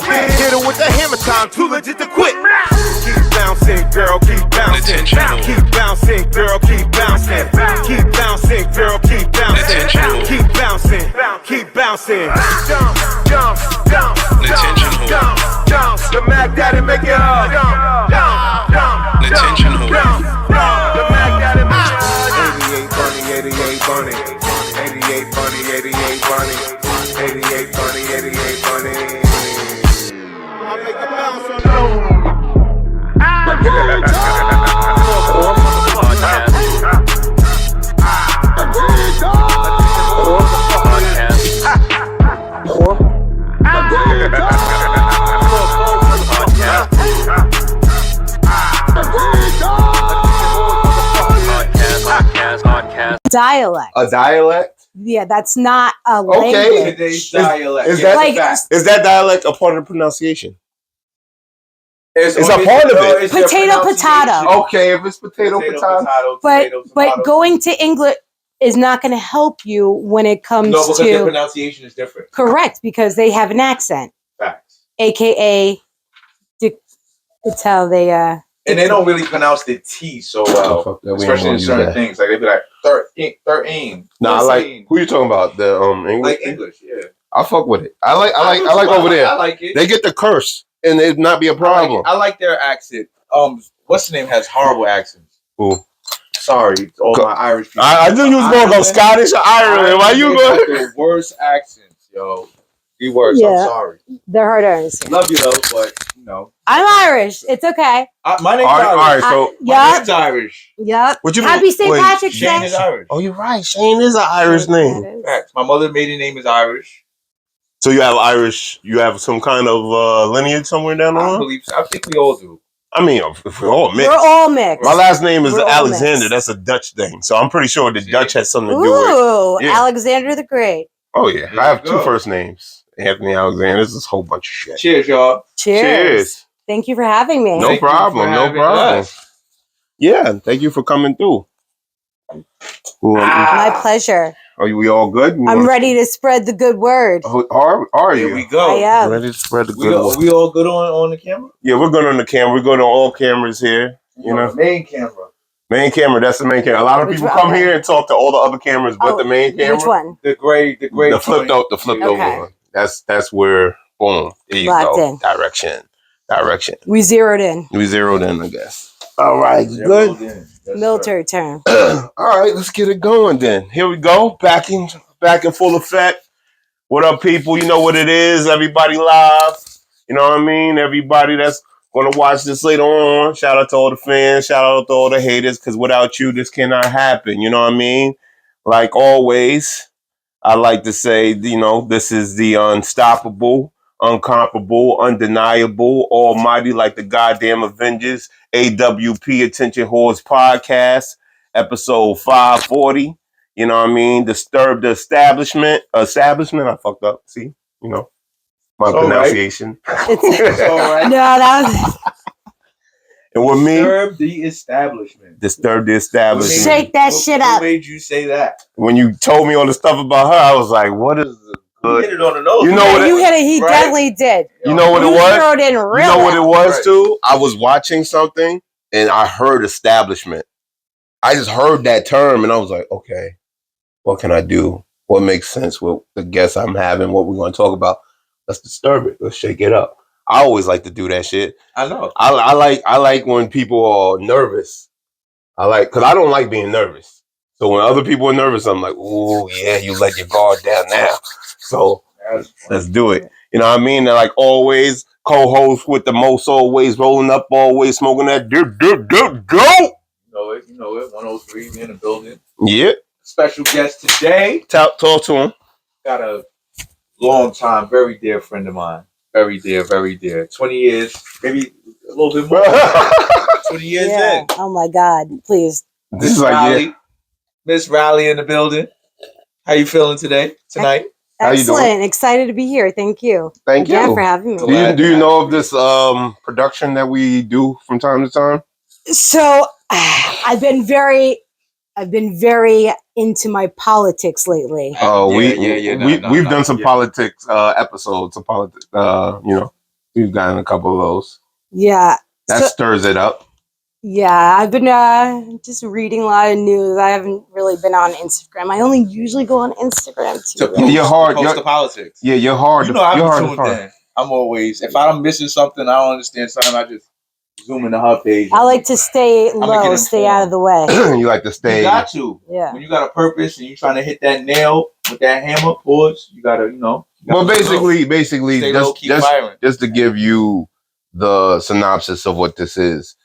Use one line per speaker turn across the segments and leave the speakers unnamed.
grip. Hit her with the hammer time, too legit to quit. Keep bouncing, girl, keep bouncing. Keep bouncing, girl, keep bouncing. Keep bouncing, girl, keep bouncing. Keep bouncing, keep bouncing. Jump, jump, jump, jump, jump, jump. The Mac Daddy make it hard. Jump, jump, jump, jump, jump. The Mac Daddy make it hard. 88 bunny, 88 bunny. 88 bunny, 88 bunny. 88 bunny, 88 bunny. I make a bounce on those.
Dialect.
A dialect?
Yeah, that's not a language.
Okay.
Today's dialect.
Is that dialect a part of the pronunciation? It's a part of it.
Potato, potato.
Okay, if it's potato.
But going to English is not going to help you when it comes
no, because
to
their pronunciation is different.
Correct, because they have an accent.
Facts.
AKA, it's how they.
And they don't really pronounce the T so well, especially in certain things. Like they be like 13.
Nah, I like who you talking about? The English.
Like English, yeah.
I fuck with it. I like over there.
I like it.
They get the curse and it not be a problem.
I like their accent. What's the name has horrible accents.
Who?
Sorry, all my Irish people.
I knew you was going to go Scottish or Ireland. Why you going?
The worst accents, yo. The worst.
Yeah.
I'm sorry.
They're hard to understand.
Love you though, but you know.
I'm Irish. It's okay.
My name's Irish.
All right, so
my name's Irish.
Yep.
What you
Happy
mean?
St. Patrick's
Shane
Day.
is Irish.
Oh, you're right. Shane is an Irish name.
Facts. My mother's maiden name is Irish.
So you have Irish. You have some kind of lineage somewhere down the line.
I think we all do.
I mean, if we're all mixed.
We're all mixed.
My last name is
We're all
Alexander.
mixed.
That's a Dutch thing. So I'm pretty sure the Dutch has something to do
Ooh,
with it. Yeah.
Alexander the Great.
Oh, yeah.
There
I have
you
two
go.
first names. Anthony Alexander. This is a whole bunch of shit.
Cheers, y'all.
Cheers. Thank you for having me.
No
Thank you
problem.
for
No
having
problem.
us.
Yeah. Thank you for coming through.
My pleasure.
Are we all good?
I'm ready to spread the good word.
Are you?
Here we go.
I am.
Ready to spread the good word?
We all good on the camera?
Yeah, we're good on the camera. We're good on all cameras here. You know,
the main camera.
main camera. That's the main camera. A lot of people come here and talk to all the other cameras, but the main camera.
Which one?
The gray.
The flipped
Okay.
over one. That's where boom. There you
Locked
go.
in.
Direction.
We zeroed in.
We zeroed in, I guess. All right, good.
Yes,
Military term.
All right, let's get it going then. Here we go. Back in full effect. What up, people? You know what it is. Everybody live. You know what I mean? Everybody that's going to watch this later on. Shout out to all the fans. Shout out to all the haters. Because without you, this cannot happen. You know what I mean? Like always, I like to say, you know, this is the unstoppable, uncomparable, undeniable, almighty, like the goddamn Avengers, AWP Attention Whores Podcast, episode 540. You know what I mean? Disturb the establishment. Establishment, I fucked up. See? You know, my pronunciation.
It's
all right.
No, that was.
And with me,
Disturb the establishment.
disturb the establishment.
Shake that shit up.
What made you say that?
When you told me all the stuff about her, I was like, what is the
You hit it on the nose.
You know what
You hit it. He
right?
definitely did.
You know what it
You
was?
zeroed in real
You know what it
well.
was
Right.
too? I was watching something and I heard establishment. I just heard that term and I was like, okay, what can I do? What makes sense with the guests I'm having? What we're going to talk about? Let's disturb it. Let's shake it up. I always like to do that shit.
I know.
I like when people are nervous. Because I don't like being nervous. So when other people are nervous, I'm like, oh yeah, you let your guard down now. So let's do it. You know what I mean? They're like always co-host with the most, always rolling up, always smoking that dope.
You know it. 103 in the building.
Yeah.
Special guest today.
Talk to him.
Got a long time, very dear friend of mine. Very dear, very dear. 20 years, maybe a little bit more. 20 years
Yeah.
in.
Oh my God! Please.
This is like, yeah.
Miss Riley in the building. How you feeling tonight?
How you doing?
Excellent. Excited to be here. Thank you.
Thank
again
you.
for having me.
Do you know of this production that we do from time to time?
So I've been very into my politics lately.
Oh,
Yeah,
we've done some politics episodes of politics. You know. We've gotten a couple of those.
Yeah.
That stirs it up.
Yeah, I've been just reading a lot of news. I haven't really been on Instagram. I only usually go on Instagram too.
To
you're hard.
Post the politics.
Yeah, you're hard.
You know, I'm
you're hard
tuned in. I'm always, if I'm missing something, I don't understand something, I just zoom into her page.
I like to stay low, stay out of the way.
You like to stay.
You got to.
Yeah.
When you got a purpose and you're trying to hit that nail with that hammer, pause, you gotta, you know.
Well, basically, just to give you the synopsis of what this is.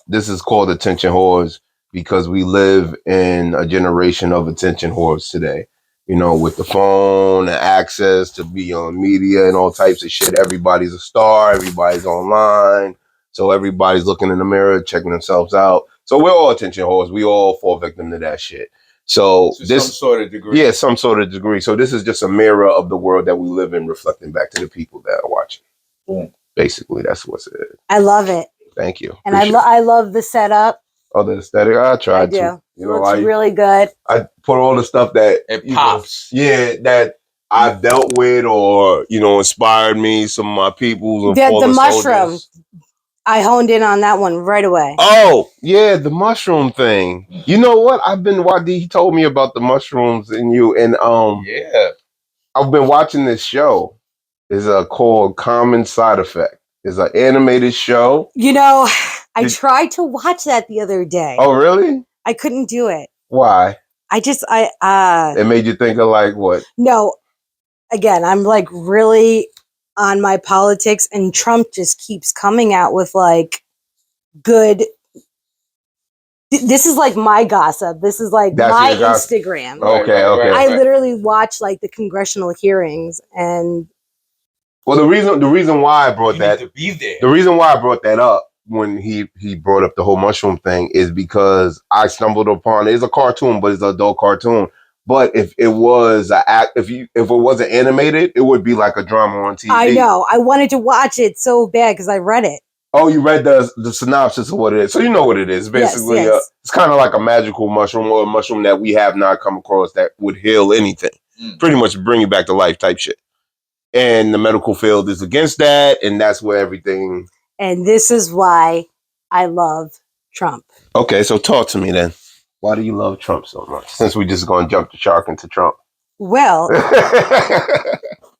This is called attention whores because we live in a generation of attention whores today. You know, with the phone and access to be on media and all types of shit. Everybody's a star. Everybody's online. So everybody's looking in the mirror, checking themselves out. So we're all attention whores. We all fall victim to that shit. So this
some sort of degree.
Yeah, some sort of degree. So this is just a mirror of the world that we live in, reflecting back to the people that are watching.
Boom.
Basically, that's what's it.
I love it.
Thank you.
And I love the setup.
Oh, the aesthetic. I tried to.
You know, it's really good.
I put all the stuff that
it pops.
That I've dealt with, or inspired me. Some of my peoples.
The mushroom. I honed in on that one right away.
Oh yeah, the mushroom thing. You know what? I've been watching. He told me about the mushrooms and you, and
yeah.
I've been watching this show. It's called Common Side Effect. It's an animated show.
You know, I tried to watch that the other day.
Oh, really?
I couldn't do it.
Why?
It
made you think of like what?
No. Again, I'm like really on my politics, and Trump just keeps coming out with like good. This is like my gossip. This is like my Instagram.
Okay.
I literally watch like the congressional hearings and.
Well, the reason why I brought that, the reason why I brought that up when he brought up the whole mushroom thing is because I stumbled upon it's a cartoon, but it's an adult cartoon. But if it was if it wasn't animated, it would be like a drama on TV.
I know. I wanted to watch it so bad because I read it.
Oh, you read the synopsis of what it is, so you know what it is. Basically,
yes.
It's kind of like a magical mushroom or a mushroom that we have not come across that would heal anything. Pretty much bring you back to life type shit. And the medical field is against that, and that's where everything.
And this is why I love Trump.
Okay, so talk to me then. Why do you love Trump so much? Since we just going to jump the shark into Trump.
Well,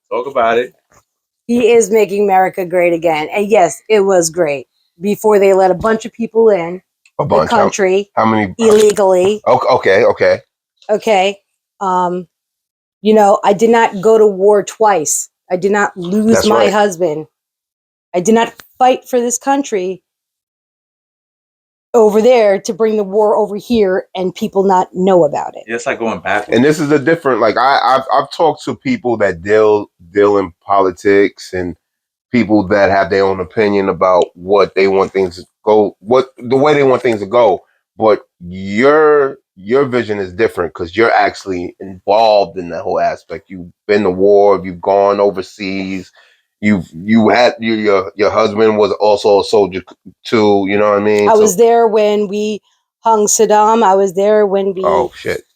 talk about it.
He is making America great again, and yes, it was great before they let a bunch of people in the country.
How many
illegally?
Okay.
You know, I did not go to war twice. I did not lose my husband. I did not fight for this country over there to bring the war over here and people not know about it.
Yeah, it's like going back.
And this is a different, like I've talked to people that deal in politics and people that have their own opinion about what they want things to go, the way they want things to go. But your vision is different because you're actually involved in that whole aspect. You've been to war, you've gone overseas, you had your husband was also a soldier too, you know what I mean?
I was there when we hung Saddam. I was there when we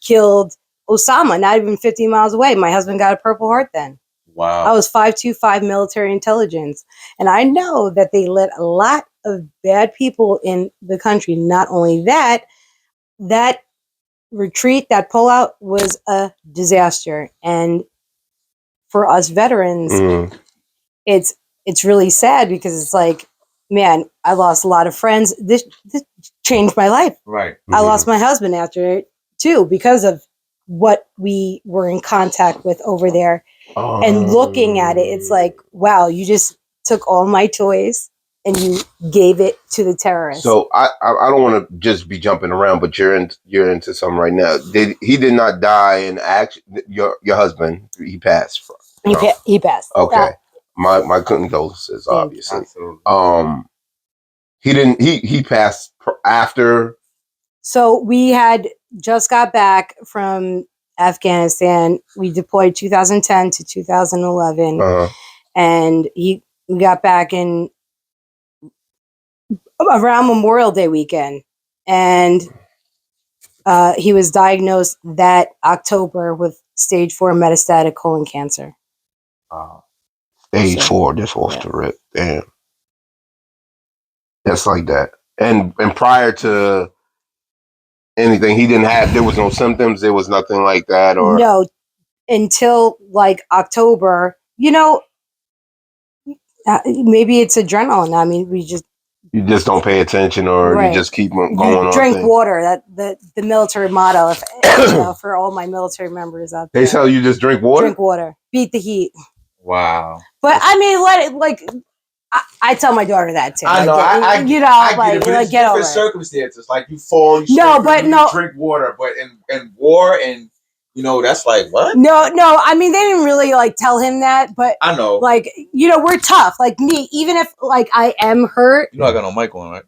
killed Osama, not even 50 miles away. My husband got a Purple Heart then.
Wow.
I was 525 military intelligence. And I know that they let a lot of bad people in the country. Not only that retreat, that pullout was a disaster. And for us veterans, it's really sad because it's like, man, I lost a lot of friends. This changed my life.
Right.
I lost my husband after it too because of what we were in contact with over there. And looking at it, it's like, wow, you just took all my toys and you gave it to the terrorists. So
I don't want to just be jumping around, but you're into something right now. He did not die in action? Your husband, he passed.
He passed.
Okay. My condolences, obviously. Absolutely. He passed after.
So we had just got back from Afghanistan. We deployed 2010 to 2011, and we got back in around Memorial Day weekend, and he was diagnosed that October with stage 4 metastatic colon cancer.
Age
So,
4, just off
yeah.
the rip. Damn. That's like that. And prior to anything, there was no symptoms. There was nothing like that, or
No, until like October. Maybe it's adrenaline. I mean,
you just don't pay attention, or you
right.
just keep going
You
on
drink
things.
water. That the military motto. If for all my military members out there,
They tell you just drink water.
drink water, beat the heat.
Wow.
But I mean, I tell my daughter that too.
I know. I
get
it, but it's
get over
different
it.
circumstances. Like you fall, you drink water. But in war and that's like what?
No. I mean, they didn't really like tell him that, but
I know.
Like we're tough. Like me, even if like I am hurt.
I got no mic on, right?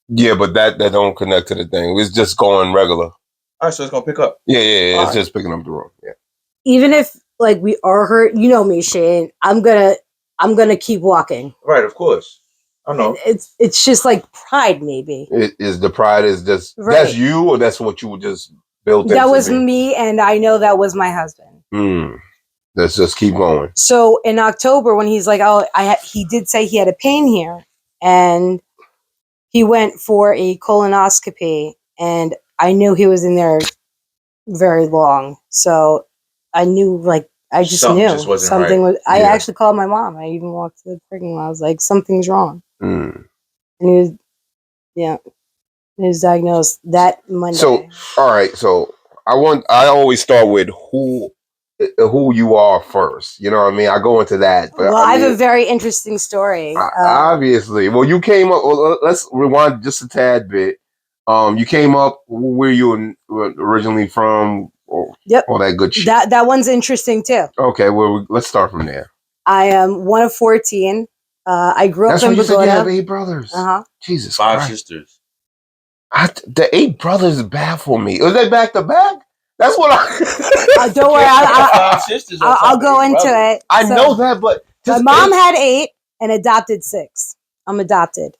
Yeah, but that don't connect to the thing. It's just going regular.
All right, so it's gonna pick up.
Yeah. It's just picking up the room. Yeah.
Even if like we are hurt, me, Shane. I'm gonna keep walking.
Right, of course. I know.
It's just like pride, maybe.
It is the pride is just
right.
That's you, or that's what you just built.
That was me, and I know that was my husband.
Let's just keep going.
So in October, when he's like, "Oh, he did say he had a pain here," and he went for a colonoscopy, and I knew he was in there very long, so I knew I just
Something
knew
just wasn't
something
right.
was. I actually called my mom. I even walked to the freaking lot. I was like, "Something's wrong,"
Mm.
and he was diagnosed that Monday.
So, all right. So I always start with who you are first. You know what I mean? I go into that. But
Well, I have a very interesting story.
Obviously. Well, you came up. Well, let's rewind just a tad bit. You came up where you were originally from.
Yep.
All that good shit.
That one's interesting too.
Okay. Well, let's start from there.
I am one of 14. I grew up in Bogota.
That's when you said you have 8 brothers. Jesus
5
Christ.
sisters.
The 8 brothers baffle me. Was they back to back? That's what I.
Don't worry.
5 sisters.
I'll go into it.
I know that, but
my mom had 8 and adopted 6. I'm adopted.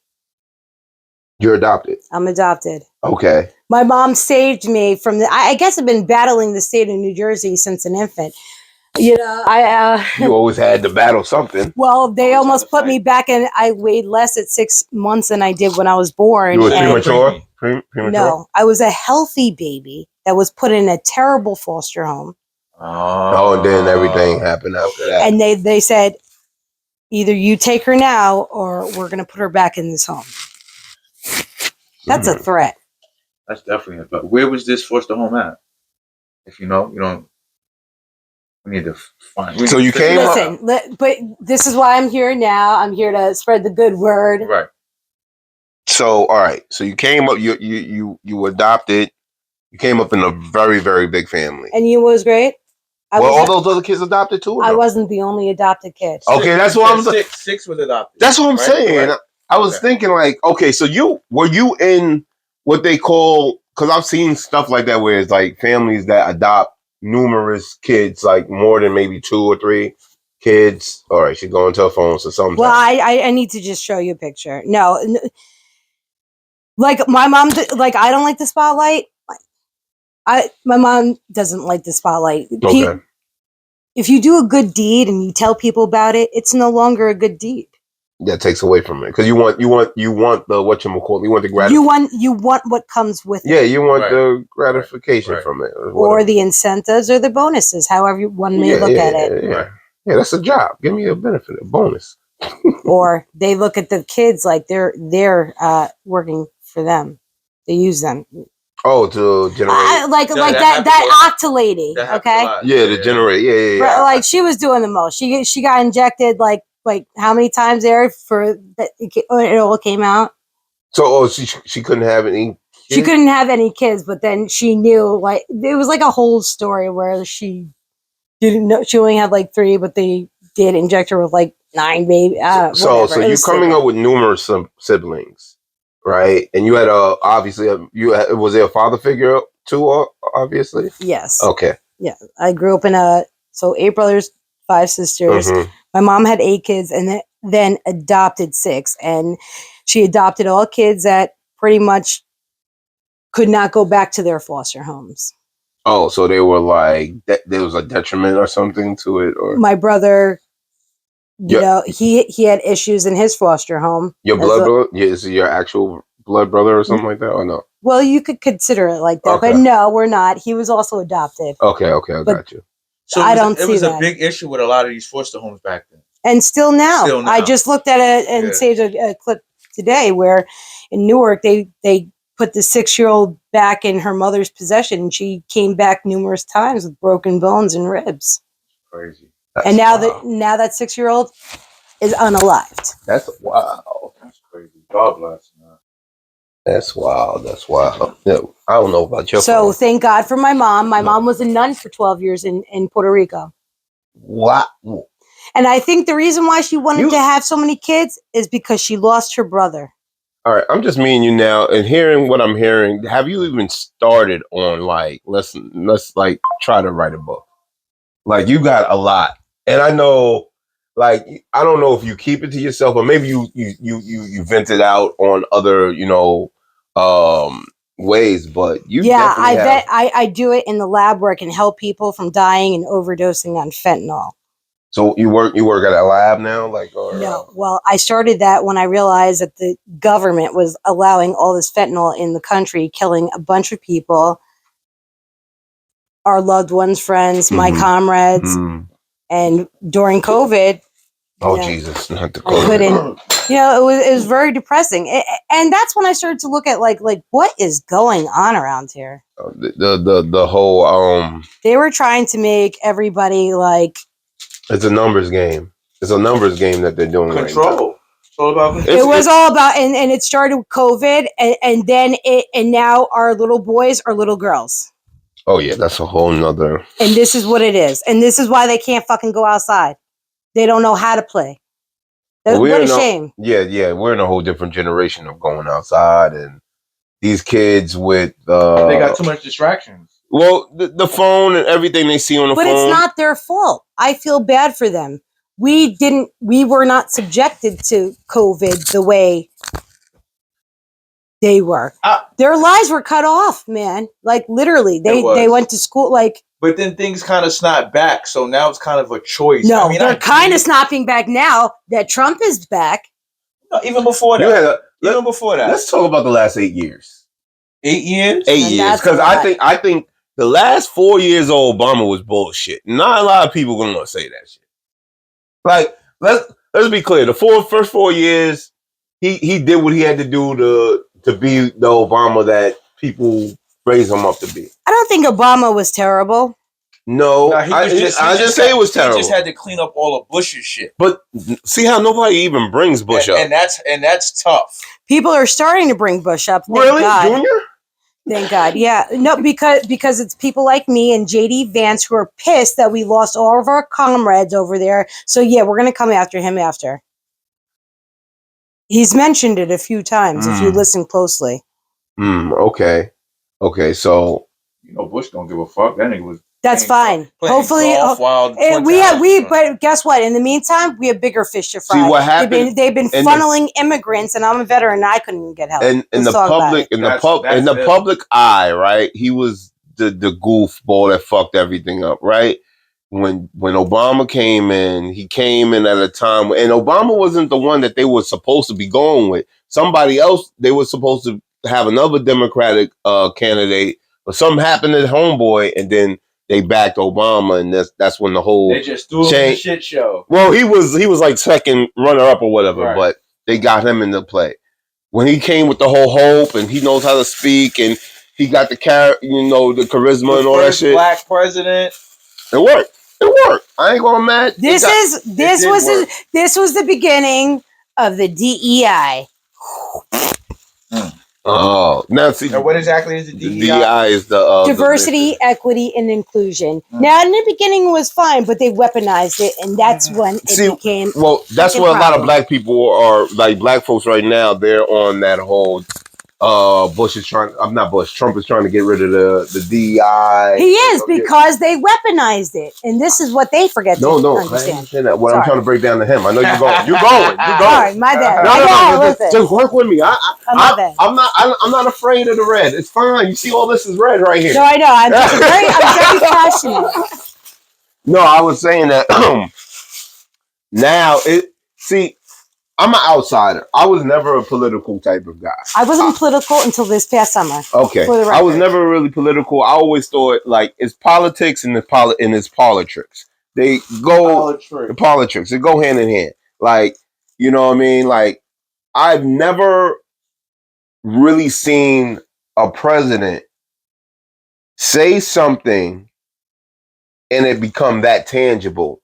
You're adopted.
I'm adopted.
Okay.
My mom saved me from I guess I've been battling the state of New Jersey since an infant. You
always had to battle something.
Well, they almost put me back in. I weighed less at 6 months than I did when I was born.
You were premature? Premature?
No, I was a healthy baby that was put in a terrible foster home.
Oh, and then everything happened after that.
And they said, either you take her now or we're going to put her back in this home. That's a threat.
That's definitely a threat. Where was this foster home at? If you don't. We need to find.
So you came.
Listen, but this is why I'm here now. I'm here to spread the good word.
Right.
So all right. So you came up. You adopted. You came up in a very, very big family.
And you was great.
All those other kids adopted too?
I wasn't the only adopted kid.
Okay, that's what I'm saying.
6 was adopted.
That's what I'm saying. Right. I was thinking okay, so were you in what they call, because I've seen stuff like that where it's like families that adopt numerous kids, like more than maybe 2 or 3 kids. All right, she's going to her phone, so sometimes.
Well, I need to just show you a picture. No, like my mom, I don't like the spotlight. My mom doesn't like the spotlight.
Okay.
If you do a good deed and you tell people about it, it's no longer a good deed.
That takes away from it, because you want the whatchamacallit, you want the gratification.
You want what comes with it.
Yeah, you want the gratification from it,
or the incentives or the bonuses, however one may look at it.
Yeah, that's a job. Give me a benefit, a bonus.
Or they look at the kids like they're working for them. They use them.
Oh, to generate
that octa lady. Okay.
Yeah, to generate. Yeah.
Like she was doing the most. She got injected like how many times there for that it all came out.
So she couldn't have any kids?
She couldn't have any kids, but then she knew it was like a whole story where she didn't know she only had 3, but they did inject her with 9 babies.
So you're coming up with numerous siblings, right? And you had was there a father figure too? Obviously.
Yes.
Okay.
Yeah, I grew up in 8 brothers, 5 sisters.
Mm-hmm.
My mom had 8 kids and then adopted 6. And she adopted all kids that pretty much could not go back to their foster homes.
Oh, so they were there was a detriment or something to it? Or
my brother You know, he had issues in his foster home.
Your blood brother? Yeah, is it your actual blood brother or something like that, or no?
Well, you could consider it like that, but no, we're not. He was also adopted.
Okay, I got you.
So it was a big issue with a lot of these foster homes back then.
And still now. I just looked at it and saved a clip today where in Newark they put the 6-year-old back in her mother's possession, and she came back numerous times with broken bones and ribs.
Crazy.
And now that 6-year-old is unalived.
That's wow.
That's crazy. God bless. Man.
That's wild. That's wild. Yeah, I don't know about your.
So thank God for my mom. My mom was a nun for 12 years in Puerto Rico.
Wow.
And I think the reason why she wanted to have so many kids is because she lost her brother.
All right, I'm just me and you now, and hearing what I'm hearing. Have you even started on like let's like try to write a book? Like you got a lot, and I know, like I don't know if you keep it to yourself, or maybe you vent it out on other ways. But
I do it in the lab where I can help people from dying and overdosing on fentanyl.
So you work at a lab now, like or
no? Well, I started that when I realized that the government was allowing all this fentanyl in the country, killing a bunch of people, our loved ones, friends, my comrades, and during COVID.
Jesus, not the
COVID. I couldn't. It was very depressing, and that's when I started to look at like what is going on around here.
The whole
They were trying to make everybody like.
It's a numbers game. It's a numbers game that they're doing.
Control.
Right now.
It's all about control.
It was all about, and it started with COVID, and then and now our little boys are little girls.
Oh yeah, that's a whole nother.
And this is what it is, and this is why they can't fucking go outside. They don't know how to play. What a shame.
Yeah, we're in a whole different generation of going outside, and these kids with
they got too much distractions.
Well, the phone and everything they see on the phone.
But it's not their fault. I feel bad for them. We were not subjected to COVID the way they were. Their lives were cut off, man. Like literally, they went to school like.
But then things kind of snapped back, so now it's kind of a choice.
No, they're kind of snapping back now that Trump is back.
No, even before that. Before that.
Let's talk about the last 8 years.
8 years?
8 years, because I think. The last 4 years of Obama was bullshit. Not a lot of people gonna want to say that shit. Like, let's be clear. The first 4 years, he did what he had to do to be the Obama that people raised him up to be.
I don't think Obama was terrible.
No, I just say it was terrible.
He just had to clean up all of Bush's shit.
But see how nobody even brings Bush up,
and that's tough.
People are starting to bring Bush up.
Really, Junior?
Thank God. Yeah. No, because it's people like me and JD Vance who are pissed that we lost all of our comrades over there. So yeah, we're going to come after him after. He's mentioned it a few times if you listen closely.
Okay. So
Bush don't give a fuck. That nigga was.
That's fine. Hopefully, but guess what? In the meantime, we have bigger fish to fry.
See what happened?
They've been funneling immigrants, and I'm a veteran, and I couldn't even get help.
And in the public eye, right? He was the goofball that fucked everything up, right? When Obama came in, he came in at a time, and Obama wasn't the one that they were supposed to be going with. Somebody else, they were supposed to have another Democratic candidate, but something happened to homeboy, and then they backed Obama, and that's when the whole
they just threw him in the shit show.
Well, he was like second runner up or whatever, right. But they got him into play when he came with the whole hope, and he knows how to speak, and he got the the charisma and all that shit.
Black president.
It worked. I ain't gonna mad.
This was the beginning of the DEI.
Oh, now see.
Now what exactly is the DEI?
The DEI is the
diversity, equity, and inclusion. Now, in the beginning, it was fine, but they weaponized it, and that's when it became.
Well, that's where a lot of black people are, like black folks right now. They're on that whole. Bush is trying. I'm not Bush. Trump is trying to get rid of the DEI.
He is because they weaponized it, and this is what they forget to understand.
What I'm trying to break down to him. I know you're going. You're going.
Sorry, my bad.
No. Just work with me. I'm not afraid of the red. It's fine. You see, all this is red right here.
No, I know. I'm very passionate.
No, I was saying that. now I'm an outsider. I was never a political type of guy.
I wasn't political until this past summer.
Okay.
For the
I was
record.
never really political. I always thought like it's politics and it's politics. They go the politics. They go hand in hand. Like, you know what I mean? Like, I've never really seen a president say something and it become that tangible.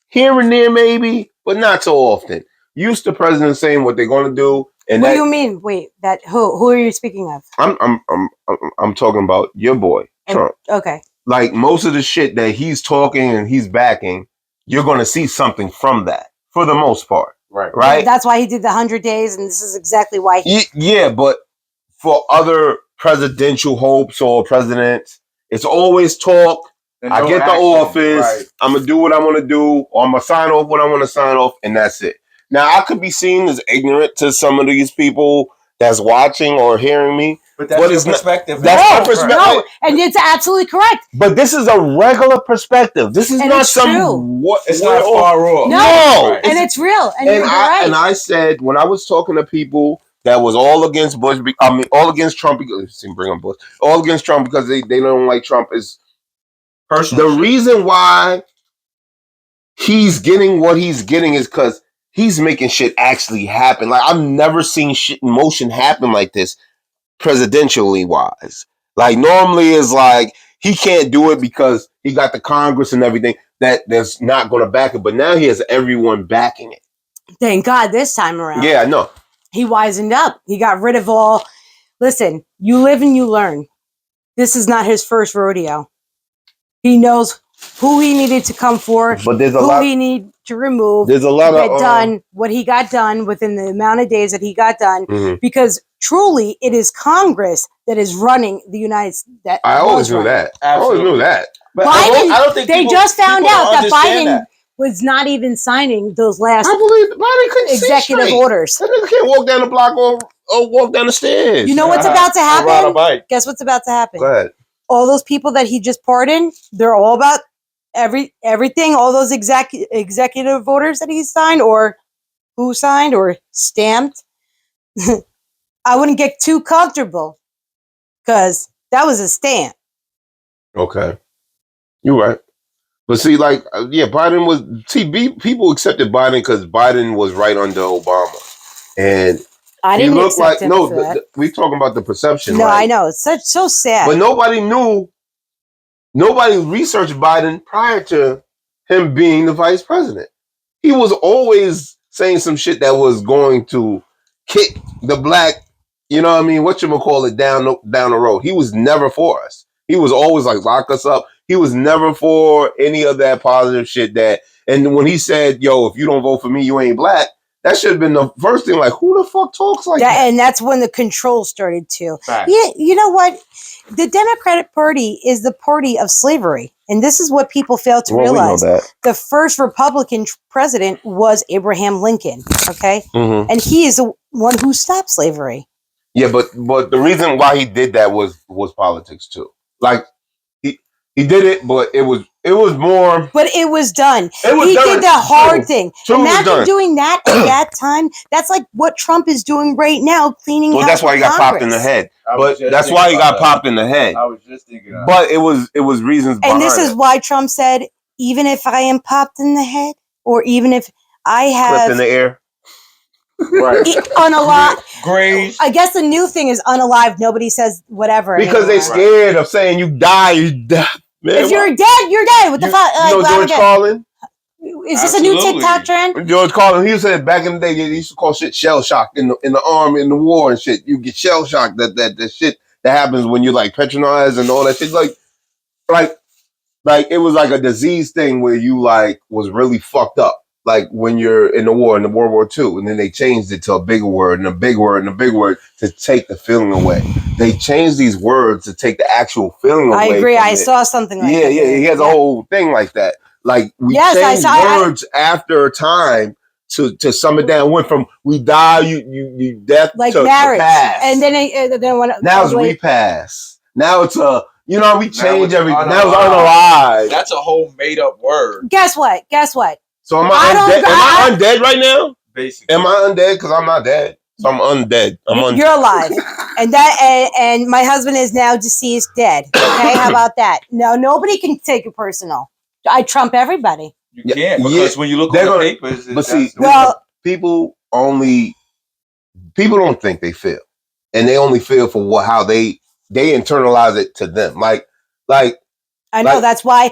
Here and there, maybe, but not so often. Used to presidents saying what they're going to do, and
what do you mean? Wait, who are you speaking of?
I'm talking about your boy Trump.
Okay.
Like most of the shit that he's talking and he's backing, you're going to see something from that for the most part, right?
Yeah, that's why he did the 100 days, and this is exactly why.
Yeah, but for other presidential hopes or presidents, it's always talk. I get the office. Right. I'm going to do what I want to do, or I'm going to sign off what I want to sign off, and that's it. Now, I could be seen as ignorant to some of these people that's watching or hearing me.
But that's your perspective.
That's my perspective.
No, and it's absolutely correct.
But this is a regular perspective. This is not some...
It's not far off.
No,
right.
And it's real. And you're right.
And I said, when I was talking to people that was all against Bush, all against Trump, all against Trump because they don't like Trump is... Personal the reason why he's getting what he's getting is because he's making shit actually happen. Like, I've never seen shit in motion happen like this, presidentially wise. Like, normally it's like he can't do it because he got the Congress and everything that's not going to back it. But now he has everyone backing it.
Thank God this time around.
Yeah, I know.
He wisened up. He got rid of all... Listen, you live and you learn. This is not his first rodeo. He knows who he needed to come for,
but there's
who he need to remove.
There's a lot of
done what he got done within the amount of days that he got done, because truly it is Congress that is running the United States.
I always knew that. I always knew that.
But Biden, I don't think they just found out that Biden was not even signing those last.
I believe Biden couldn't
executive orders.
That nigga can't walk down the block or walk down the stairs.
You know what's about to happen? Guess what's about to happen?
Go ahead.
All those people that he just pardoned, they're all about everything, all those executive orders that he signed or who signed or stamped. I wouldn't get too comfortable because that was a stamp.
Okay. You're right. But see, like, Biden was... See, people accepted Biden because Biden was right under Obama. And...
I didn't accept him for that.
We talking about the perception.
No,
right?
I know. It's so sad.
But nobody researched Biden prior to him being the vice president. He was always saying some shit that was going to kick the black, you know what I mean, whatchamacallit down the road. He was never for us. He was always like, lock us up. He was never for any of that positive shit and when he said, yo, if you don't vote for me, you ain't black. That should have been the first thing. Like, who the fuck talks like that?
And that's when the control started too.
Right.
Yeah, you know what? The Democratic Party is the party of slavery, and this is what people fail to realize.
We know that.
The first Republican president was Abraham Lincoln. Okay, and he is the one who stopped slavery.
Yeah, but the reason why he did that was politics too. Like he did it, but it was more. But
it was done. He
done.
did the hard thing. Imagine
doing
that at that time. That's like what Trump is doing right now, cleaning house.
Well, that's why he got popped in the head. But that's why he got popped in the head.
I was just thinking that.
But it was reasons behind it.
And this is why Trump said, even if I am popped in the head, or even if I have...
Clipped in the air. Right.
Unalive.
Graves.
I guess the new thing is unalive. Nobody says whatever.
Because they're scared of saying you die, Man,
if you're dead, you're dead. What the fuck?
You know George Carlin?
Is this a new TikTok trend?
George Carlin, he said back in the day, he used to call shit shell shock in the army, in the war and shit. You get shell shocked that shit that happens when you're like patronized and all that shit. Like it was like a disease thing where you like was really fucked up. Like when you're in the war, in the World War II, and then they changed it to a bigger word and a big word and a big word to take the feeling away. They changed these words to take the actual feeling away.
I agree. I saw something like that.
Yeah. He has a whole thing like that. Like we changed words after time to sum it down. Went from we die, you death
like
to
marriage,
pass.
and then when
now it's repass. Now it's we change everything. Now it's unalive.
That's a whole made up word.
Guess what?
So am I undead? Am I undead right now?
Basically.
Am I undead? Because I'm not dead. So I'm undead.
You're alive, and my husband is now deceased, dead. Okay, how about that? No, nobody can take it personal. I trump everybody.
You can't because when you look on the papers,
but see, people don't think they feel, and they only feel for how they internalize it to them. Like
I know that's why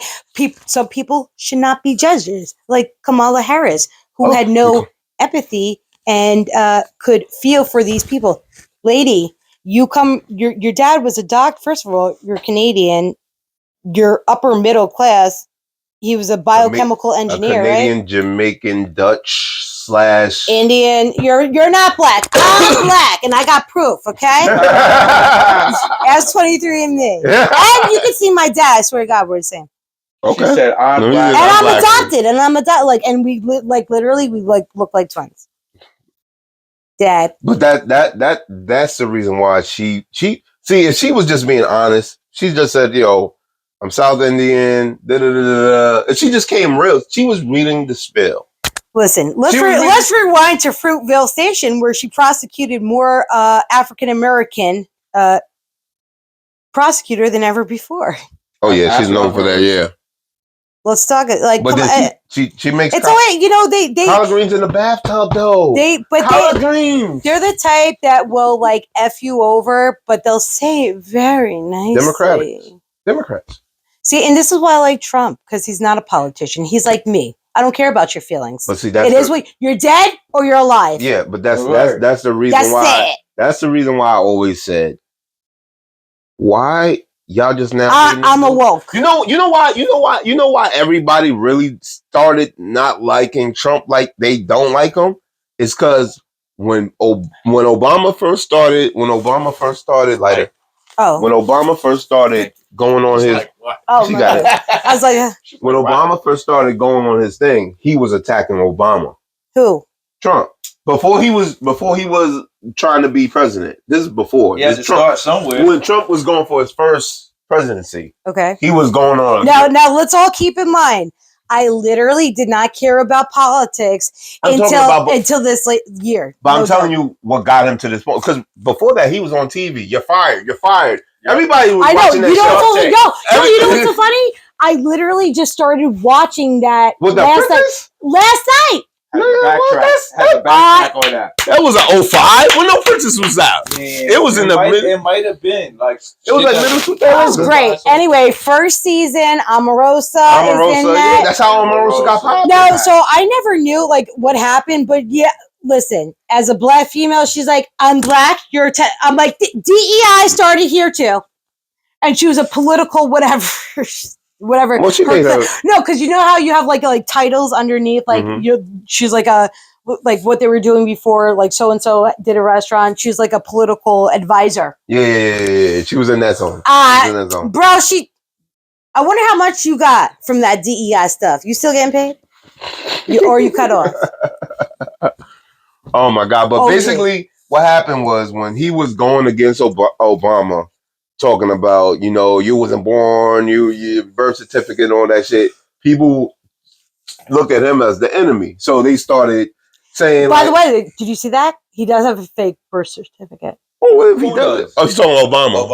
some people should not be judges, like Kamala Harris, who had no empathy and could feel for these people. Lady, your dad was a doctor. First of all, you're Canadian. You're upper middle class. He was a biochemical engineer,
a Canadian,
right?
Jamaican, Dutch /
Indian. You're not black. I'm black, and I got proof. Okay, as 23andMe, and you can see my dad. I swear to God, we're the same.
Okay.
She said, I'm black.
And I'm adopted, and we literally look like twins. Dad.
But that's the reason why she see, if she was just being honest, she just said, yo, I'm South Indian, and she just came real. She was reading the spill.
Listen, let's rewind to Fruitvale Station, where she prosecuted more African American prosecutor than ever before.
Oh yeah, she's known for that. Yeah.
Let's talk like.
But she makes.
It's alright, they
collard greens in the bathtub though. Collard greens.
They're the type that will like f you over, but they'll say it very nicely.
Democrats.
See, and this is why I like Trump, because he's not a politician. He's like me. I don't care about your feelings.
But see,
you're dead or you're alive.
Yeah, but that's the reason why. That's the reason why I always said, why y'all just now?
I'm awoke.
You know why everybody really started not liking Trump like they don't like him? It's because when Obama first started, when Obama first started going on his, she got it.
I was like,
when Obama first started going on his thing, he was attacking Obama.
Who?
Trump. Before he was trying to be president. This is before.
He had to start somewhere.
When Trump was going for his first presidency.
Okay.
He was going on.
Now let's all keep in mind, I literally did not care about politics until this year.
But I'm telling you what got him to this point. Because before that, he was on TV. You're fired. You're fired. Everybody was watching that show.
You know what's so funny? I literally just started watching that last night.
Had to backtrack on that.
That was an 05 when No Princess was out.
Yeah,
it was in the middle.
It might have been like
it was like middle 2000s.
That was great. Anyway, first season, Omarosa is in that.
Yeah, that's how Omarosa got popped.
No, so I never knew like what happened, but yeah, listen, as a black female, she's like, I'm black. I'm like, DEI started here too, and she was a political whatever. Whatever.
Well, she made
no, because you know how you have like titles underneath, like she's like what they were doing before, like so and so did a restaurant. She's like a political advisor.
Yeah. She was in that zone.
Bro, I wonder how much you got from that DEI stuff. You still getting paid, or you cut off?
Oh my God! But basically, what happened was when he was going against Obama. Talking about, you wasn't born, your birth certificate and all that shit. People look at him as the enemy. So they started saying,
by the way, did you see that? He does have a fake birth certificate.
Oh, what if he does? Oh, he's talking Obama.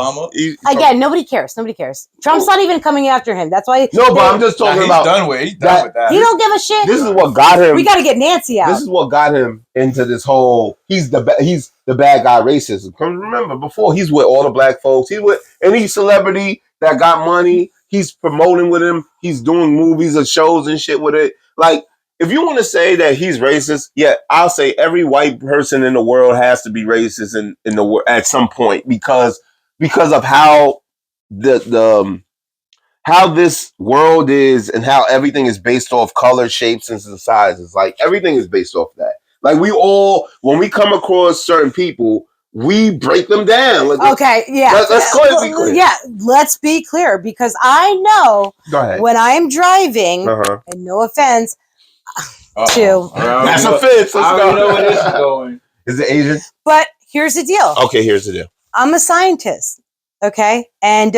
Again, nobody cares. Nobody cares. Trump's not even coming after him. That's why.
No, but I'm just talking about.
He's done with that.
He don't give a shit.
This is what got him.
We got to get Nancy out.
This is what got him into this whole. He's the bad guy racism. Because remember, before he's with all the black folks. He's with any celebrity that got money. He's promoting with him. He's doing movies and shows and shit with it. Like, if you want to say that he's racist, yeah, I'll say every white person in the world has to be racist in the world at some point because of how how this world is and how everything is based off color, shapes, and sizes. Like everything is based off that. Like when we come across certain people, we break them down. Like,
okay, yeah.
Let's be clear.
Yeah, let's be clear because I know when I'm driving, and no offense.
That's offense.
I don't know where this is going.
Is it Asian?
But here's the deal.
Okay, here's the deal.
I'm a scientist, okay? And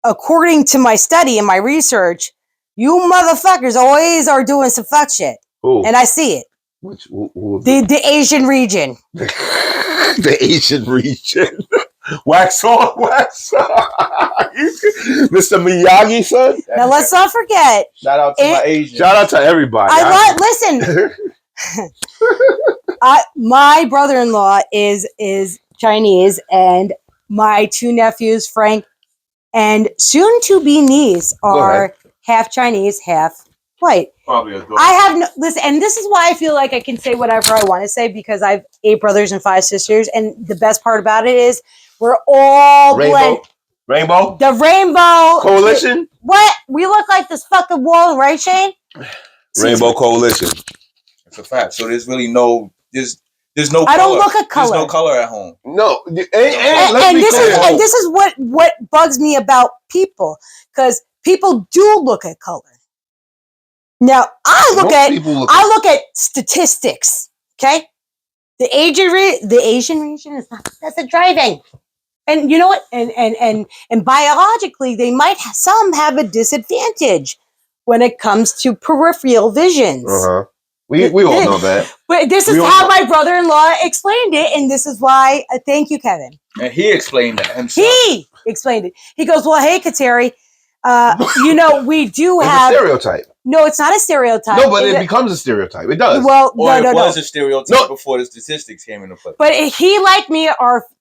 according to my study and my research, You motherfuckers always are doing some fuck shit.
Who?
And I see it.
Who
The Asian region.
The Asian region. Wax on, wax off. Mr. Miyagi, son.
Now let's not forget.
Shout out to my Asian.
Shout out to everybody.
Listen. My brother-in-law is Chinese, and my two nephews, Frank and soon-to-be niece, are half Chinese, half white.
Probably a good.
I have no listen, and this is why I feel like I can say whatever I want to say, because I have 8 brothers and 5 sisters, and the best part about it is we're all
Rainbow?
The Rainbow
Coalition?
What? We look like this fucking wall, right, Shane?
Rainbow Coalition.
It's a fact. So there's really no there's no
I
color.
don't look at color.
There's no color at home.
No,
And this is what bugs me about people, because people do look at color. Now I look at statistics. Okay, the Asian region is not that's a driving, and you know what? And biologically, they might some have a disadvantage when it comes to peripheral visions.
We all know that.
But this is how my brother-in-law explained it, and this is why. Thank you, Kevin.
And he explained that himself.
He explained it. He goes, "Well, hey, Kateri, we do have
a stereotype."
No, it's not a stereotype.
No, but it becomes a stereotype. It does.
Well,
it was a stereotype before the statistics came into play.
But he, like me,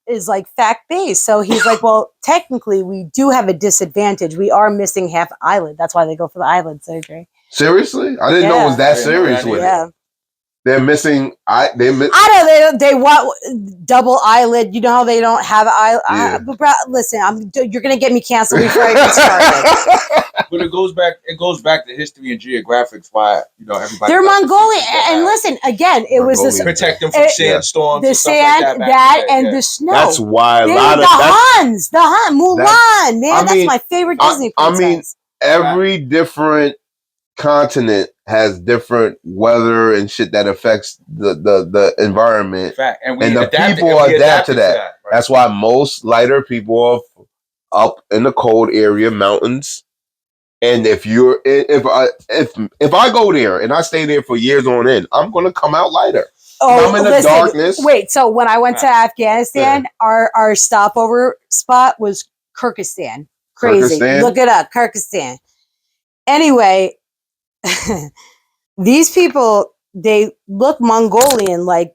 is like fact-based. So he's like, well, technically, we do have a disadvantage. We are missing half eyelid. That's why they go for the eyelid surgery.
Seriously? I didn't know it was that serious with it. They're missing. I
know they want double eyelid. You know how they don't have eyelid. But bro, listen, you're gonna get me canceled before I get started.
But it goes back to history and geographics. Why everybody?
They're Mongolian, and listen again. It was this
protect them from sandstorms,
the sand, the snow.
That's why a lot of
the Hun, Mulan, man. That's my favorite Disney princess.
I mean, every different continent has different weather and shit that affects the environment.
Fact. And
the people adapt to that. Right? That's why most lighter people are up in the cold area, mountains. And if I go there and I stay there for years on end, I'm gonna come out lighter.
Oh,
I'm in the darkness.
Wait, so when I went to Afghanistan, our stopover spot was Kyrgyzstan. Crazy.
Kyrgyzstan?
Look it up, Kyrgyzstan. Anyway, these people, they look Mongolian, like,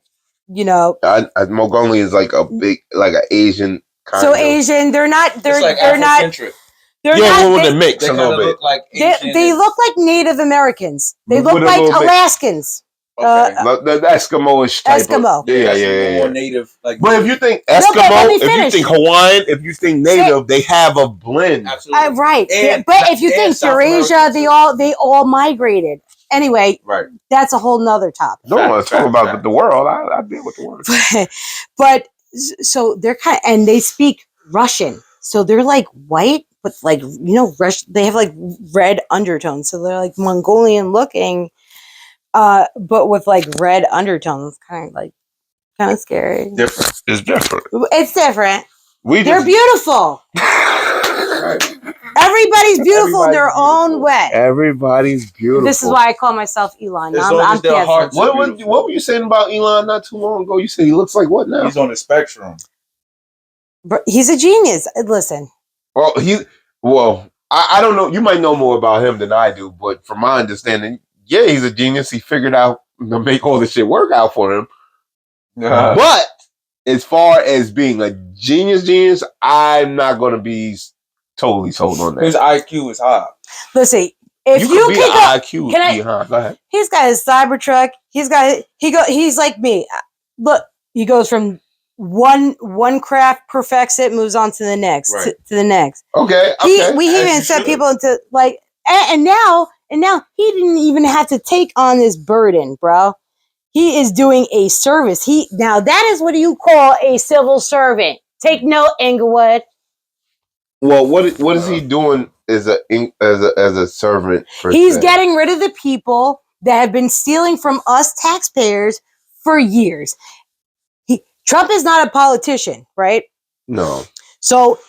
Mongolian is like a big, like an Asian kind of.
Asian, they're not. They're not.
They're not. They mix a little bit.
Look like
they look like Native Americans. They look like Alaskans.
Okay.
The Eskimo-ish type.
Eskimo.
Yeah.
More native. But
if you think Eskimo, if you think Hawaiian, if you think Native, they have a blend.
Absolutely.
Right. But if you think Eurasia, they all migrated. Anyway, that's a whole nother topic.
No one's talking about the world. I deal with the world.
But so they're and they speak Russian. So they're like white, but like, they have like red undertones. So they're like Mongolian looking. But with like red undertones, kind of scary.
Different. It's different.
It's different. They're beautiful.
Right.
Everybody's beautiful in their own way.
Everybody's beautiful.
This is why I call myself Elon.
I'm
what were you saying about Elon not too long ago? You said he looks like what now?
He's on the spectrum.
But he's a genius. Listen.
Well, I don't know. You might know more about him than I do, but from my understanding, yeah, he's a genius. He figured out to make all this shit work out for him. But as far as being a genius, I'm not going to be totally sold on that.
His IQ is high.
Listen, if you
be
can
an IQ, go ahead.
He's got his Cybertruck. He's like me. Look, he goes from one craft, perfects it, moves on to the next, to the next.
Okay.
We even sent people into like, and now he didn't even have to take on this burden, bro. He is doing a service. Now that is what you call a civil servant. Take note, Inglewood.
Well, what is he doing as a servant?
He's getting rid of the people that have been stealing from us taxpayers for years. Trump is not a politician, right?
No.
So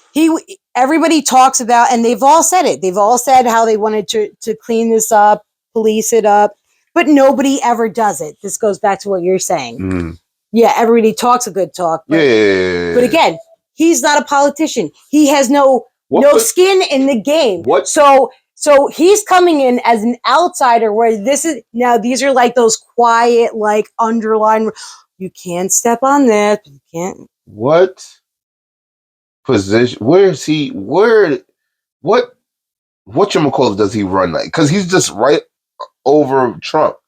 everybody talks about, and they've all said it. They've all said how they wanted to clean this up, police it up, but nobody ever does it. This goes back to what you're saying. Yeah, everybody talks a good talk. But, but again, he's not a politician. He has no skin in the game. So he's coming in as an outsider where these are like those quiet, like underlying, you can't step on that. You can't.
What position, what whatchamacallit does he run like? Because he's just right over Trump.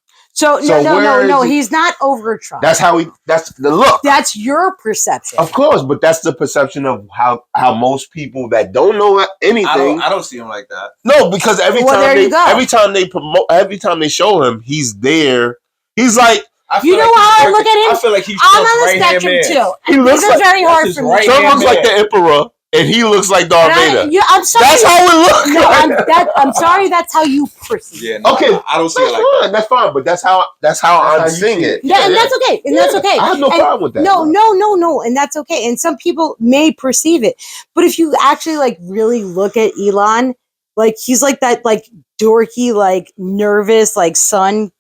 No, he's not over Trump. That's the look.
That's your perception.
Of course, but that's the perception of how most people that don't know anything.
I don't see him like that.
No, because every time they show him, he's there. He's like,
you know how I look at him?
I feel like he's
I'm on the spectrum too.
He looks
like, very hard for me.
Trump looks like the Emperor, and he looks like Darth Vader.
I'm sorry.
That's how it looks.
No, I'm sorry. That's how you perceive.
Yeah, no, okay, I don't see it like that.
That's fine, but that's how I'm seeing it.
Yeah, and that's okay. And that's okay.
I have no problem with that.
No, and that's okay. And some people may perceive it, but if you actually like really look at Elon, like he's like that, like dorky, like nervous, like son,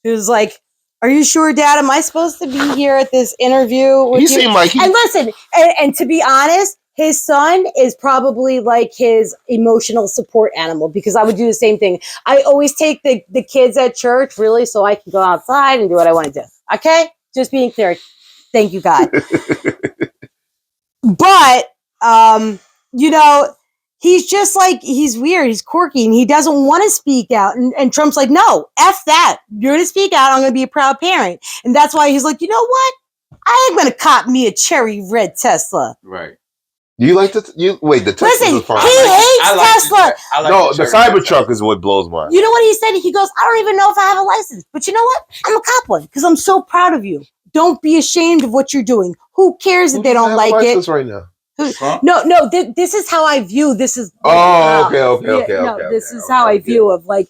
who's like, are you sure, Dad? Am I supposed to be here at this interview with you?
Seemed like
and listen, and to be honest, his son is probably like his emotional support animal, because I would do the same thing. I always take the kids at church, really, so I can go outside and do what I want to do. Okay? Just being clear. Thank you, God. But, he's just like, he's weird, he's quirky, and he doesn't want to speak out. And Trump's like, no, F that. You're going to speak out. I'm going to be a proud parent. And that's why he's like, you know what? I ain't going to cop me a cherry red Tesla.
Right.
You like the Tesla?
Listen, he hates Tesla.
The Cybertruck is what blows my mind.
You know what he said? He goes, I don't even know if I have a license. But you know what? I'm a cop one because I'm so proud of you. Don't be ashamed of what you're doing. Who cares if they don't like it?
Right now?
No. This is how I view. This is.
Okay.
This is how I view of like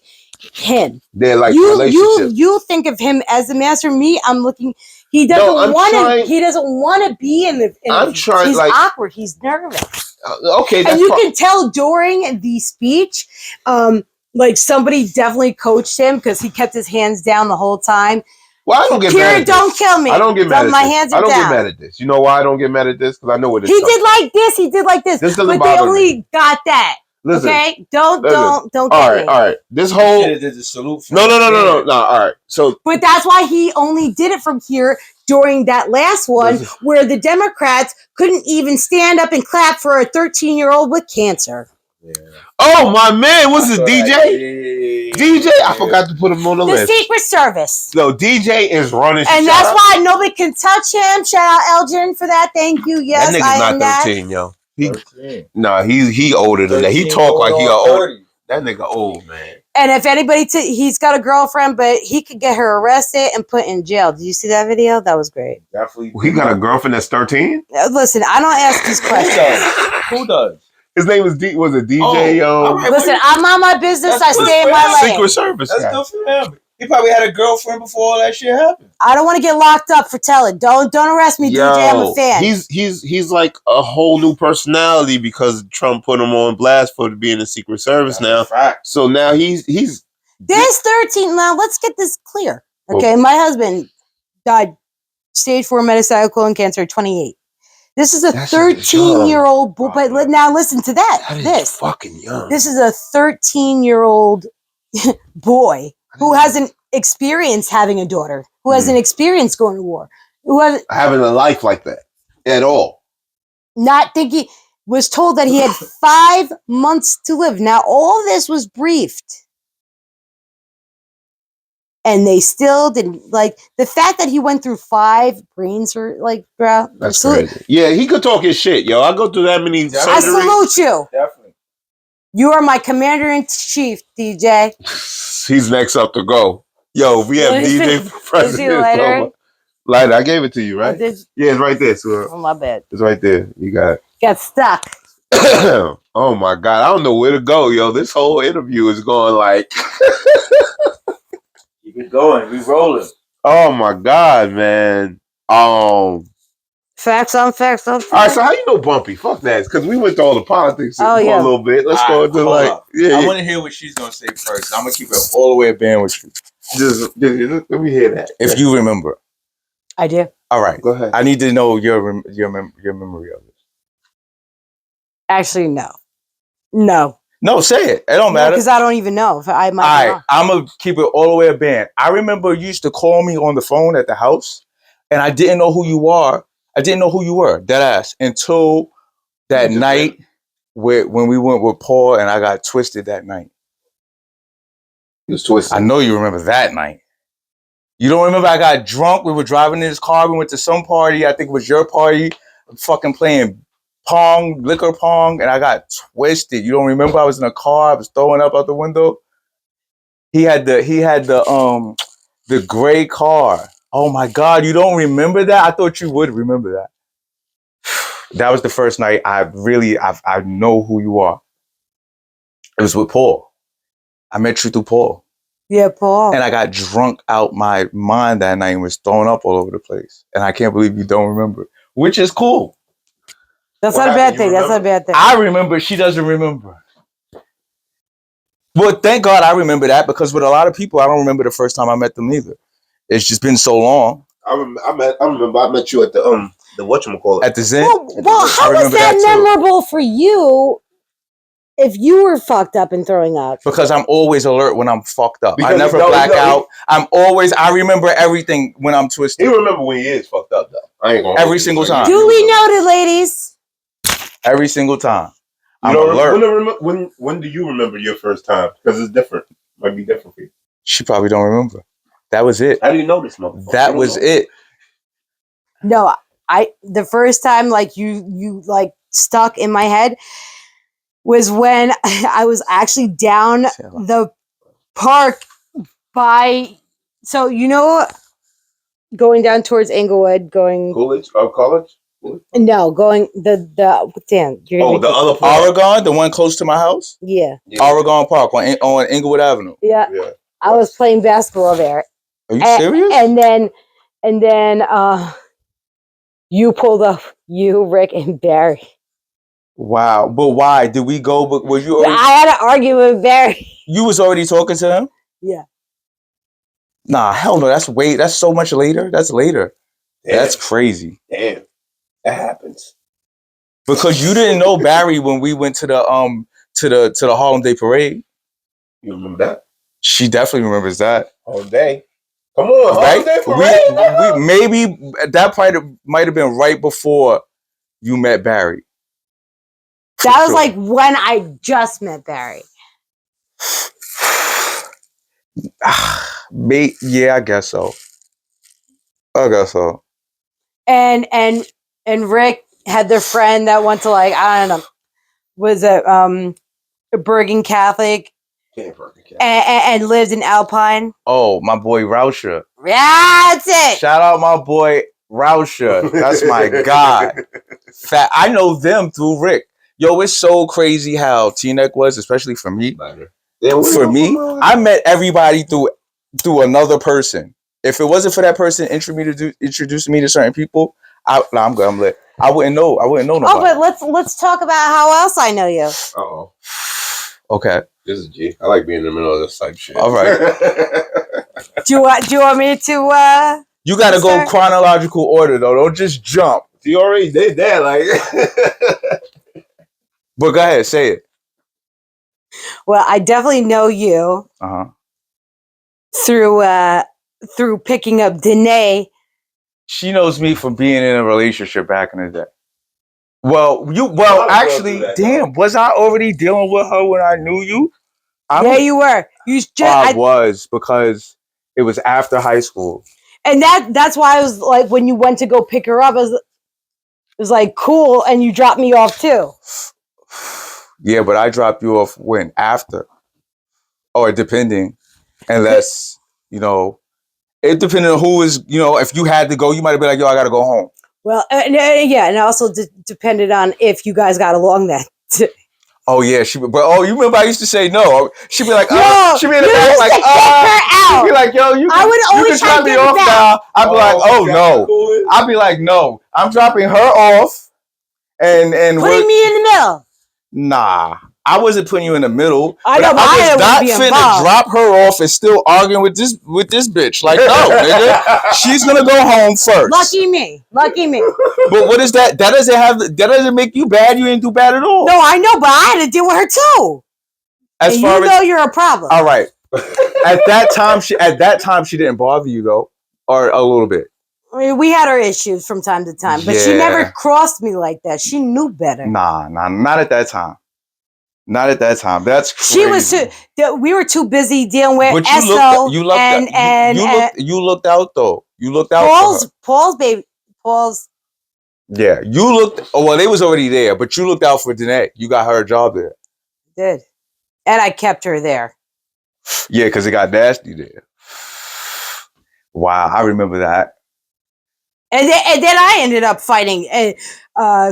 him.
They're like
you think of him as the master. Me, I'm looking. He doesn't want to. He doesn't want to be in the. He's awkward. He's nervous.
Okay,
and you can tell during the speech, like somebody definitely coached him because he kept his hands down the whole time.
Well, I don't get mad at this.
Don't kill me.
I don't get mad at
my
this.
hands are down.
I don't get mad at this. You know why I don't get mad at this? Because I know what it is.
He did like this. He did like this.
This doesn't
but they
bother
only
me.
got that.
Listen,
okay? Don't get me.
All right. This whole No. All right. So,
but that's why he only did it from here during that last one, where the Democrats couldn't even stand up and clap for a 13-year-old with cancer.
Yeah. Oh, my man, what's it, DJ? DJ, I forgot to put him on the list.
The Secret Service.
No, DJ is running.
And that's why nobody can touch him. Shout out Elgin for that. Thank you. Yes,
that nigga's not 13, yo. He older than that. He talk like he old. That nigga old, man.
And if anybody, he's got a girlfriend, but he could get her arrested and put in jail. Did you see that video? That was great.
Definitely.
He got a girlfriend that's 13?
Listen, I don't ask these questions.
Who does?
His name was DJ.
Listen, I'm on my business. I stay in my lane.
Secret Service.
That's good for him. He probably had a girlfriend before all that shit happened.
I don't want to get locked up for telling. Don't arrest me, DJ. I'm a fan.
He's like a whole new personality because Trump put him on blast for being in the Secret Service. That's now. So now he's.
There's 13. Now let's get this clear. Okay, my husband died stage 4 metastatic colon cancer at 28. This is a 13-year-old boy. But now listen to that. This
fucking young.
This is a 13-year-old boy who hasn't experienced having a daughter, who hasn't experienced going to war, who hasn't
having a life like that at all.
Not thinking, was told that he had 5 months to live. Now all this was briefed. And they still didn't, like, the fact that he went through 5 brains or like, bro.
That's crazy. Yeah, he could talk his shit, yo. I go through that many surgeries.
I salute you.
Definitely.
You are my commander-in-chief, DJ.
He's next up to go. Yo, we have DJ for president. Lighter, I gave it to you, right? Yeah, it's right there. So,
oh, my bad.
It's right there. You got it.
Got stuck.
Oh, my God. I don't know where to go, yo. This whole interview is going like...
Keep it going. We rolling.
Oh my God, man.
Facts on facts on facts.
All right, so how you know Bumpy? Fuck that. Because we went to all the politics for a
yeah.
little bit. Let's go into
hold
like...
up.
Yeah,
I want to hear what she's going to say first. I'm going to keep it all the way at band with you.
just let me hear that.
If you remember.
I do.
All right.
Go ahead.
I need to know your memory of it.
Actually, no. No.
No, say it. It don't matter.
Because I don't even know. If I might
All
be
right,
wrong.
I'm going to keep it all the way at band. I remember you used to call me on the phone at the house, and I didn't know who you are. I didn't know who you were, dead ass, until that night when we went with Paul and I got twisted that night.
He was twisted.
I know you remember that night. You don't remember I got drunk? We were driving in his car. We went to some party. I think it was your party. Fucking playing pong, liquor pong, and I got twisted. You don't remember? I was in a car. I was throwing up out the window. He had the gray car. Oh my God, you don't remember that? I thought you would remember that. That was the first night I know who you are. It was with Paul. I met you through Paul.
Yeah, Paul.
And I got drunk out my mind that night and was throwing up all over the place. And I can't believe you don't remember, which is cool.
That's not a bad thing. That's not a bad thing.
I remember. She doesn't remember. Well, thank God I remember that, because with a lot of people, I don't remember the first time I met them either. It's just been so long.
I remember I met you at the whatchamacallit.
At the Zen.
Well, how was that memorable for you if you were fucked up and throwing up?
Because I'm always alert when I'm fucked up.
Because
I never black out. I remember everything when I'm twisted.
He remember when he is fucked up, though. I ain't gonna
Every single time.
Duly noted, ladies.
Every single time.
You
I'm alert.
when do you remember your first time? Because it's different. Might be different for you.
She probably don't remember. That was it.
How do you know this motherfucker?
That was it.
No, the first time like you like stuck in my head was when I was actually down the park by, so you know, going down towards Inglewood, going
Coolidge or college?
No, going the damn.
The other park.
Oregon, the one close to my house.
Yeah.
Oregon Park on Inglewood Avenue.
Yeah. I was playing basketball there.
Are you serious?
And then you pulled up, you, Rick, and Barry.
Wow, but why did we go? But was you?
I had an argument with Barry.
You was already talking to him?
Yeah.
Nah, hell no. That's so much later. That's later.
Damn.
That's crazy.
Damn, that happens.
Because you didn't know Barry when we went to the Harlem Day Parade.
You remember that?
She definitely remembers that.
Harlem Day. Come on,
Right?
Harlem Day Parade.
We maybe that might have been right before you met Barry.
That was like when I just met Barry.
Yeah, I guess so.
And Rick had their friend that went to, like, I don't know, was it Bergen Catholic?
Yeah, Bergen Catholic.
And lived in Alpine.
Oh, my boy Rauscher.
Yeah, that's it.
Shout out my boy Rauscher. That's my God. I know them through Rick. Yo, it's so crazy how T-Neck was, especially for me. For me, I met everybody through another person. If it wasn't for that person introducing me to certain people, I'm good. I'm lit. I wouldn't know nobody.
Oh, but let's talk about how else I know you.
Uh-oh.
Okay.
This is G. I like being in the middle of this type shit.
All right.
Do you want me to?
You got to go chronological order though. Don't just jump.
You already did that, like.
But go ahead, say it.
Well, I definitely know you through picking up Danae.
She knows me from being in a relationship back in the day. Well, actually, damn, was I already dealing with her when I knew you?
You were.
I was, because it was after high school.
And that's why I was like, when you went to go pick her up, it was like, cool, and you dropped me off too.
Yeah, but I dropped you off when? After. Or depending. Unless, it depended on who was, if you had to go, you might have been like, yo, I got to go home.
Well, yeah, and it also depended on if you guys got along then.
Oh yeah, you remember I used to say no. She'd be like,
Yo,
she'd be in the
you
back
used
like,
to kick her out.
she'd be like, yo,
I would always try
drop
to
me
get her
off
back.
now. I'd be like, oh no.
Cool.
I'd be like, no, I'm dropping her off, and
Putting me in the middle.
Nah, I wasn't putting you in the middle.
I know, but I
was not
would be
finna
involved.
drop her off and still arguing with this bitch. Like, no, nigga, she's gonna go home first.
Lucky me.
But what is that? That doesn't make you bad. You didn't do bad at all.
No, I know, but I had to deal with her too.
As
and
far
you
as,
know you're a problem.
all right. At that time, she didn't bother you though, or a little bit.
I mean, we had our issues from time to time, but she never crossed me like that. She knew better.
Nah, not at that time. Not at that time. That's crazy.
She was too. We were too busy dealing with
But
SO
you looked out though. You looked out.
Paul's baby.
Yeah, you looked. Oh well, they was already there, but you looked out for Danae. You got her a job there.
Did, and I kept her there.
Yeah, because it got nasty there. Wow, I remember that.
And then I ended up fighting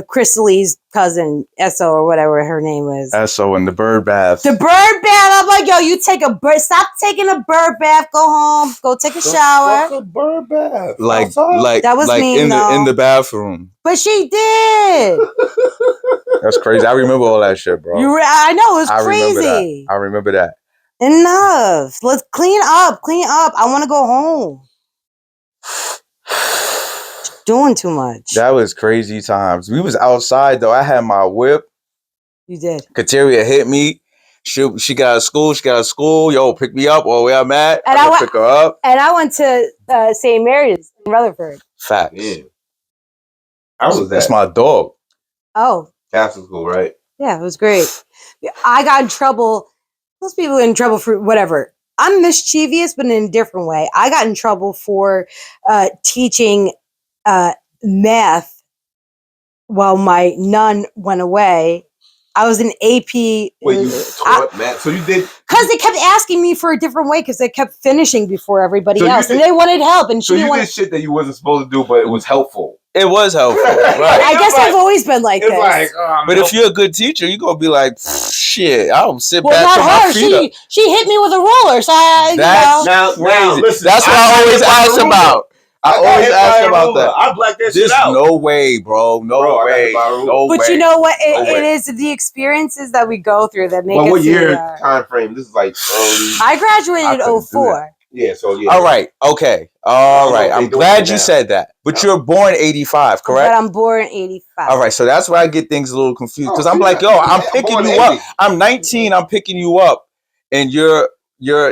Crystally's cousin, SO or whatever her name was.
SO in the bird bath.
The bird bath. I'm like, yo, you take a bird. Stop taking a bird bath. Go home. Go take a shower.
What's a bird bath?
Like
that was
like
mean,
in the bathroom.
But she did.
That's crazy. I remember all that shit, bro.
I know, it was crazy.
I remember that.
Enough. Let's clean up. I want to go home. Doing too much.
That was crazy times. We was outside though. I had my whip.
You did.
Kateri hit me. She got out of school. Yo, pick me up all where I'm at.
And
I pick her up.
And I went to St. Mary's in Rutherford.
Facts.
Yeah. How was that?
That's my dog.
Oh.
Catholic school, right?
Yeah, it was great. I got in trouble. Most people in trouble for whatever. I'm mischievous, but in a different way. I got in trouble for teaching math while my nun went away. I was an AP.
Wait, you taught math? So you did?
Because they kept asking me for a different way because they kept finishing before everybody else. And they wanted help. And
so you did shit that you wasn't supposed to do, but it was helpful.
It was helpful. Right.
I guess I've always been like this.
Like,
but if you're a good teacher, you're going to be like, shit, I'll sit back
not
to
her.
my feet up.
She hit me with a ruler. So
That's
now, listen,
that's what I always ask about. I always ask about that.
I blacked that shit out.
No way, bro. No way.
But you know what? It is the experiences that we go through that make us.
What year time frame? This is like
I graduated in 04.
Yeah, so yeah.
All right. Okay. All right. I'm glad you said that. But you're born 85, correct?
But I'm born 85.
All right. So that's where I get things a little confused. Because I'm like, yo, I'm picking you up. I'm 19. I'm picking you up. And you're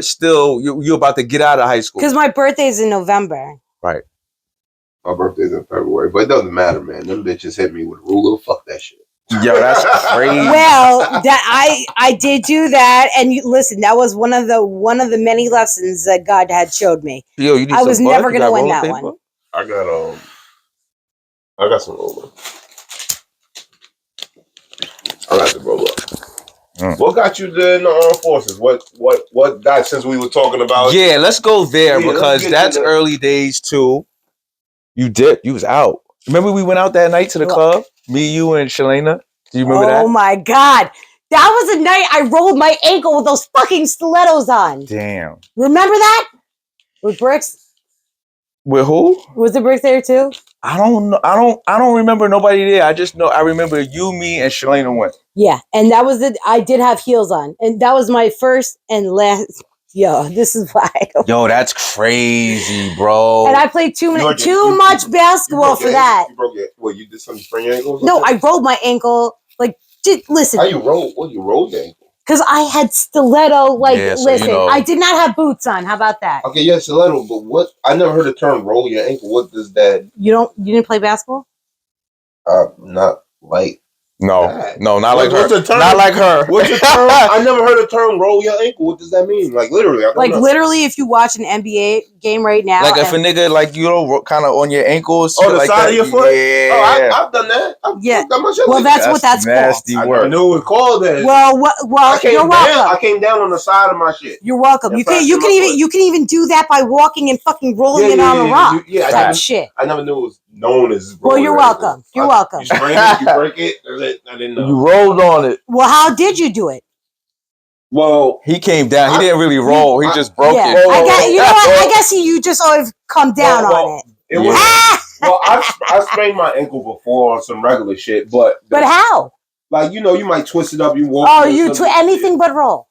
still, you're about to get out of high school.
Because my birthday's in November.
Right.
My birthday's in February. But it doesn't matter, man. Them bitches hit me with a ruler. Fuck that shit.
Yo, that's crazy.
Well, that I did do that, and listen, that was one of the many lessons that God had showed me.
Yo, you need
I was never gonna win that one.
I got some roller. I got the roller. What got you in the armed forces? What got, since we were talking about?
Yeah, let's go there because that's early days too. You dipped. You was out. Remember we went out that night to the club? Me, you, and Shalana? Do you remember that?
Oh my God. That was a night I rolled my ankle with those fucking stilettos on.
Damn.
Remember that? With Bricks?
With who?
Was the Bricks there too?
I don't know. I don't remember nobody there. I just know I remember you, me, and Shalana went.
Yeah, and that was I did have heels on. And that was my first and last. Yo, this is why.
Yo, that's crazy, bro.
And I played too much basketball for that.
You broke it. What, you did some sprain ankles?
No, I rolled my ankle. Like, listen.
How you rolled? What, you rolled your ankle?
Because I had stiletto. Like,
Yeah, so
listen,
you know.
I did not have boots on. How about that?
Okay, yeah, stiletto, but what? I never heard the term roll your ankle. What does that?
You didn't play basketball?
Not like.
No, not like her.
What's the term?
Not like her.
What's the term? I never heard the term roll your ankle. What does that mean? Like literally, I don't know.
Literally, if you watch an NBA game right now,
Like if a nigga like you know kind of on your ankles.
Oh, the
like
side
that.
of your foot.
Yeah.
Oh, I've done that. I've done my shit
well,
like
that's what that's
nasty
called.
work.
I knew it was called that.
Well, you're welcome.
I came down on the side of my shit.
You're welcome.
Yeah,
You can even do that by walking and fucking rolling it on a rock.
Yeah,
type shit.
I never knew it was known as.
Well, you're welcome. You're welcome.
You sprain it, you break it. I didn't know.
You rolled on it.
Well, how did you do it?
Well,
He came down. He didn't really roll. He just broke
Yeah,
it.
I guess, you know what? I guess you just always come down on it.
It was. Well, I sprained my ankle before on some regular shit, but
how?
Like, you know, you might twist it up. You walk.
Oh, you anything but roll.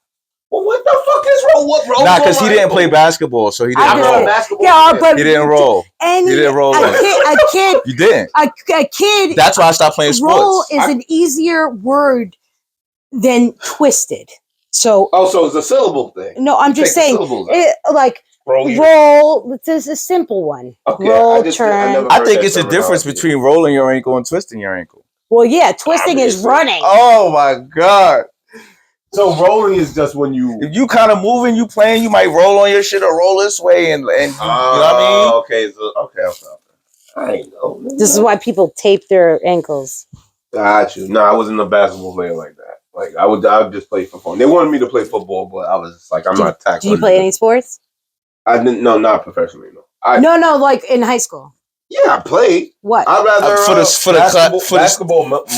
Well, what the fuck is roll? What roll?
Nah, because he didn't play basketball, so he didn't roll.
Yeah, but
he didn't roll.
He
didn't roll.
A kid.
You didn't.
A kid.
That's why I stopped playing sports.
Roll is an easier word than twisted. So.
Oh, so it's a syllable thing.
No, I'm just saying. Roll. It's a simple one.
Okay,
roll, turn.
I think it's a difference between rolling your ankle and twisting your ankle.
Well, yeah, twisting is running.
Oh my god.
So rolling is just when you
if you kind of moving, you playing, you might roll on your shit or roll this way and you know what I mean?
Okay, so okay. I know.
This is why people tape their ankles.
Got you. No, I wasn't a basketball player like that. Like I would just play for fun. They wanted me to play football, but I was just like, I'm not tackling.
Did you play any sports?
I didn't. No, not professionally. No.
No, like in high school.
Yeah, I played.
What?
I'd rather
for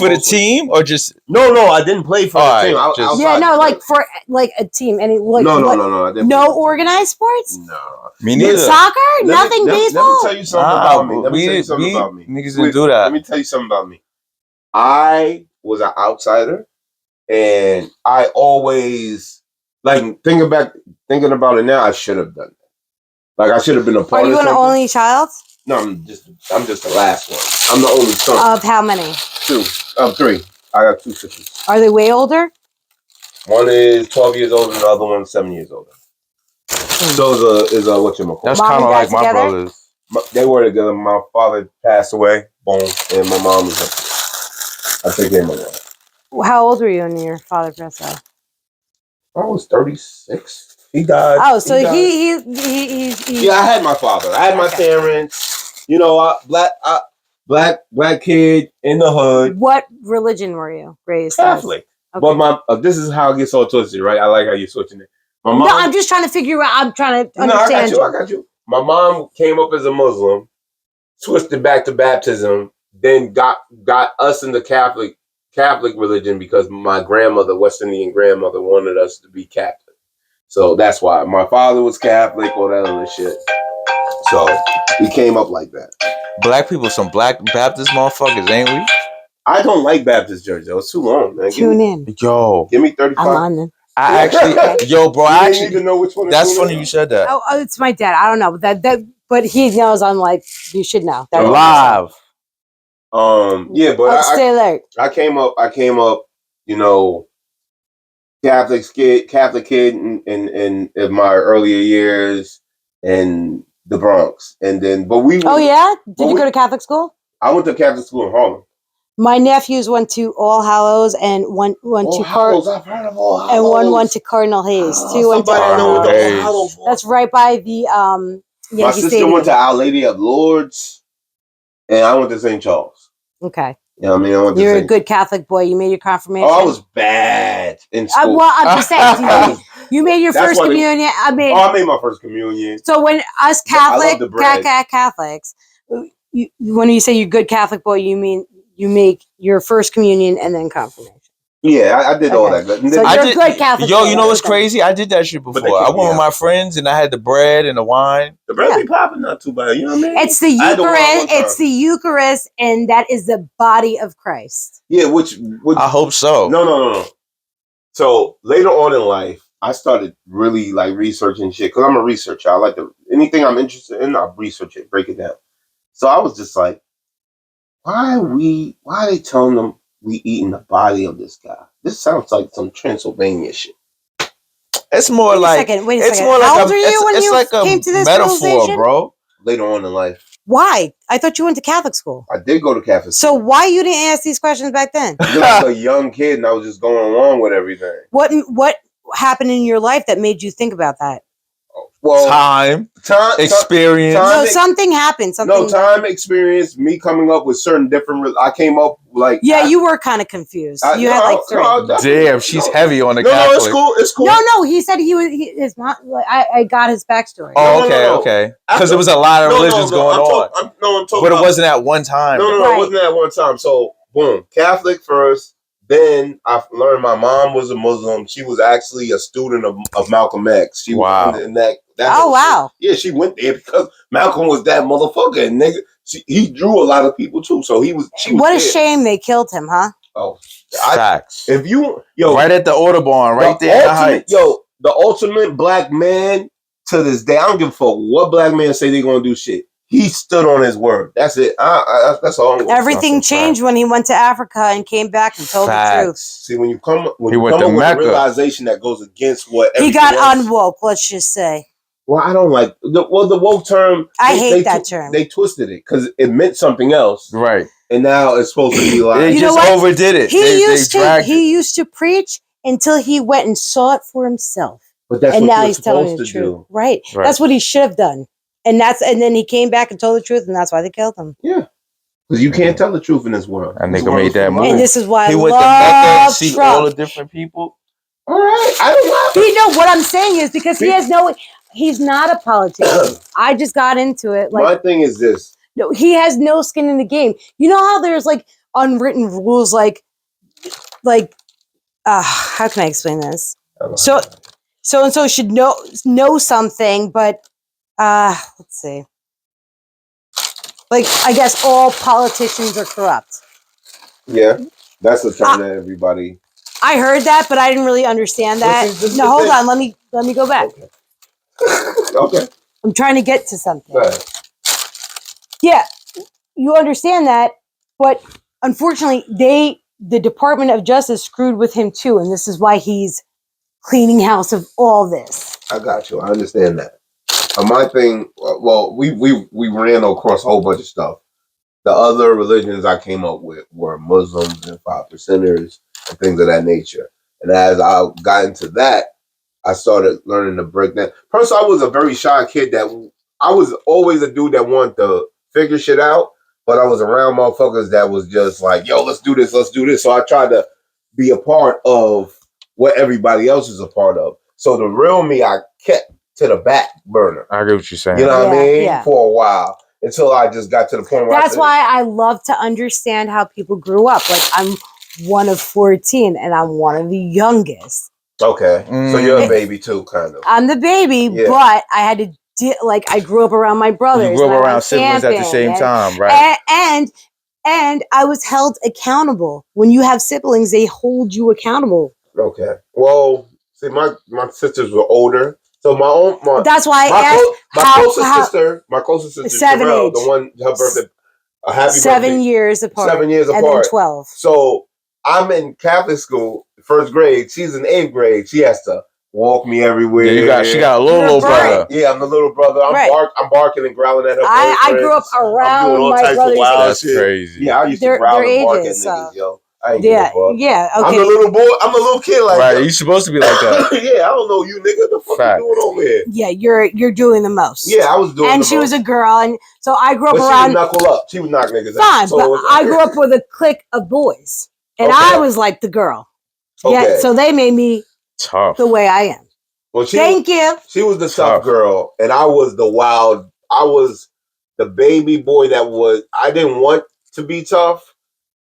the team or just
no. I didn't play for the team.
Like for like a team. Any like
no. I didn't
no organized sports.
No,
me neither.
Soccer, nothing. Baseball.
Let me tell you something about me. Let me tell you something about me.
Niggas didn't do that.
Let me tell you something about me. I was an outsider, and I always like thinking about it now. I should have done that. Like I should have been a part.
Are you an only child?
No, I'm just the last one. I'm the only son.
Of how many?
2. 3. I got 2 sisters.
Are they way older?
One is 12 years old and the other one's 7 years older. So is whatchamacallit.
That's kind of like my brothers.
They were together. My father passed away. Boom. And my mom was I take care of my mom.
How old were you when your father passed away?
I was 36. He died.
Oh, so he
yeah, I had my father. I had my parents. You know, black kid in the hood.
What religion were you raised?
Catholic. Okay. But this is how it gets all twisted, right? I like how you're switching it. My mom. No,
I'm just trying to figure out. I'm trying to understand.
I got you. My mom came up as a Muslim, switched it back to baptism, then got us in the Catholic religion because my grandmother, West Indian grandmother, wanted us to be Catholic. So that's why my father was Catholic, all that other shit. So we came up like that.
Black people, some black Baptist motherfuckers, ain't we?
I don't like Baptist church. That was too long, man.
Tune in.
Yo.
Give me 35.
I'm on them.
I actually, bro, I actually
even know which one.
That's funny you said that.
Oh, it's my dad. I don't know but he knows. I'm like, you should know.
Live.
Yeah, but
stay alert.
I came up, you know, Catholic kid in my earlier years in the Bronx, and then but we.
Oh yeah, did you go to Catholic school?
I went to Catholic school in Harlem.
My nephews went to All Hallows and one to
Hallows. I've heard of All Hallows.
And one went to Cardinal Hayes. Two went to
All Hallows.
That's right by the
my sister Stadium. Went to Our Lady of Lourdes, and I went to St. Charles.
Okay.
Yeah, I mean,
you're a good Catholic boy. You made your confirmation.
Oh, I was bad in school.
Well, I'm just saying, you made your first communion. I made
my first communion.
So when us Catholics, when you say you're a good Catholic boy, you mean you make your first communion and then confirmation.
Yeah, I did all that.
So you're a good Catholic.
Yo, you know what's crazy? I did that shit before. I went with my friends and I had the bread and the wine.
The bread be popping, not too bad. You know what I mean?
It's the Eucharist. It's the Eucharist, and that is the body of Christ.
Yeah, which
I hope so.
No. So later on in life, I started really like researching shit because I'm a researcher. I like anything I'm interested in, I'll research it, break it down. So I was just like, why are they telling them we eating the body of this guy? This sounds like some Transylvania shit.
It's more like
wait a second.
More
How
like
old are you when you
like
came to this
metaphor, bro.
Later on in life.
Why? I thought you went to Catholic school.
I did go to Catholic school.
So why you didn't ask these questions back then?
Because I was a young kid and I was just going along with everything.
What happened in your life that made you think about that?
Well,
time, experience.
No, something happened.
Time, experience, me coming up with certain different. I came up like.
Yeah, you were kind of confused. You had like 3.
Damn, she's heavy on the
No,
Catholic.
it's cool. It's cool.
No, he said his mom. Like, I got his backstory.
Oh, okay. Because there was a lot of religions going on.
I'm talking.
But it wasn't at one time.
No, it wasn't at one time. So, boom, Catholic first. Then I learned my mom was a Muslim. She was actually a student of Malcolm X. She was in that.
Oh wow!
Yeah, she went there because Malcolm was that motherfucker, and nigga, he drew a lot of people too. So he was. She was
what a shame they killed him, huh?
Oh,
facts.
If you
right at the Audubon, right there,
the ultimate black man to this day. I don't give a fuck what black man say they're gonna do shit. He stood on his word. That's it. That's all.
Everything changed when he went to Africa and came back and told the truth.
See, when you come up with a realization that goes against what
he got unwoke. Let's just say.
Well, I don't like the woke term.
I hate that term.
They twisted it because it meant something else,
right?
And now it's supposed to be like
they just overdid it.
He used to preach until he went and saw it for himself.
But that's
and
what
now
you're
he's telling the
supposed to
truth.
do.
Right. That's what he should have done. And then he came back and told the truth, and that's why they killed him.
Yeah, because you can't tell the truth in this world.
And nigga made that move.
And this is why
he
I
went to Mecca and see all the different people.
All right, I don't know.
You know what I'm saying is because he's not a politician. I just got into it. Like,
my thing is this:
no, he has no skin in the game. You know how there's like unwritten rules, like how can I explain this? So and so should know something, but let's see. Like, I guess all politicians are corrupt.
Yeah, that's the term that everybody.
I heard that, but I didn't really understand that. No, hold on. Let me go back.
Okay.
I'm trying to get to something.
Right.
Yeah, you understand that, but unfortunately, the Department of Justice screwed with him too, and this is why he's cleaning house of all this.
I got you. I understand that. My thing, well, we ran across a whole bunch of stuff. The other religions I came up with were Muslims and 5%ers and things of that nature. And as I got into that, I started learning to break that. First, I was a very shy kid that I was always a dude that wanted to figure shit out, but I was around motherfuckers that was just like, yo, let's do this. So I tried to be a part of what everybody else is a part of. So the real me, I kept to the back burner.
I get what you're saying.
You know what I mean? Yeah. For a while. Until I just got to the point where
that's why I love to understand how people grew up. Like, I'm one of 14 and I'm one of the youngest.
Okay. So you're a baby too, kind of.
I'm the baby, but I had to I grew up around my brothers.
You grew up around siblings at the same time, right?
And I was held accountable. When you have siblings, they hold you accountable.
Okay. Well, see, my sisters were older. So
that's why I asked
my closest sister,
7
Sherelle,
age.
the one, her birthday, a happy
7
birthday.
years apart.
7 years apart.
And then 12.
So I'm in Catholic school, first grade. She's in 8th grade. She has to walk me everywhere.
Yeah, she got a little brother.
Yeah, I'm the little brother. I'm barking and growling at her.
I grew up around my brothers.
That's crazy.
Yeah, I used to growl and bark at niggas, yo.
Yeah, okay.
I'm the little boy. I'm a little kid like
that.
Right,
you're supposed to be like that.
Yeah, I don't know you, nigga. The fuck you doing over here?
Yeah, you're doing the most.
Yeah, I was doing
and
the
she
most.
was a girl, and so I grew up
but
around.
She would knuckle up. She would knock niggas
fine,
out. So
but I grew up with a clique of boys, and I was like the girl. Okay. Yeah, so they made me
tough
the way I am.
Well,
Thank you.
She was the tough girl, and I was the wild. I was the baby boy that was. I didn't want to be tough.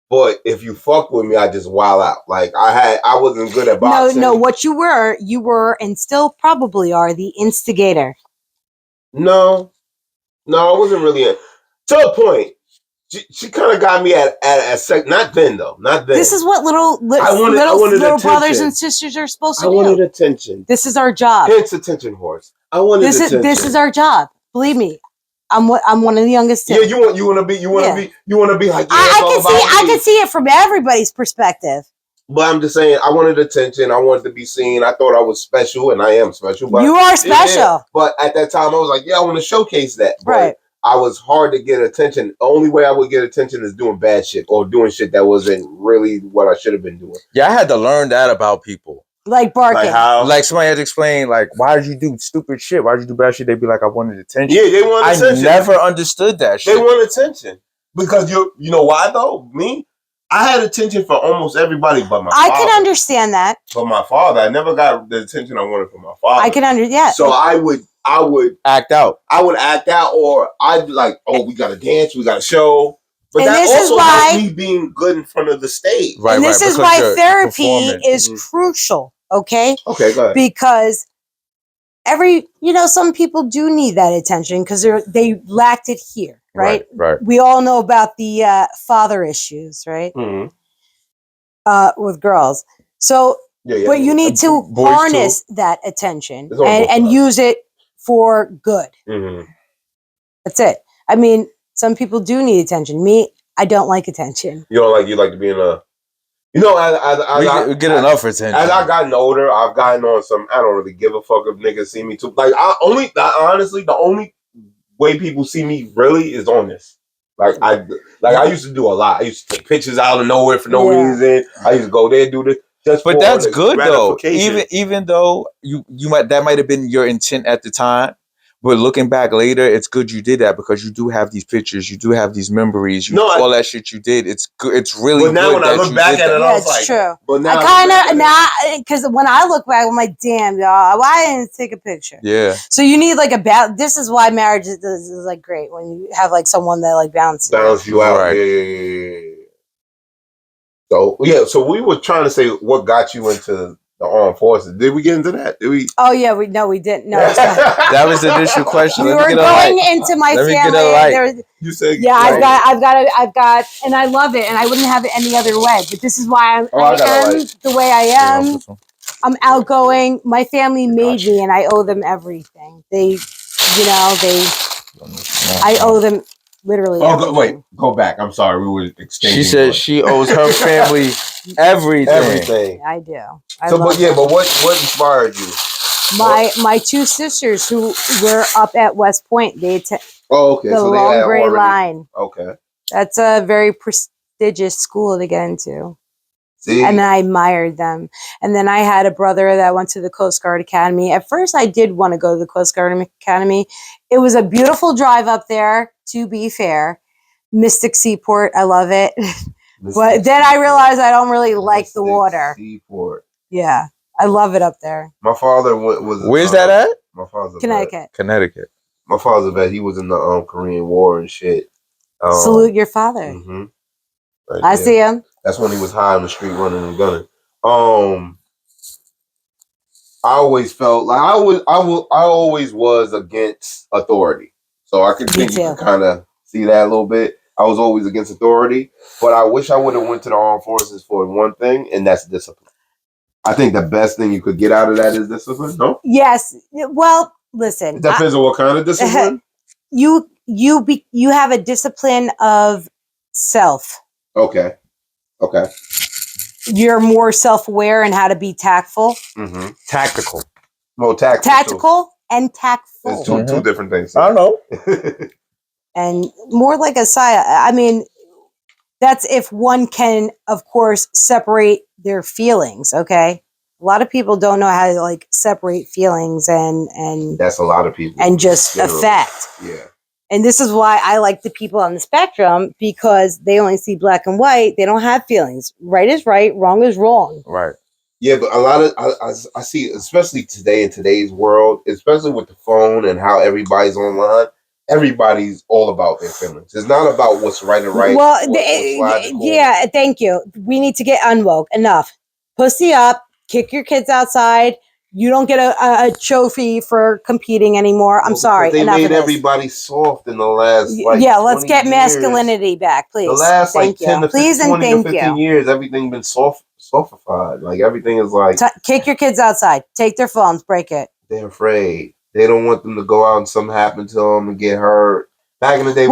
But if you fuck with me, I just wild out. Like I wasn't good at boxing.
No, what you were, and still probably are, the instigator.
No, I wasn't really to a point. She kind of got me at a sec. Not then though. Not then.
This is what little brothers and sisters are supposed to do.
I wanted attention.
This is our job.
Hence attention, horse. I wanted attention.
This is our job. Believe me. I'm one of the youngest.
Yeah, you want to be like. Yeah,
I can see it from everybody's perspective.
But I'm just saying, I wanted attention. I wanted to be seen. I thought I was special, and I am special. But
you are special.
Yeah. But at that time, I was like, yeah, I want to showcase that. But
right.
I was hard to get attention. The only way I would get attention is doing bad shit or doing shit that wasn't really what I should have been doing.
Yeah, I had to learn that about people.
Like barking.
Like how?
Like somebody had to explain, like, why did you do stupid shit? Why did you do bad shit? They'd be like, I wanted attention.
Yeah, they want attention.
I never understood that shit.
They want attention. Because you know why though? Me? I had attention for almost everybody but my father.
I can understand that.
But my father, I never got the attention I wanted from my father.
I can understand. Yeah.
So I would
act out.
I would act out, or I'd be like, oh, we got to dance, we got to show. But
and
that
this
also
is why,
helped me being good in front of the stage.
Right, and this is why therapy is crucial. Okay.
Okay, go ahead.
Because some people do need that attention because they lacked it here. Right. We all know about the father issues, right?
Mm-hmm.
With girls. So, but you need to harness that attention and use it for good.
Mm-hmm.
That's it. I mean, some people do need attention. Me, I don't like attention.
You like to be in a. You know,
we get enough attention.
As I've gotten older, I've gotten on some. I don't really give a fuck if niggas see me too. Like honestly, the only way people see me really is on this. I used to do a lot. I used to take pictures out of nowhere for no reason. I used to go there, do this.
But that's good though. Even though you might have been your intent at the time, but looking back later, it's good you did that because you do have these pictures, you do have these memories, all that shit you did. It's good. It's really.
But now
good
when I look back at it, I was like,
true.
But now
because when I look back, I'm like, damn, y'all, why didn't I take a picture?
Yeah.
So you need like this is why marriage is like great when you have like someone that like bounce
you out. Right. Yeah. So we were trying to say what got you into the armed forces. Did we get into that? Did we?
Oh yeah, we didn't. No,
that was the initial question.
We were going into my family.
You said
I've got, and I love it, and I wouldn't have it any other way. But this is why I am the way I am. I'm outgoing. My family made me, and I owe them everything. I owe them literally.
Go back. I'm sorry. We were exchanging.
She said she owes her family everything.
I do.
But what inspired you?
My two sisters who were up at West Point, the
so
Long Gray Line.
Okay.
That's a very prestigious school to get into.
See?
And I admired them. And then I had a brother that went to the Coast Guard Academy. At first, I did want to go to the Coast Guard Academy. It was a beautiful drive up there, to be fair. Mystic Seaport, I love it. But then I realized I don't really like the water.
Seaport.
Yeah, I love it up there.
My father was.
Where's that at?
My father's
Connecticut.
My father's a vet. He was in the Korean War and shit.
Salute your father.
Mm-hmm.
I see him.
That's when he was high on the street running and gunning. I always felt like I always was against authority. So I could think you can kind of see that a little bit. I was always against authority, but I wish I would have went to the armed forces for one thing, and that's discipline. I think the best thing you could get out of that is discipline. No.
Yes. Well, listen.
It depends on what kind of discipline.
You have a discipline of self.
Okay.
You're more self-aware and how to be tactful.
Mm-hmm.
Tactical.
Well,
tactical and tactful.
It's two different things.
I don't know.
And more like a side. I mean, that's if one can, of course, separate their feelings. Okay, a lot of people don't know how to like separate feelings and
that's a lot of people
and just affect.
Yeah. And
this is why I like the people on the spectrum because they only see black and white. They don't have feelings. Right is right. Wrong is wrong.
Right.
Yeah, but a lot of I see, especially today in today's world, especially with the phone and how everybody's online. Everybody's all about their feelings. It's not about what's right and right.
Well, yeah, thank you. We need to get unwoke. Enough. Pussy up. Kick your kids outside. You don't get a trophy for competing anymore. I'm sorry.
They made everybody soft in the last
let's get masculinity back, please.
The last 10 to 15 years, everything been softified. Like everything is like
kick your kids outside. Take their phones. Break it.
They're afraid. They don't want them to go out and something happen to them and get hurt. Back in the day,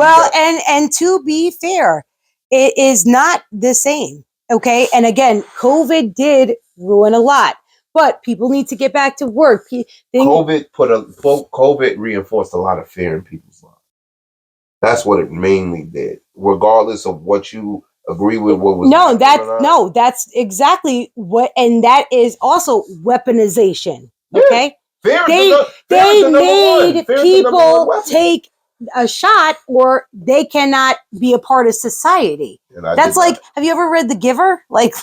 and to be fair, it is not the same. Okay, and again, COVID did ruin a lot. But people need to get back to work.
COVID reinforced a lot of fear in people's lives. That's what it mainly did. Regardless of what you
agree with what was
No,
happening?
that's exactly what, and that is also weaponization.
Yeah.
Okay,
Fear
they
is the number
made
one. Fear is the number one
people
weapon.
take a shot, or they cannot be a part of society.
And I
That's
did
like,
not.
have you ever read The Giver? Like,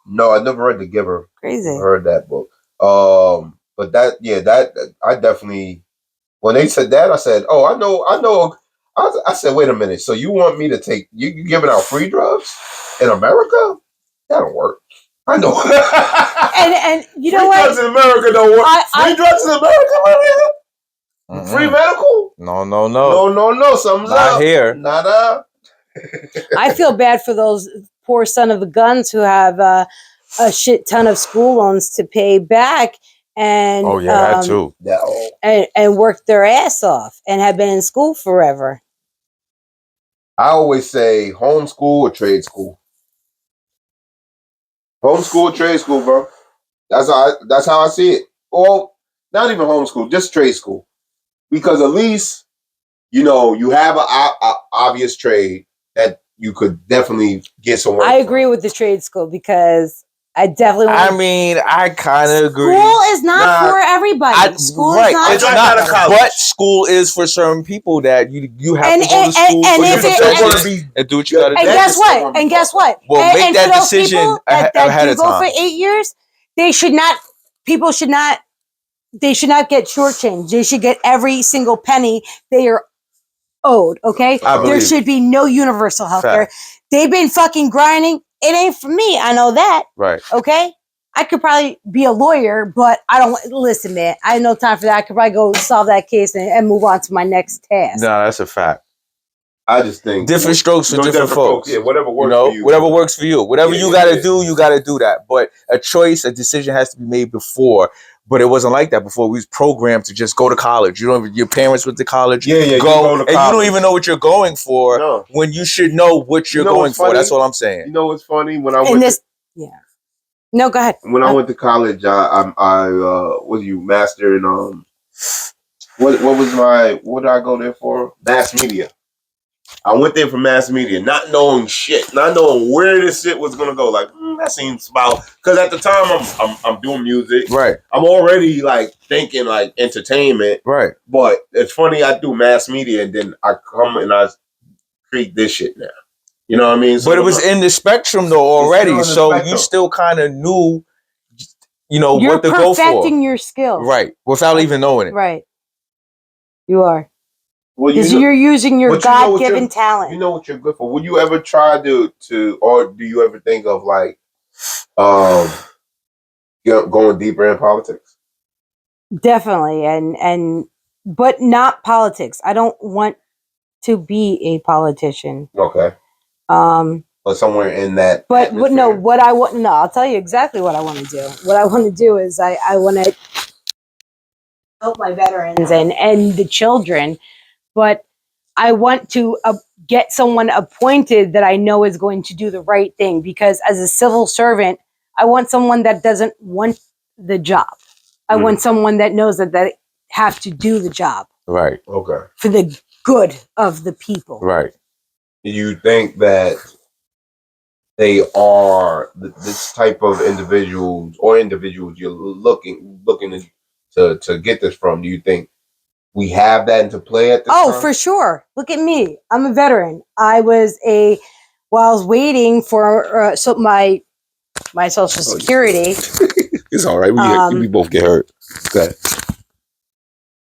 No, I never read The Giver.
crazy.
I heard that book. But that I definitely, when they said that, I said, oh, I know. I said, wait a minute. So you want me to take you giving out free drugs in America? That don't work. I know.
And you know
free
what?
drugs in America don't work. Free drugs in America, Maria? Free medical?
No.
No. Something's
Not
up.
here.
Not up.
I feel bad for those poor son of a guns who have a shit ton of school loans to pay back, and
that too.
and work their ass off and have been in school forever.
I always say homeschool or trade school. Homeschool or trade school, bro. That's how I see it. Or not even homeschool, just trade school. Because at least, you have an obvious trade that you could definitely get some work
I agree with the trade school, because I definitely want
I mean, I kind of agree.
School is not for everybody. School is not
It's
for
not,
everybody.
but school is for certain people that you have
And-
to go to school
and
for
if
your
it-
profession and do what you got to do.
And guess what?
Well,
and,
make
and
that
for those
decision
people
ahead
that do
of
go
time.
for 8 years, people should not get shortchanged. They should get every single penny they are owed. Okay, there should be no universal health care. They've been fucking grinding. It ain't for me. I know that.
Right.
Okay. I could probably be a lawyer, but I don't listen, man. I have no time for that. I could probably go solve that case and move on to my next task.
No, that's a fact.
I just think
different strokes for different folks.
Yeah, whatever works for you.
Whatever works for you. Whatever you got to do, you got to do that. But a decision has to be made before. But it wasn't like that before. We was programmed to just go to college. Your parents went to college.
Go
and
college.
You don't even know what you're going for when you should know what you're going for. That's what I'm saying.
You know what's funny? When I went
No, go ahead.
When I went to college, I master in what did I go there for? Mass media. I went there for mass media, not knowing shit, not knowing where this shit was gonna go. Like that seems about, because at the time I'm doing music,
right? I'm
already like thinking like entertainment,
right?
But it's funny, I do mass media and then I come and I create this shit now. You know what I mean? So
but it was in the spectrum though already, so you still kind of knew, what to go for.
You're perfecting your skills,
right? Without even knowing it,
right? You are.
Well,
because you're using your God-given talent.
You know what you're good for. Would you ever try to, or do you ever think of like, going deeper in politics?
Definitely, but not politics. I don't want to be a politician.
Okay. But somewhere in that.
But I'll tell you exactly what I want to do. What I want to do is I want to help my veterans and the children. But I want to get someone appointed that I know is going to do the right thing, because as a civil servant, I want someone that doesn't want the job. I want someone that knows that they have to do the job.
Right.
Okay.
For the good of the people.
Right.
Do you think that they are this type of individuals you're looking to get this from? Do you think we have that into play at this time?
For sure. Look at me. I'm a veteran. I was while I was waiting for my Social Security.
It's all right. We both get hurt. Okay.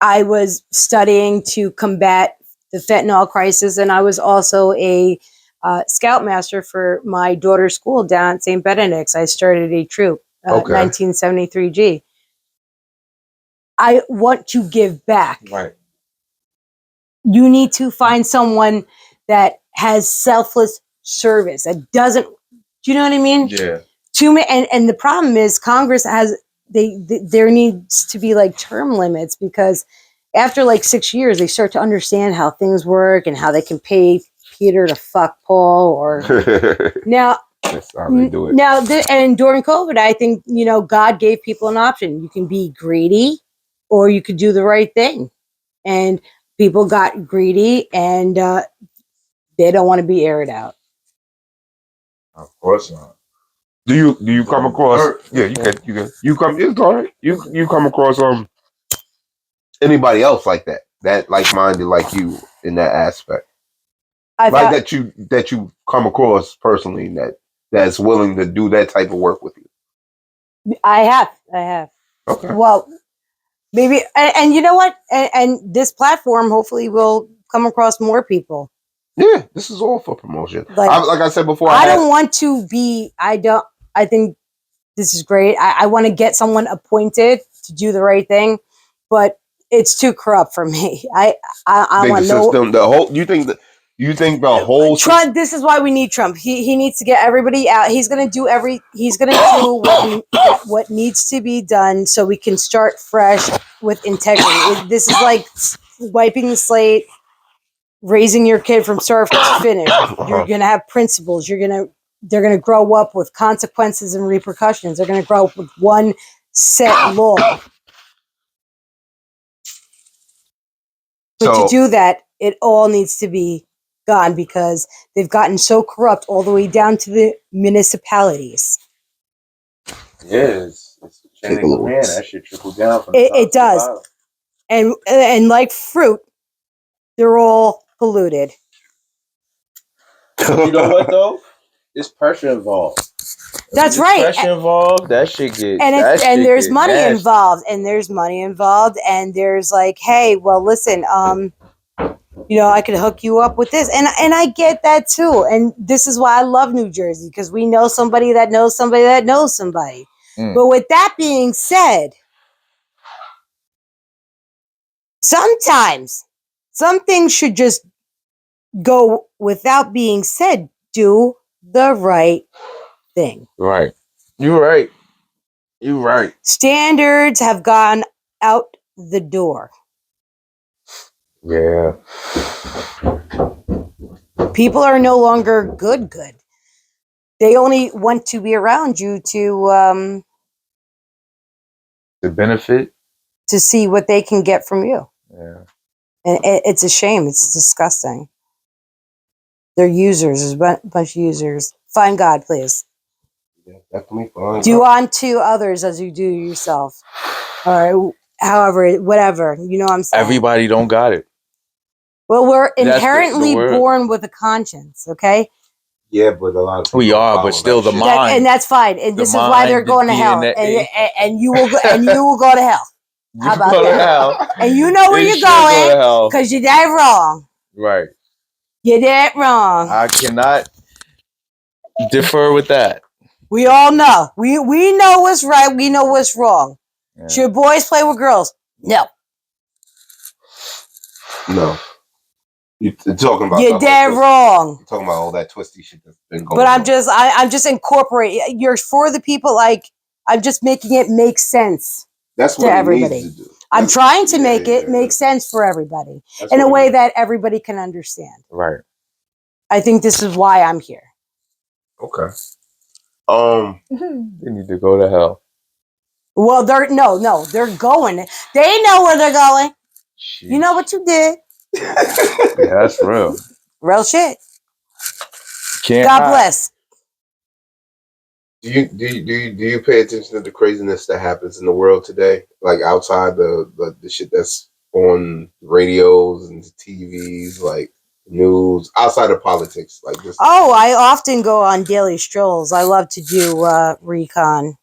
I was studying to combat the fentanyl crisis, and I was also a scoutmaster for my daughter's school down at St. Benedict's. I started a troop, 1973G. I want to give back.
Right.
You need to find someone that has selfless service. That doesn't. Do you know what I mean?
Yeah.
And the problem is Congress has there needs to be like term limits, because after like 6 years they start to understand how things work and how they can pay Peter to fuck Paul or now.
That's how they do it.
Now and during COVID, I think God gave people an option. You can be greedy, or you could do the right thing, and people got greedy and they don't want to be aired out.
Of course not.
Do you come across? Yeah, you can. You come. It's all right. You come across anybody else like that? That like minded like you in that aspect,
I've
like
had,
that you come across personally that's willing to do that type of work with you.
I have.
Okay.
Well, maybe, and you know what? And this platform hopefully will come across more people.
Yeah, this is all for promotion.
Like
I said before,
I don't want to be. I think this is great. I want to get someone appointed to do the right thing, but it's too corrupt for me. I
think
want
the system, the whole. You think the whole
Trump. This is why we need Trump. He needs to get everybody out. He's gonna do what needs to be done so we can start fresh with integrity. This is like wiping the slate, raising your kid from start to finish. You're gonna have principles. They're gonna grow up with consequences and repercussions. They're gonna grow up with one set law. But to do that, it all needs to be gone because they've gotten so corrupt all the way down to the municipalities.
Yeah, it's a chain of command. That shit trickle down from the top
It does.
to the
And like fruit, they're all polluted.
bottom. You know what though? There's pressure involved.
That's
There's
right.
Pressure involved. That shit get.
And there's money involved, and there's like, hey, well, listen, I could hook you up with this, and I get that too. And this is why I love New Jersey, because we know somebody that knows somebody that knows somebody. But with that being said, sometimes some things should just go without being said. Do the right thing.
Right. You're right. You're right.
Standards have gone out the door.
Yeah.
People are no longer good. They only want to be around you to
The benefit.
to see what they can get from you.
Yeah.
And it's a shame. It's disgusting. They're users. There's a bunch of users. Find God, please.
Yeah, definitely fine.
Do unto others as you do yourself. Or however, whatever. You know what I'm saying?
Everybody don't got it.
Well, we're
That's the
inherently
word.
born with a conscience, okay?
Yeah, but a lot of people
We are,
follow
but still
that
the
shit.
mind.
And that's fine. And this is why they're
mind,
going to
the
hell.
DNA.
And you will go to hell. How about
go to
that?
hell.
And you know where
It
you're
should go to
going
hell.
because you're dead wrong.
Right.
You're dead wrong.
I cannot differ with that.
We all know. We know what's right. We know what's wrong.
Yeah.
Should boys play with girls? No.
No. You're talking about
You're dead wrong.
You're talking about all that twisty shit that's been going
But
on.
I'm just incorporating. You're for the people. Like, I'm just making it make sense.
That's what
to
it
everybody.
needs to do.
I'm trying to make it make sense for everybody
That's
in a
what
way
it
that everybody can understand.
Right.
I think this is why I'm here.
Okay.
They need to go to hell.
Well, they're going. They know where they're going.
Jeez.
You know what you did.
Yeah, that's real.
Real shit.
Can't
God
hide.
bless.
Do you pay attention to the craziness that happens in the world today? Like outside the shit that's on radios and TVs, like news, outside of politics, like this.
Oh, I often go on daily strolls. I love to do recon.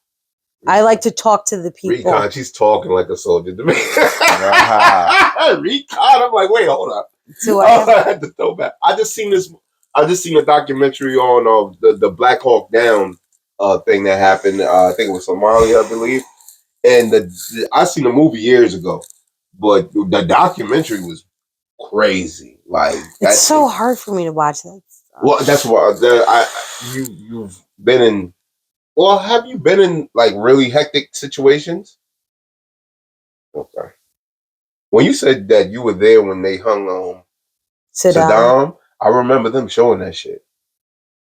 I like to talk to the people.
Recon, she's talking like a soldier to me.
Uh-huh.
Recon, I'm like, wait, hold up.
So
I had to throw back. I just seen a documentary on the Black Hawk Down thing that happened. I think it was Somalia, I believe. And I seen the movie years ago, but the documentary was crazy. Like
it's so hard for me to watch that stuff.
Well, that's why you've been in. Well, have you been in like really hectic situations? Okay. When you said that you were there when they hung Saddam, I remember them showing that shit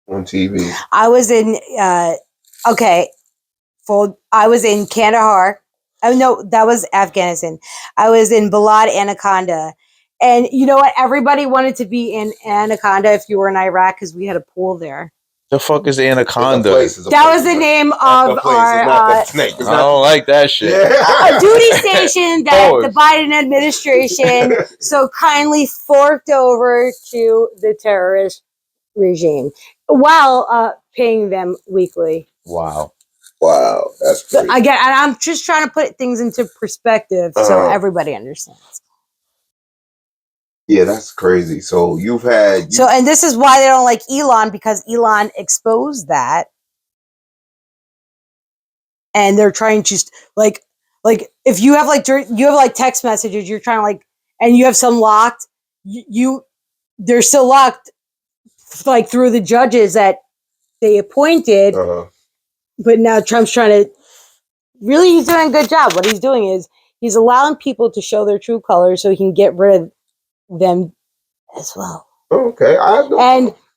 on TV.
I was in I was in Kandahar. Oh no, that was Afghanistan. I was in Balad Anaconda. And you know what? Everybody wanted to be in Anaconda if you were in Iraq because we had a pool there.
The fuck is the
It's a
anaconda?
place, it's a
That
place,
was the
it's
name
not
of
the place,
our
it's not the snake. It's
I
not
don't like that shit.
a duty station that the
Pause.
Biden administration so kindly forked over to the terrorist regime while paying them weekly.
Wow.
Wow, that's
So
crazy.
again, and I'm just trying to put things into perspective so everybody understands.
Yeah, that's crazy. So you've had
So, and this is why they don't like Elon, because Elon exposed that, and they're trying to like if you have like text messages, you're trying to like, and you have some locked, they're still locked, like through the judges that they appointed. But now Trump's trying to really, he's doing a good job. What he's doing is he's allowing people to show their true colors so he can get rid of them as well.
Okay,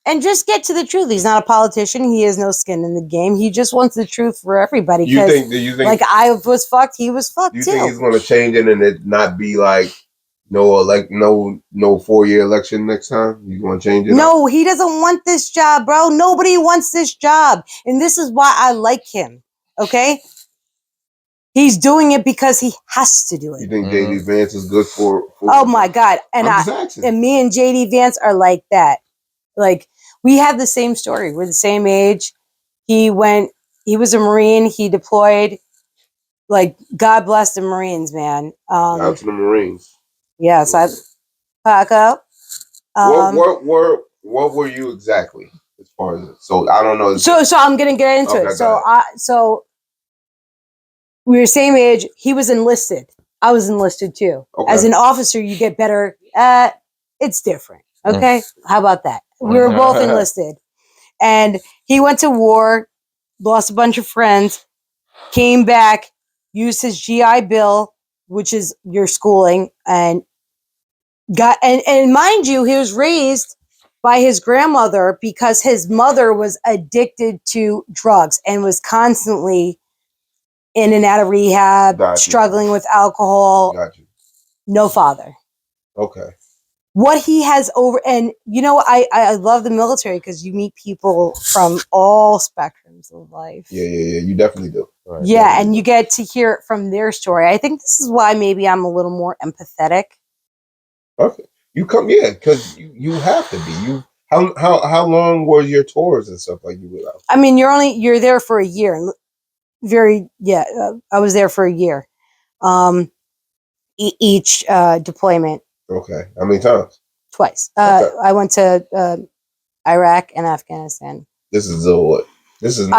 and just get to the truth. He's not a politician. He has no skin in the game. He just wants the truth for everybody.
You think
like I was fucked, he was fucked
you
too.
think he's going to change it and it not be like no 4-year election next time? You going to change it?
No, he doesn't want this job, bro. Nobody wants this job, and this is why I like him. Okay. He's doing it because he has to do it.
You think JD Vance is good for
Oh my God. And me and JD Vance are like that. Like, we have the same story. We're the same age. He was a Marine. He deployed. Like, God bless the Marines, man.
Out to the Marines.
Yes, I pack up.
What were you exactly as far as it? So I don't know.
So I'm gonna get into it. So we were the same age. He was enlisted. I was enlisted too. Okay. As an officer, you get better. It's different. Okay, how about that? We were both enlisted, and he went to war, lost a bunch of friends, came back, used his GI Bill, which is your schooling, and and mind you, he was raised by his grandmother because his mother was addicted to drugs and was constantly in and out of rehab, struggling with alcohol. No father.
Okay.
What he has and you know, I love the military because you meet people from all spectrums of life.
Yeah. You definitely do.
Right. Yeah, and you get to hear it from their story. I think this is why maybe I'm a little more empathetic.
Okay. Because you have to be. How long were your tours and stuff like you were out?
I mean, you're there for a year. I was there for a year. Each deployment.
Okay. How many times?
Twice. Okay. I went to Iraq and Afghanistan.
This is what? This is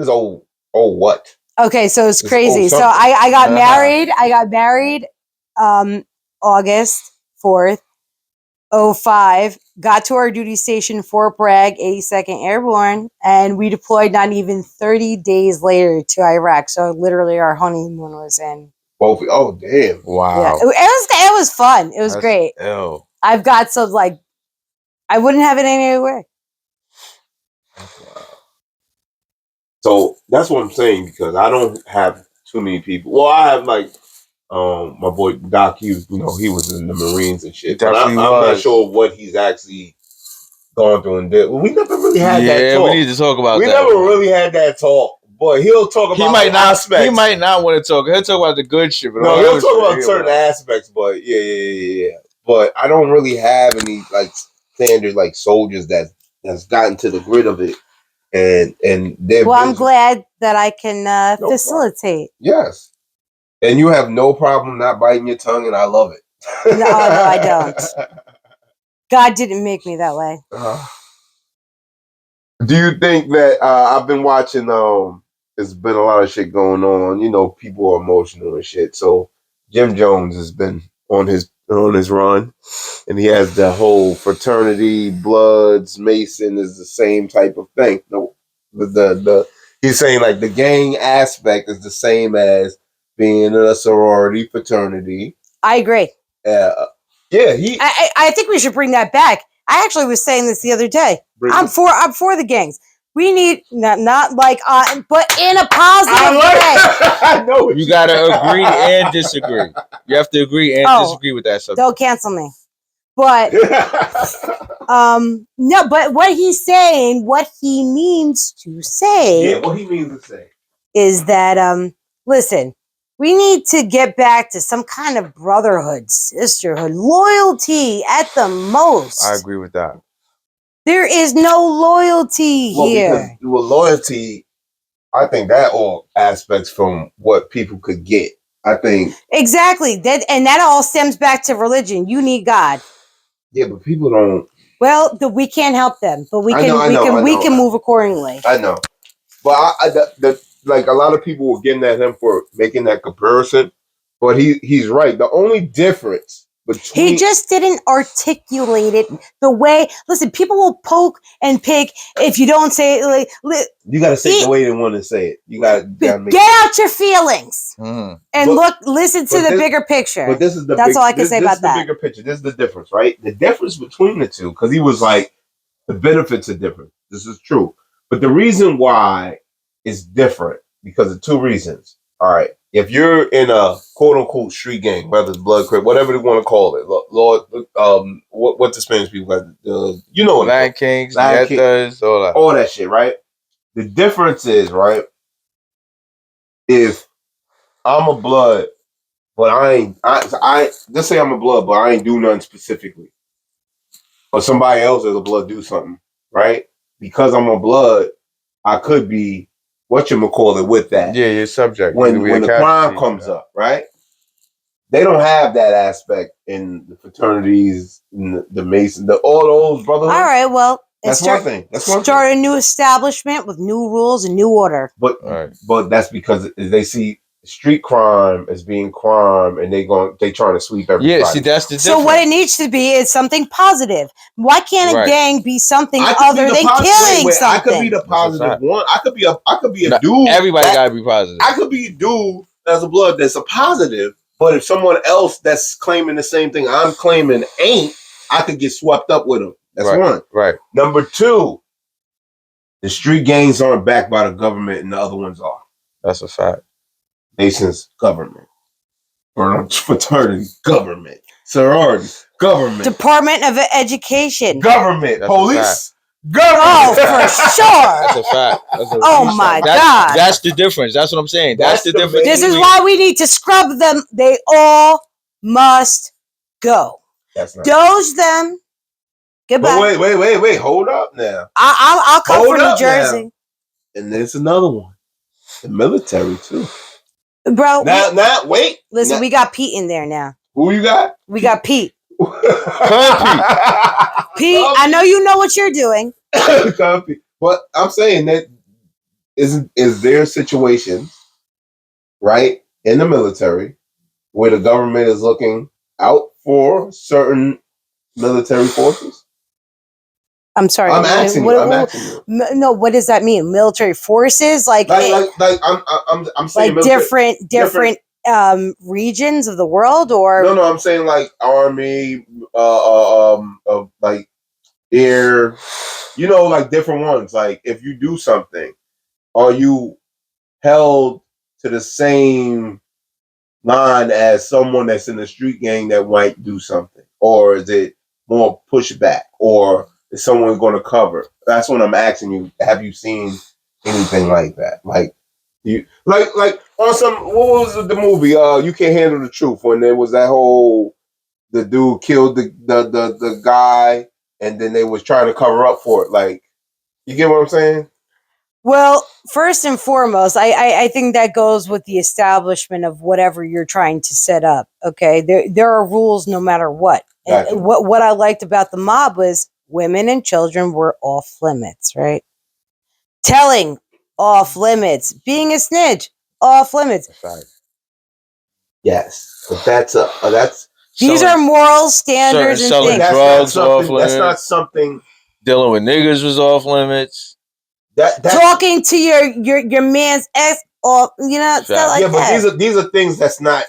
old what?
Okay, so it's crazy. So I got married. I got married August 4th, 2005. Got to our duty station, Fort Bragg, 82nd Airborne, and we deployed not even 30 days later to Iraq. So literally our honeymoon was in.
Oh, damn.
Wow.
Yeah, it was fun. It was great.
Ew.
I've got some, like, I wouldn't have it any other way.
So that's what I'm saying, because I don't have too many people. Well, I have like my boy Doc. He was in the Marines and shit. But I'm not sure what he's actually gone through and did. Well, we never really had that talk.
Yeah, we need to talk about that.
We never really had that talk. But he'll talk about aspects.
He might not want to talk. He'll talk about the good shit. But
no, he'll talk about certain aspects. But yeah. But I don't really have any like standard like soldiers that's gotten to the grit of it. And they're
I'm glad that I can facilitate.
Yes. And you have no problem not biting your tongue, and I love it.
No, I don't. God didn't make me that way.
Do you think that I've been watching there's been a lot of shit going on, people are emotional and shit. So Jim Jones has been on his run, and he has the whole fraternity, Bloods, Mason is the same type of thing. No, he's saying like the gang aspect is the same as being in a sorority, fraternity.
I agree.
Yeah,
I think we should bring that back. I actually was saying this the other day. I'm for the gangs. We need not like but in a positive way.
I know
you gotta agree and disagree. You have to agree and disagree with that subject.
Don't cancel me. But no, but what he's saying, what he means to say,
yeah, what he means to say
is that listen, we need to get back to some kind of brotherhood, sisterhood, loyalty at the most.
I agree with that.
There is no loyalty here.
Because loyalty, I think that all aspects from what people could get. I think
Exactly. That all stems back to religion. You need God.
yeah, but people don't.
Well, we can't help them, but we
I
can
know.
we can move accordingly.
I know, but like a lot of people were getting at him for making that comparison, but he's right. The only difference between
He just didn't articulate it the way. Listen, people will poke and pick if you don't say it.
you got to say it the way they want to say it. You got to make
Get out your feelings and listen to the bigger picture.
But this is
that's all I can say about that.
The bigger picture. This is the difference, right? The difference between the two, because he was like, the benefits are different. This is true, but the reason why it's different because of two reasons. All right. If you're in a quote unquote street gang, whether it's blood crip, whatever they want to call it, Lord, what the Spanish people got, you know what?
Land Kings, Netas,
all that shit, right? The difference is, right, if I'm a blood, but I just say I'm a blood, but I ain't do nothing specifically, or somebody else as a blood do something, right? Because I'm a blood, I could be whatchamacallit with that.
Yeah, you're subject.
When the crime comes up, right? They don't have that aspect in the fraternities, in the Masons, all those brotherhoods.
All right, well,
that's one thing.
Start a new establishment with new rules and new order.
But that's because they see street crime as being crime, and they trying to sweep everybody.
Yeah, see, that's the difference.
So what it needs to be is something positive. Why can't a gang be something other than killing something?
I could be the positive one. I could be a dude.
Everybody gotta be positive.
I could be a dude as a blood that's a positive, but if someone else that's claiming the same thing I'm claiming ain't, I could get swept up with them. That's one.
Right.
Number two, the street gangs aren't backed by the government, and the other ones are.
That's a fact.
Masons, government. Fraternity, government. Sorority, government.
Department of Education.
Government.
That's
Police.
Government. Oh, for sure.
That's a fact.
Oh my God.
That's the difference. That's what I'm saying. That's the difference.
This is why we need to scrub them. They all must go.
That's not
Doge them. Goodbye.
But wait. Hold up now.
I'll come from New Jersey.
Now. And there's another one. The military too.
Bro.
Wait.
Listen, we got Pete in there now.
Who you got?
We got Pete. Pete, I know you know what you're doing.
But I'm saying that is there situations, right, in the military where the government is looking out for certain military forces?
I'm sorry.
I'm asking you.
No, what does that mean? Military forces, like
I'm saying
like different regions of the world, or
no, I'm saying like army, like air, like different ones. Like if you do something, are you held to the same line as someone that's in the street gang that might do something, or is it more pushback, or is someone going to cover? That's what I'm asking you. Have you seen anything like that? Like you, like on some, what was the movie? You Can't Handle the Truth, when there was that whole, the dude killed the guy, and then they was trying to cover up for it. Like, you get what I'm saying?
Well, first and foremost, I think that goes with the establishment of whatever you're trying to set up. Okay, there are rules no matter what.
Gotcha.
And what I liked about the mob was women and children were off limits, right? Telling, off limits. Being a snitch, off limits.
Yes, but that's
these are moral standards and
selling
things.
drugs off limits.
That's not something.
Dealing with niggas was off limits.
Talking to your man's ex, or stuff like that.
But these are things that's not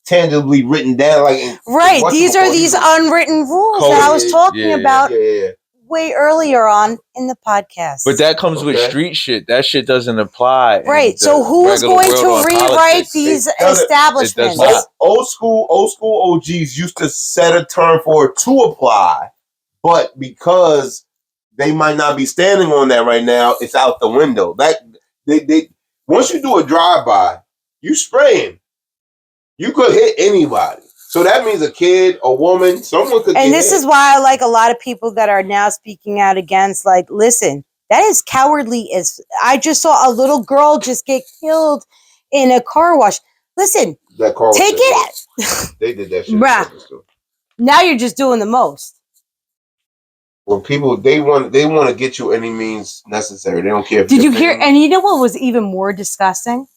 tangibly written down, like
right. These are these unwritten rules that I was talking about.
Yeah.
way earlier on in the podcast.
But that comes with
Okay.
street shit. That shit doesn't apply. in
Right.
the
So who's
regular
going
world
to
on
rewrite
politics.
these
It doesn't-
establishments?
it does not.
Old school OGs used to set a term for it to apply, but because they might not be standing on that right now, it's out the window. That they once you do a drive-by, you spraying. You could hit anybody. So that means a kid, a woman, someone could
And
get
this
hit.
is why I like a lot of people that are now speaking out against, like, listen, that is cowardly as I just saw a little girl just get killed in a car wash. Listen,
that car was
take
shit.
it.
They did that shit.
Bruh. Now you're just doing the most.
When people they want to get you any means necessary. They don't care if
Did
you're
you hear?
family.
And you know what was even more disgusting?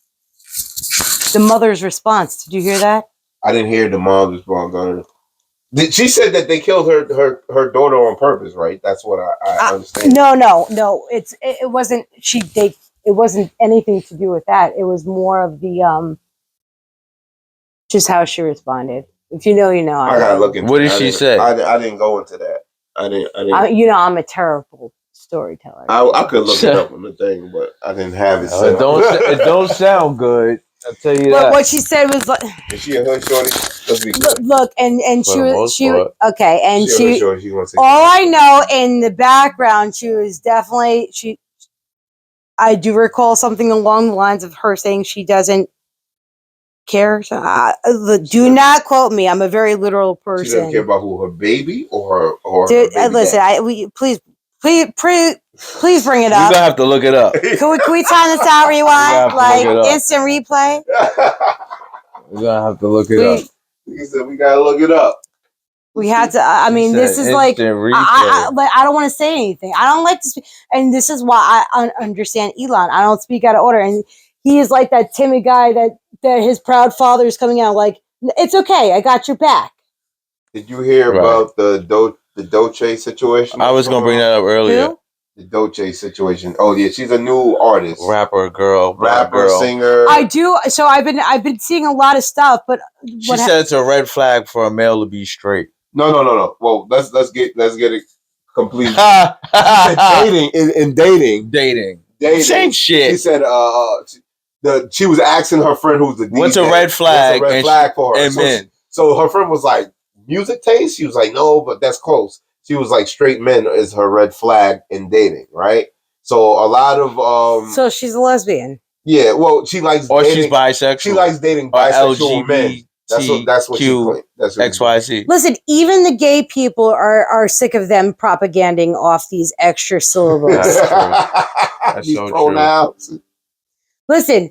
The mother's response. Did you hear that?
I didn't hear the mom's response on it. She said that they killed her daughter on purpose, right? That's what I understand.
No. It wasn't. It wasn't anything to do with that. It was more of the just how she responded. If you know, you know.
I gotta look into
What
that.
did she say?
I didn't go into that. I didn't.
You know, I'm a terrible storyteller.
I could look it up on the thing, but I didn't have it. set
It
up.
don't sound good. I'll tell you
But
that.
what she said was like,
Is she a hood shorty? Let's be clear.
look, and
For
she
the
was
most
she
part.
okay, and
She a hood shorty. She wants to.
all I know in the background, she was definitely I do recall something along the lines of her saying she doesn't care. So, do not quote me. I'm a very literal person.
She doesn't care about who, her baby or her
Dude,
baby
listen,
daddy.
please bring it
You're
up.
gonna have to look it up.
Can we time this out?
have
Rewind,
to
like
look it up.
instant replay.
You're gonna have to look it up.
He said we gotta look it up.
We had to. I mean,
He
this
said
is like
instant replay.
I don't want to say anything. I don't like to speak, and this is why I understand Elon. I don't speak out of order, and he is like that timid guy that his proud father is coming out like, it's okay, I got your back.
Did you hear
Right.
about the Dolce situation?
I was gonna bring that up earlier.
Who?
The Dolce situation. Oh yeah, she's a new artist,
Rapper girl, black
rapper,
girl.
singer.
I do. So I've been seeing a lot of stuff, but
She said it's a red flag for a male to be straight.
No. Well, let's get it complete. She said dating in dating.
Same shit.
She said she was asking her friend who's the DJ.
What's a red flag?
What's a red flag for her?
And men.
So her friend was like, music taste? She was like, no, but that's close. She was like, straight men is her red flag in dating, right? So a lot of
so she's a lesbian.
yeah, well, she likes
Or
dating,
she's bisexual.
she likes dating
Or
bisexual men. That's what she claimed. That's what
XYZ.
Listen, even the gay people are sick of them propaganding off these extra syllables.
That's
These
so true.
pronouns.
Listen,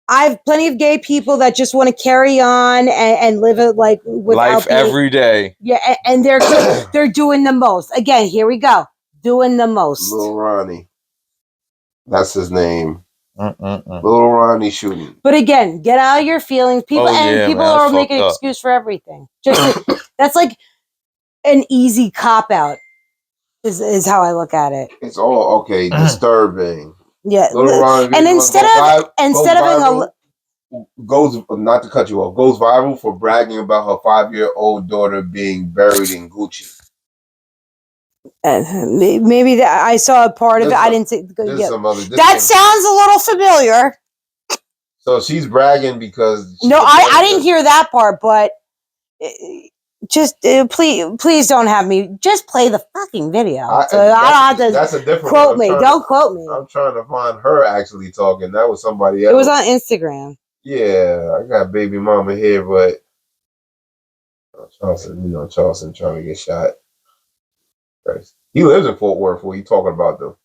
I have plenty of gay people that just want to carry on and live it like without
Life
being,
every day.
yeah, and they're doing the most. Again, here we go, doing the most.
Lil Ronnie. That's his name.
Mm-mm-mm.
Lil Ronnie shooting.
But again, get out of your feelings. People
Oh, yeah,
people
man, that's
are making an
fucked up.
excuse for everything. Just that's like an easy cop out. Is how I look at it.
It's all okay. Disturbing.
Yeah,
Lil Ronnie.
and instead of having
goes not to cut you off, goes viral for bragging about her 5-year-old daughter being buried in Gucci.
maybe that I saw a part of it. I didn't see.
There's
Yeah.
some other.
That sounds a little familiar.
So she's bragging because
No, I didn't hear that part, but just please don't have me just play the fucking video. I don't have to
that's a different
quote
one.
me. Don't quote me.
I'm trying to find her actually talking. That was somebody else.
It was on Instagram.
Yeah, I got baby mama here, but Charleston trying to get shot. Christ. He lives in Fort Worth. What are you talking about, though?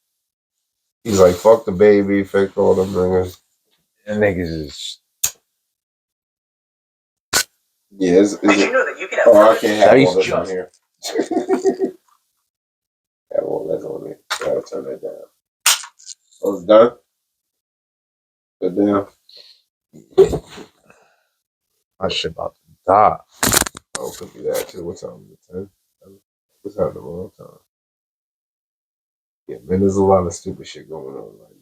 He's like, fuck the baby, fake all them niggas.
That niggas is.
Yeah, is
Did you
it?
know that you can have
Oh, I can't have all
Nice
this on here. Have all that on there. Gotta turn that down. Oh, it's done? Good down.
My shit about to die.
Oh, it could be that too. What time is it? 10? What's happening the wrong time? Yeah, man, there's a lot of stupid shit going on right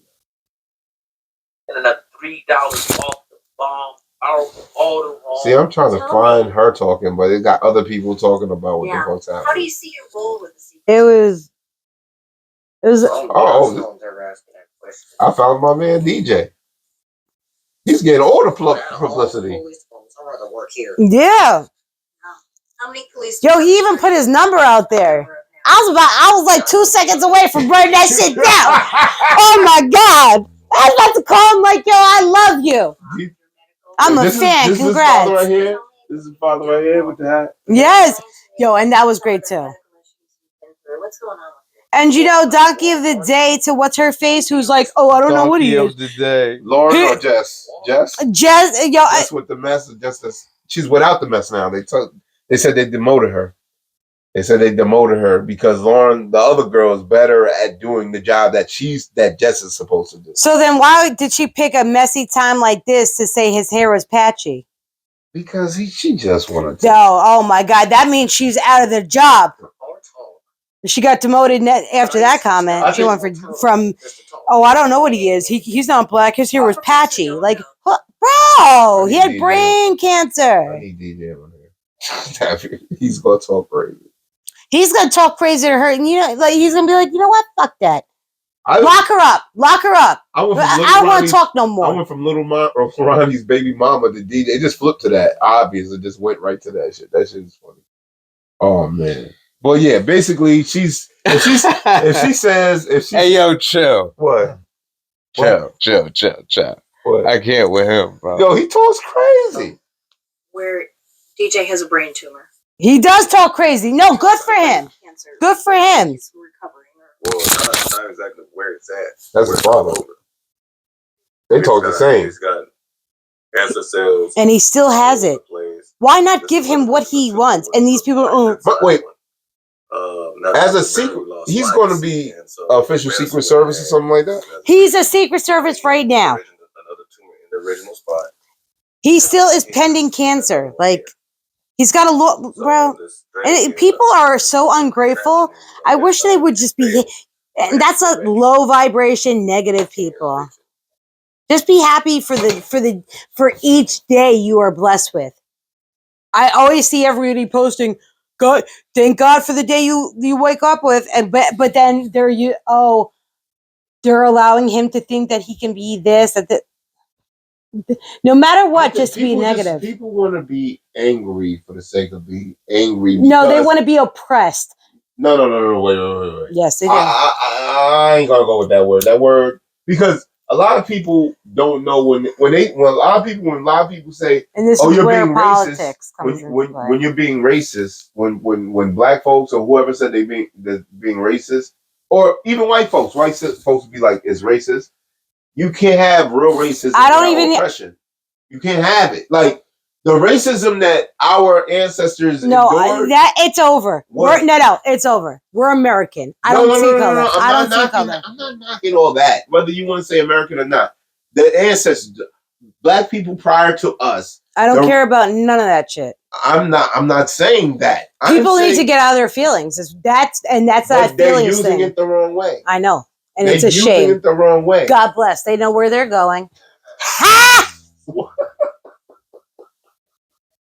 now.
and another $3 off the bomb. All the wrong.
See, I'm trying to find her talking, but it got other people talking about what the fuck's
How do
happening.
you see your role with the secret?
It was It was.
Oh, I found my man DJ. He's getting all the publicity.
Yeah. Yo, he even put his number out there. I was like 2 seconds away from burning that shit down. Oh my God. I was about to call him like, yo, I love you. I'm a fan. Congrats.
This is father right here with the hat.
Yes. Yo, and that was great too.
What's going on?
And you know, Donkey of the Day to what's her face, who's like, oh, I don't know what he is.
Donkey of the day.
Lauren or Jess? Jess?
Jess, yo,
Jess with the mess. She's without the mess now. They said they demoted her. They said they demoted her because Lauren, the other girl, is better at doing the job that Jess is supposed to do.
So then why did she pick a messy time like this to say his hair was patchy?
Because she just wanted to.
No, oh my God, that means she's out of the job. She got demoted after that comment. She went from oh, I don't know what he is. He's not black. His hair was patchy. Like, bro, he had brain cancer.
I need DJ on here. He's gonna talk crazy.
He's gonna talk crazy to her, and you know, like he's gonna be like, you know what? Fuck that. Lock her up. Lock her up. I don't want to talk no more.
I went from Ronnie's baby mama to DJ. It just flipped to that. Obviously, just went right to that shit. That shit is funny. Oh man. Well, yeah. Basically, if she says
hey yo, chill.
What?
Chill. What? I can't with him, bro.
Yo, he talks crazy.
Where DJ has a brain tumor.
He does talk crazy. No, good for him. Good for him.
He's recovering.
Well, not exactly where it's at.
That's the problem. They talk the same.
He's got cancer cells.
And he still has it. Why not give him what he wants? And these people,
but wait. As a secret, he's going to be official Secret Service or something like that.
He's a Secret Service right now.
Another tumor in the original spot.
He still is pending cancer. Like, he's got a look, bro. And people are so ungrateful. I wish they would just be. And that's a low vibration, negative people. Just be happy for each day you are blessed with. I always see everybody posting, "God, thank God for the day you wake up with," and but then they're allowing him to think that he can be this at the. No matter what, just to be negative.
People want to be angry for the sake of being angry.
No, they want to be oppressed.
No, wait.
Yes, they do.
I ain't gonna go with that word. That word, because a lot of people don't know when a lot of people say,
and this
"Oh,
is
you're
where
being
politics
racist."
comes
When you're being racist, when black folks or whoever said they're being racist, or even white folks be like, "It's racist." You can't have real racism. Oppression. You can't have it. Like the racism that our ancestors endured.
It's over. It's over. We're American. I don't see color. I don't see color.
I'm not knocking all that, whether you want to say American or not. The ancestors, black people prior to us.
I don't care about none of that shit.
I'm not saying that.
People need to get out of their feelings. That's that feelings thing.
They're using it the wrong way.
I know. And it's a shame. They're using
it the wrong way.
God bless. They know where they're going. Ha!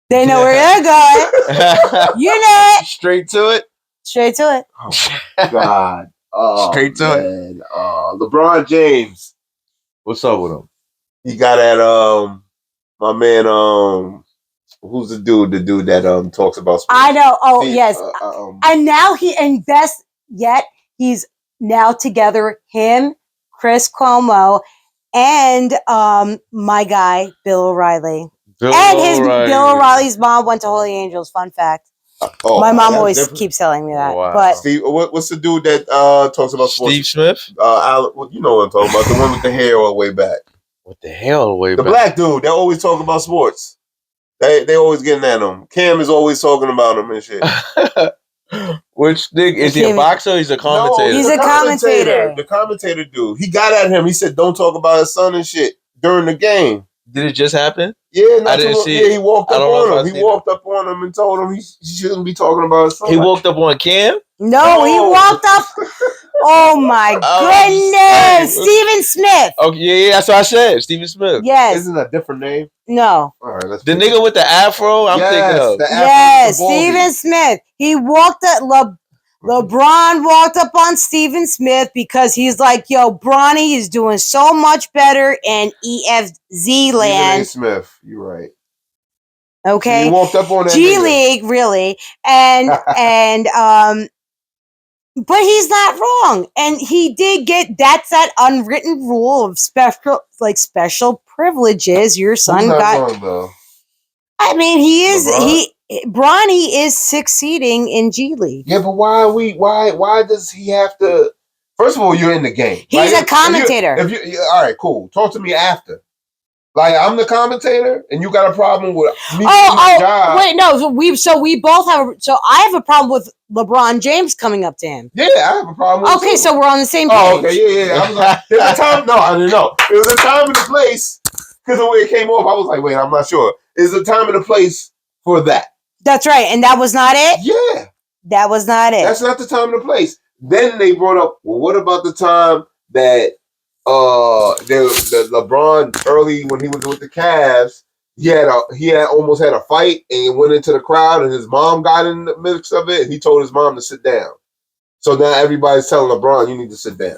They know where they're going. You know it.
Straight to it.
Oh my God. Oh,
straight to it.
LeBron James.
What's up with him?
He got at my man who's the dude that talks about sports.
I know. Oh yes. And now best yet, he's now together, him, Chris Cuomo, and my guy, Bill O'Reilly. Bill O'Reilly's mom went to Holy Angels. Fun fact. My mom always keeps telling me that.
Wow.
But
Steve, what's the dude that talks about sports?
Steve Smith?
You know what I'm talking about. The one with the hair all the way back.
What the hell?
The black dude. They always talk about sports. They always getting at him. Cam is always talking about him and shit.
Which thing? Is he a boxer or he's a commentator?
No, he's a commentator.
The commentator dude. He got at him. He said, "Don't talk about his son and shit during the game."
Did it just happen?
Yeah,
I didn't see it.
He walked up on him. He walked up on him and told him he shouldn't be talking about his son.
He walked up on Cam?
No, he walked up. Oh my goodness. Stephen Smith.
Okay, yeah, that's what I said. Stephen Smith.
Yes.
Isn't that a different name?
No.
All right,
the nigga with the afro, I'm thinking of.
Yes, Stephen Smith. He walked at LeBron walked up on Steven Smith because he's like, yo, Bronny is doing so much better in EFZ
Stephen A.
land.
Smith, you're right.
Okay.
He walked up on that
G
nigga.
League, really. And but he's not wrong. And he did get that unwritten rule of special privileges. Your
Who's
son
not
got
wrong, though?
I mean,
LeBron?
Bronny is succeeding in G League.
Yeah, but why does he have to? First of all, you're in the game.
He's a commentator.
If you all right, cool. Talk to me after. Like, I'm the commentator, and you got a problem with me doing my job.
Wait, no. So we both have. So I have a problem with LeBron James coming up to him.
Yeah, I have a problem with
Okay,
it.
so we're on the same page.
Oh, okay, yeah. I was like, there's a time. No, I didn't know. It was a time and a place. Because the way it came off, I was like, wait, I'm not sure. There's a time and a place for that.
That's right, and that was not it.
Yeah.
That was not it.
That's not the time and the place. Then they brought up, well, what about the time that the LeBron early when he was with the Cavs, he had almost had a fight and went into the crowd and his mom got in the mix of it and he told his mom to sit down. So now everybody's telling LeBron you need to sit down.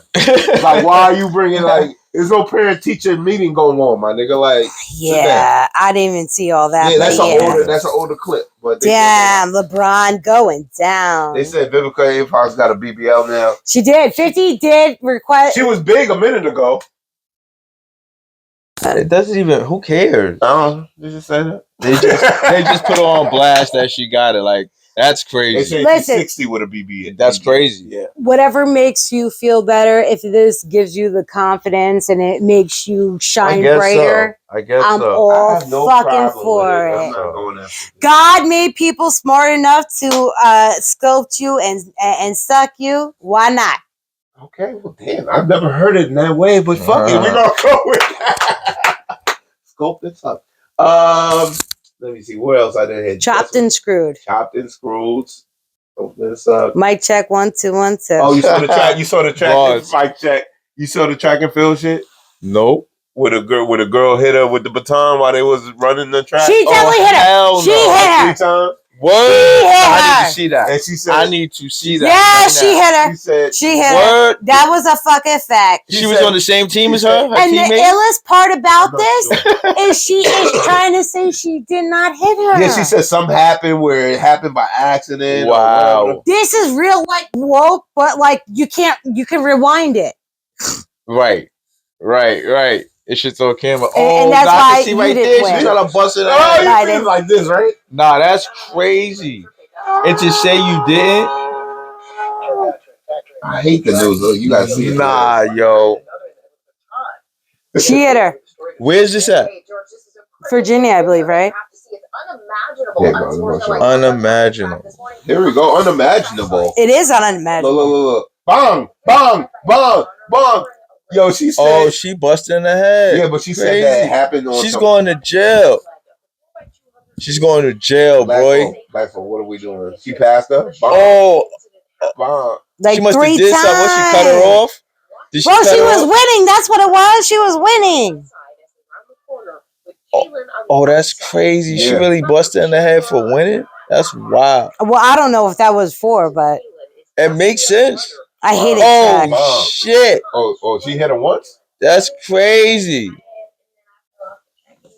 Like, why are you bringing there's no parent-teacher meeting going on, my nigga. Like,
yeah, I didn't even see all that.
Yeah, that's an older clip. But
damn, LeBron going down.
They said Vivica A. Fox got a BBL now.
She did. 50 did request.
She was big a minute ago.
It doesn't even. Who cares?
Did you say that?
They just put her on blast that she got it. Like, that's crazy.
They say
Listen,
60 with a BB.
That's crazy.
Yeah.
Whatever makes you feel better, if this gives you the confidence and it makes you shine brighter,
I guess
I'm
so.
all fucking for it.
I'm not going after it.
God made people smart enough to sculpt you and suck you. Why not?
Okay, well, damn, I've never heard it in that way, but fuck it, we're gonna go with that. Sculpt this up. Let me see, what else I didn't hit?
Chopped and screwed.
Chopped and screwed. Open this up.
Mic check 1 2 1 2.
Oh, you saw the track. You saw the track.
Bars.
Mic check. You saw the track and field shit.
Nope.
With a girl hit her with the baton while they was running the track.
She definitely hit her.
hell
She
no.
hit her.
3 times.
Word.
She hit
I
her.
need to see that.
And she said,
I need to see that.
Yeah,
right
she
now.
hit her.
She said,
She hit her.
Word.
That was a fucking fact.
She was on the same team as her
And the
teammate?
illest part about
I'm not
this
sure.
is she is trying to say she did not hit her.
Yeah, she said something happened where it happened by accident.
Wow.
This is real like woke, but like you can rewind it.
Right. It's just on camera.
And
Oh,
that's
I
why
can see
you
right
didn't
there.
win.
She's trying to bust it
Oh,
out.
you
Right,
feel
and-
like this, right?
Nah, that's crazy. And to say you didn't?
I hate the news, though. You gotta see it.
Nah, yo.
She hit her.
Where's this at?
Virginia, I believe, right?
Yeah, bro,
Unimaginable.
Here we go. Unimaginable.
It is unimaginable.
Look. Bang, bang, bang, bang. Yo, she said.
Oh, she busted in the head.
Yeah, but she said
Crazy.
that it happened on.
She's going to jail. She's going to jail, boy.
Black folk, what are we doing? She passed her. Bang,
Oh,
bang.
Like
she must
3
have did
times.
something. What, she cut her off? Did
Bro,
cut
she
her
was
off?
winning. That's what it was. She was winning.
Oh, that's crazy. She
Yeah.
really busted in the head for winning? That's wild.
Well, I don't know if that was for, but
It makes sense.
I hate it.
Oh,
Wow.
shit.
Oh, she hit her once?
That's crazy.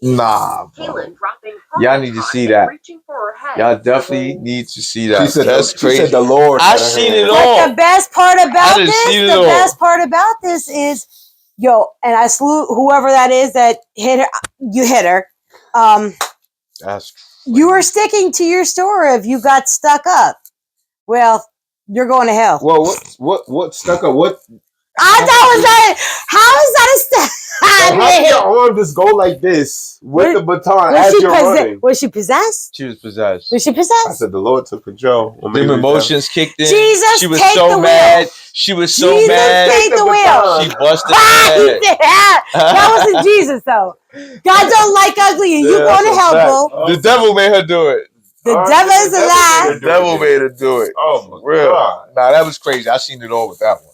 Nah, bro. Y'all need to see that. Y'all definitely need to see that.
She said,
That's
she
crazy.
said the Lord.
I
had her
seen
hand.
it all.
But the best part about
done
this,
seen it
the
all.
best part about this is, yo, and I salute whoever that is that hit her. You hit her.
That's
You were sticking to your story if you got stuck up. Well, you're going to hell.
Well, what stuck up? What?
I thought was that. How is that a stuck?
How can your arm just go like this with the baton as you're running?
Was she possessed?
She was possessed.
Was she
I
possessed?
said the Lord took control. Well, maybe
Them emotions kicked in.
Jesus,
She was
take
so
the
mad.
wheel.
She was so
Jesus,
mad.
take the wheel.
She busted
Ah,
her
he
head.
said, that wasn't Jesus though. God don't like ugly, and you
Yeah,
going to
that's
hell,
a
boo.
fact. The devil made her do it.
The
Oh,
devil is
the
a
devil
lie.
made
The devil made her do it.
Oh my
Real.
God!
Nah, that was crazy. I seen it all with that one.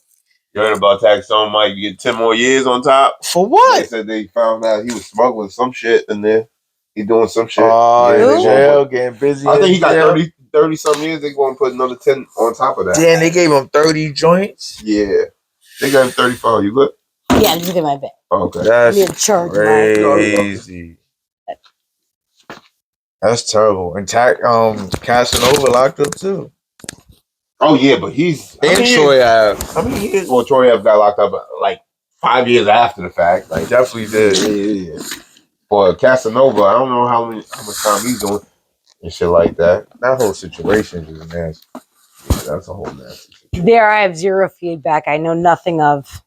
You heard about Tax Stone Mike? You get 10 more years on top.
For
They
what?
said they found out he was smuggling some shit in there. He doing some shit.
Oh,
Yeah,
in
they
Who?
jail,
want-
getting busy.
I think
in
he got
jail.
30 some years, they're going to put another 10 on top of that.
Damn, they gave him 30 joints.
Yeah. They got him 35. You good?
Yeah, I'm just getting my bed.
Oh, okay.
I need to
That's
charge
crazy. That's terrible. And Casanova locked up too.
Oh, yeah, but he's...
And Troy Ave.
he is... Well, Troy Ave got locked up like 5 years after the fact. Like,
Definitely did.
yeah. For Casanova, I don't know how much time he's doing and shit like that.
That whole situation is nasty.
Yeah, that's a whole nasty situation.
There, I have zero feedback. I know nothing of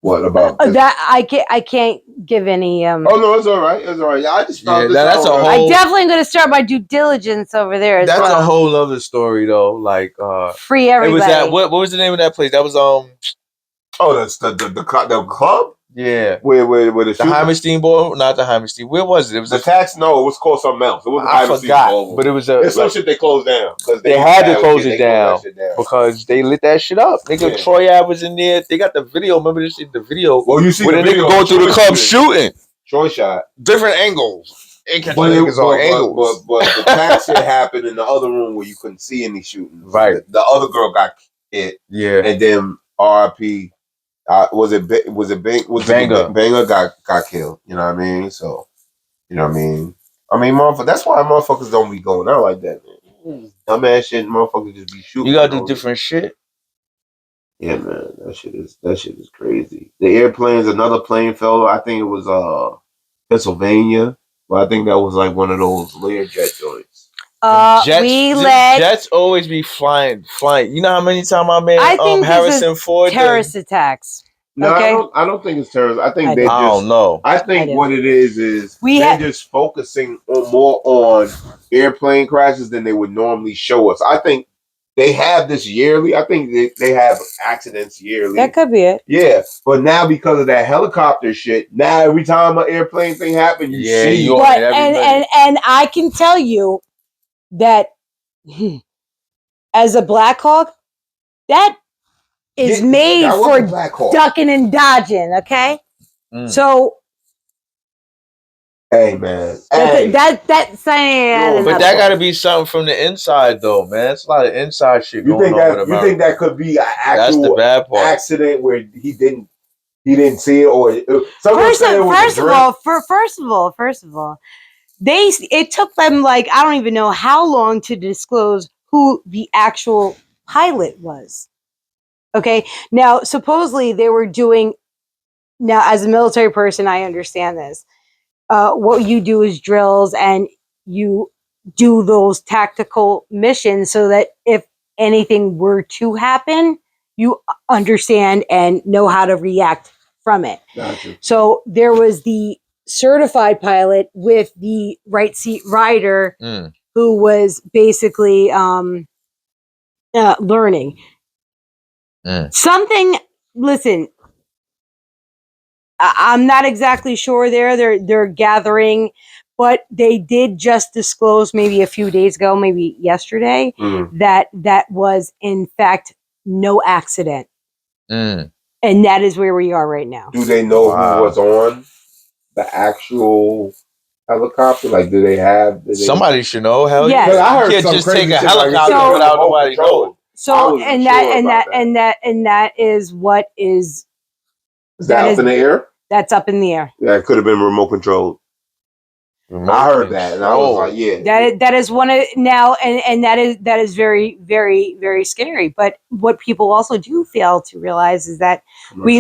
What about this?
that. I can't give any.
Oh no, it's all right. It's all right. I just found this
that's
out.
a whole-
I definitely am going to start my due diligence over there as
That's
well.
a whole other story though. Like
Free
it
everybody.
was at what was the name of that place? That was
Oh, that's the club
yeah.
where
The
shooting-
Heimerstein ball, not the Heimerstein. Where was it? It was
the tax. No, it was called something else. It wasn't
I
Heimerstein
forgot,
Ballroom.
but it was
It's some shit they closed down because
They had to
yeah,
close
they
it down
closed that shit
because they lit that shit up. Nigga,
Yeah.
Troy Ave was in there. They got the video. Remember this shit? The video
Well, you see
where
the
the nigga
video
going
of
through the
Troy
club shooting.
Troy shot.
Different angles. They catch
But,
niggas on angles.
but the tax shit happened in the other room where you couldn't see any shooting.
Right.
The other girl got hit,
Yeah.
and then RP.
Banger.
Banger got killed. You know what I mean? So, you know what I mean? Motherfucker. That's why motherfuckers don't be going out like that, man. Dumbass shit, motherfuckers just be shooting.
You gotta do different shit.
Yeah, man. That shit is crazy. The airplanes, another plane fell. I think it was Pennsylvania, but I think that was like one of those Learjet joints.
Jets always be flying. You know how many times I made
I think
Harrison Ford
terrorist attacks.
No,
Okay.
I don't think it's terrorism. I think
I
they
I
just.
don't know.
I think
I
what it is they're just focusing more on airplane crashes than they would normally show us. I think they have this yearly. I think they have accidents yearly.
That could be it.
Yeah, but now because of that helicopter shit, now every time an airplane thing happens, you see.
But and I can tell you that as a Black Hawk, that is made for ducking and dodging. Okay, so
hey man,
that's saying.
But that got to be something from the inside, though, man. It's a lot of inside shit going on with America.
You think that could be an actual
That's the bad part.
accident where he didn't see it, or
First of all, it took them like I don't even know how long to disclose who the actual pilot was. Okay, now supposedly they were doing. Now, as a military person, I understand this. What you do is drills, and you do those tactical missions so that if anything were to happen, you understand and know how to react from it.
Gotcha.
So there was the certified pilot with the right seat rider who was basically learning. Something, listen, I'm not exactly sure they're gathering, but they did just disclose maybe a few days ago, maybe yesterday, that was in fact no accident. And that is where we are right now.
Do they know who was on the actual helicopter? Like, do they have?
Somebody should know. Hell
yes.
yeah!
I heard
you can't just take a helicopter without nobody knowing.
So and that is what is.
Is that up in the air?
That's up in the air.
Yeah, it could have been remote controlled. I heard that, and I was like, "Yeah."
That is one of now, and that is very, very, very scary. But what people also do fail to realize is that we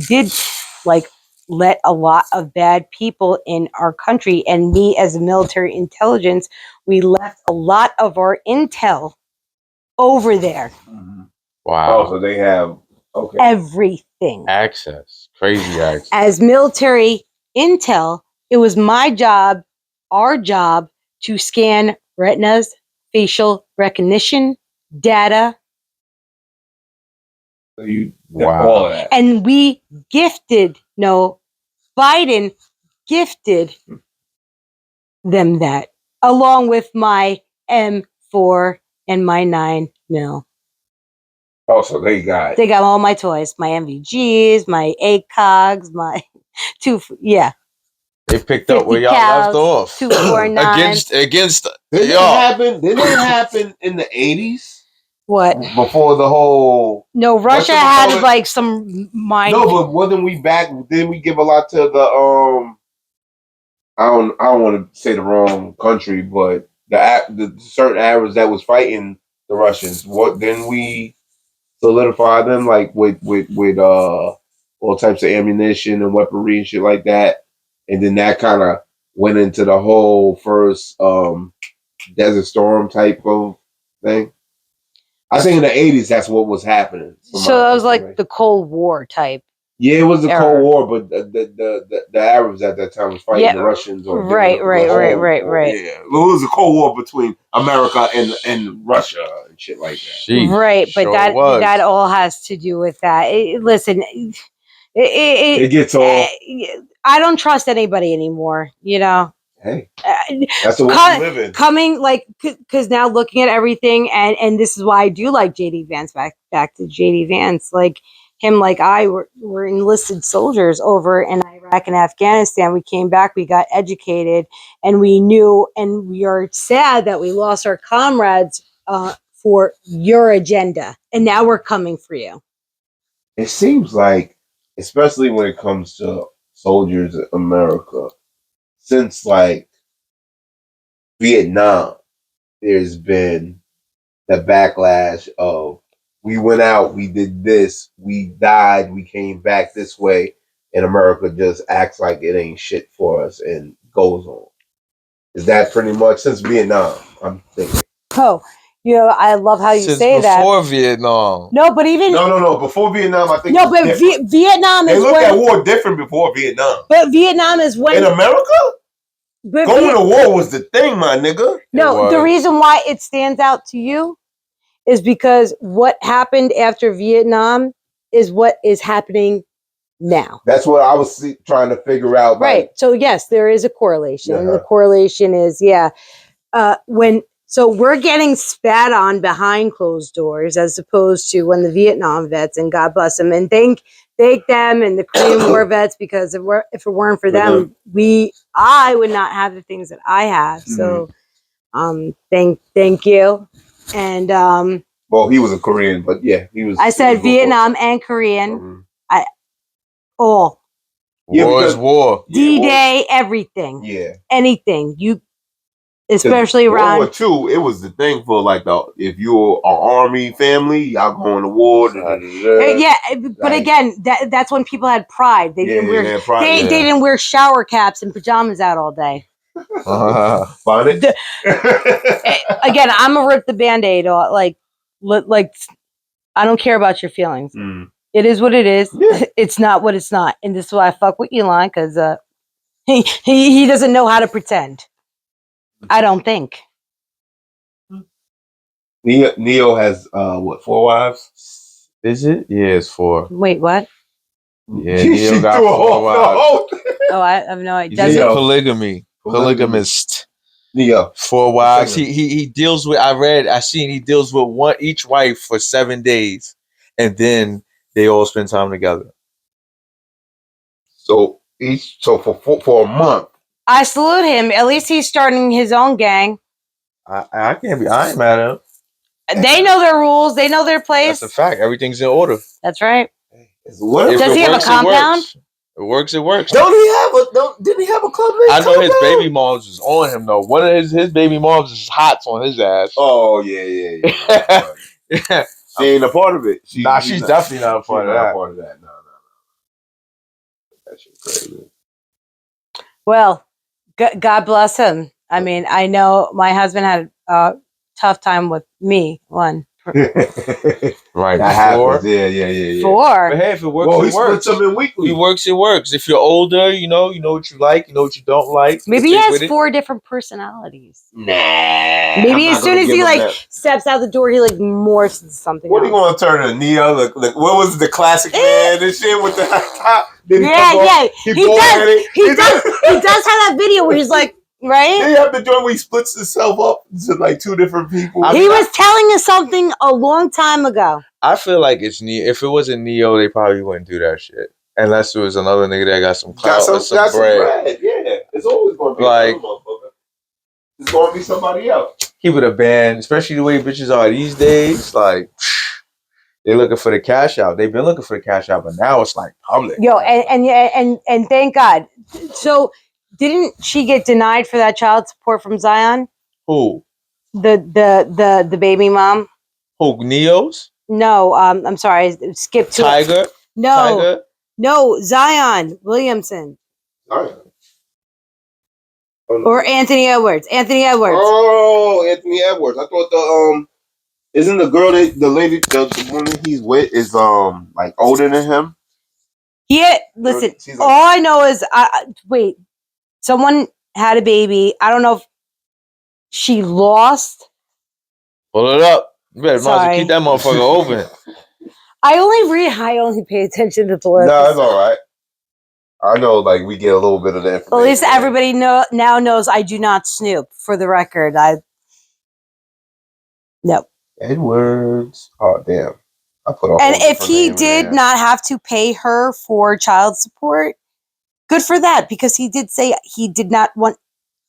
did let a lot of bad people in our country, and me as a military intelligence, we left a lot of our intel over there.
Wow!
Oh, so they have
everything
access, crazy access.
As military intel, it was my job, our job, to scan retinas, facial recognition, data.
So all of that.
And we Biden gifted them that, along with my M4 and my 9mm.
Oh, so they got
all my toys, my MVGs, my ACOGs, my yeah.
They picked up
50
where y'all
cals,
left off.
249.
against
Didn't it
y'all.
happen? Didn't it happen in the 80s?
What?
Before the whole.
No, Russia
whatchamacallit?
had like some mind.
No, but wasn't we back? Didn't we give a lot to the I don't want to say the wrong country, but the certain Arabs that was fighting the Russians. What didn't we solidify them like with all types of ammunition and weaponry and shit like that? And then that kind of went into the whole first Desert Storm type of thing. I think in the 80s that's what was happening.
So that was like the Cold War type.
Yeah, it was the
era.
Cold War, but the Arabs at that time was fighting the Russians. Or
Right.
Yeah, it was a Cold War between America and Russia and shit like that.
Sheesh,
Right, but
sure
that
was.
all has to do with that. Listen,
It gets all.
I don't trust anybody anymore. You know.
Hey, that's the world we live in.
Coming like because now looking at everything and this is why I do like JD Vance. Back to JD Vance, like him, like I were enlisted soldiers over in Iraq and Afghanistan. We came back, we got educated, and we knew, and we are sad that we lost our comrades for your agenda, and now we're coming for you.
It seems like, especially when it comes to soldiers in America, since like Vietnam, there's been the backlash of we went out, we did this, we died, we came back this way, and America just acts like it ain't shit for us and goes on. Is that pretty much since Vietnam? I'm thinking.
Oh, you know, I love how you
Since
say that.
before Vietnam.
No, but even
No. Before Vietnam, I think.
no, but Vietnam
they
is
look
when.
at war different before Vietnam.
But Vietnam is when
In America,
but
going to war was the thing, my nigga.
No, the reason why it stands out to you is because what happened after Vietnam is what is happening now.
That's what I was trying to figure out.
Right.
Like,
So yes, there is a correlation.
Uh-huh.
And the correlation is so we're getting spat on behind closed doors as opposed to when the Vietnam vets, and God bless them, and thank them and the Korean War vets, because if it weren't for them, I would not have the things that I have. So thank you. And
well, he was a Korean, but yeah, he was.
I said Vietnam and Korean.
War is
war.
D-Day, everything.
Yeah.
Anything. You especially around
World War II, it was the thing for like if you were an army family, y'all going to war.
yeah, but again, that's when people had pride. They didn't wear they didn't wear shower caps and pajamas out all day.
Bonnet.
Again, I'm a rip the Band-Aid off, like I don't care about your feelings. It is what it is. Yeah. It's not what it's not. And this is why I fuck with Elon, because he doesn't know how to pretend. I don't think.
Neo has 4 wives?
Is it? Yeah, it's 4.
Wait, what?
Yeah, Neo got 4 wives.
Oh, I have no idea.
He's a polygamist.
Neo.
4 wives. He deals with. He deals with each wife for 7 days, and then they all spend time together.
So for a month.
I salute him. At least he's starting his own gang.
I can't be. I ain't mad at him.
They know their rules. They know their place.
That's a fact. Everything's in order.
That's right.
Does
he have a compound?
It works.
Didn't he have a club named
I know
compound?
his baby moms is on him though. One of his baby moms is hot on his ass.
Oh yeah.
Yeah.
She ain't a part of it.
She's definitely not a part of that.
No. That shit's crazy.
Well, God bless him. I mean, I know my husband had a tough time with me.
Right.
That happens. Yeah.
4.
But hey, if it works,
well,
it works.
He splits them in weekly.
It works. If you're older, you know what you like, you know what you don't like.
Maybe he has 4 different personalities.
Nah.
Maybe as soon as he steps out the door, he morphs into something.
What are you going to turn to Neo? Like, what was the classic man and shit with the top?
He does. He does have that video where he's like, right?
They have the joint where he splits himself up into like 2 different people.
He was telling us something a long time ago.
I feel like it's Neo. If it wasn't Neo, they probably wouldn't do that shit. Unless it was another nigga that got some clout or some bread.
Yeah.
going to be
Like-
a motherfucker. It's going to be somebody else.
He would have been, especially the way bitches are these days. Like they're looking for the cash out. They've been looking for the cash out, but now it's like public.
Yo, and thank God. So didn't she get denied for that child support from Zion?
Who?
The baby mom?
Who? Neos?
No, I'm sorry, I skipped to it.
Tiger?
No,
Tiger?
no, Zion Williamson
All right.
or Anthony Edwards. Anthony Edwards.
Oh, Anthony Edwards. I thought isn't the girl that the lady the woman he's with is like older than him?
Yeah, listen.
She's like-
All I know is, wait. Someone had a baby. I don't know if she lost.
Pull it up. You better might as well
Sorry.
keep that motherfucker open.
I only pay attention to the
No, it's all right. I know, like we get a little bit of the information.
At least everybody now knows I do not snoop. For the record, no.
Edwards. Oh damn! I put a
And
whole
if
different
he
name in
did
there.
not have to pay her for child support, good for that, because he did say he did not want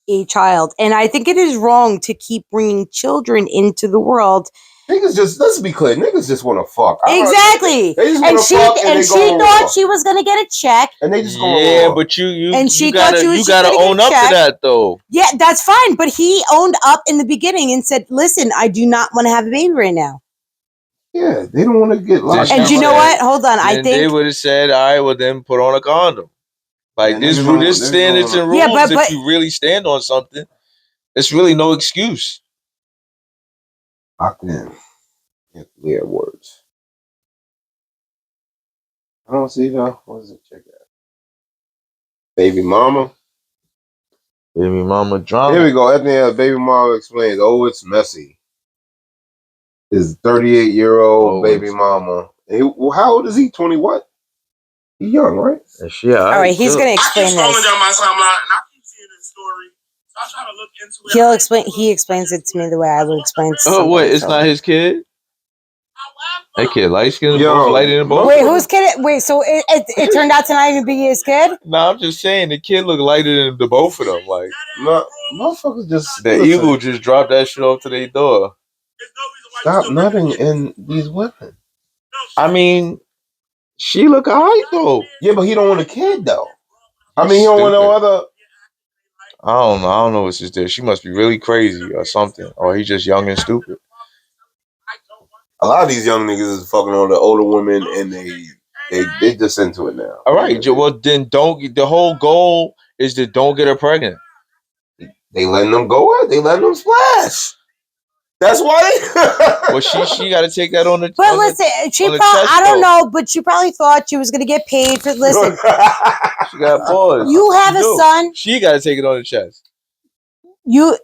a child. And I think it is wrong to keep bringing children into the world.
Niggas just let's be clear. Niggas just want to fuck.
Exactly.
They just
And
want to fuck,
and
they
she
go
thought
raw.
she was going to get a check.
And they just go
Yeah,
raw.
but you
And she
you
thought
gotta
she was
you
just
gotta
gonna get
own
a
up
check.
to that though.
Yeah, that's fine. But he owned up in the beginning and said, listen, I do not want to have a baby right now.
Yeah, they don't want to get locked.
And
She
you know
said-
what? Hold on. I
And they
think...
would have said, all right, well then put on a condom. Like
Yeah,
this
niggas don't-
this
niggas
standards
don't-
and rules.
Yeah, but-
If you really stand on something, it's really no excuse.
Locked in. Anthony Edwards. I don't see though. What is it? Check it out. Baby mama.
Baby mama drama.
Here we go. Anthony Edwards, baby mama explains. Oh, it's messy. His 38-year-old
Oh,
baby
it's-
mama. Well, how old is he? 20 what? He young, right?
Yeah,
All right, he's going to
I keep
explain
scrolling
this.
down my timeline and I keep seeing this story. So I try to look into it.
He'll explain. He explains it to me the way I would explain it to
Oh
somebody,
wait, it's
so.
not his kid. That kid light skinned,
Yo,
both lighter than both.
Wait, whose kid? Wait, so it turned out to not even be his kid?
No, I'm just saying the kid look lighter than the both of them. Like
Motherfuckers just
the
listen,
eagle just dropped that shit off to their door.
Stop nutting in these women.
I mean, she look alright though.
Yeah, but he don't want a kid though. I mean, he don't want no
Stupid.
other.
I don't know what's just there. She must be really crazy or something, or he's just young and stupid.
A lot of these young niggas is fucking on the older women, and they just into it now.
All right, well then don't. The whole goal is to don't get her pregnant.
They letting them go out. They letting them splash. That's why.
Well, she got to take that on the.
But
on the-
listen, she
on the
probably,
chest,
I don't
though.
know, but she probably thought she was going to get paid for, listen,
she got paused.
you have a
No.
son,
She got to take it on the chest.
What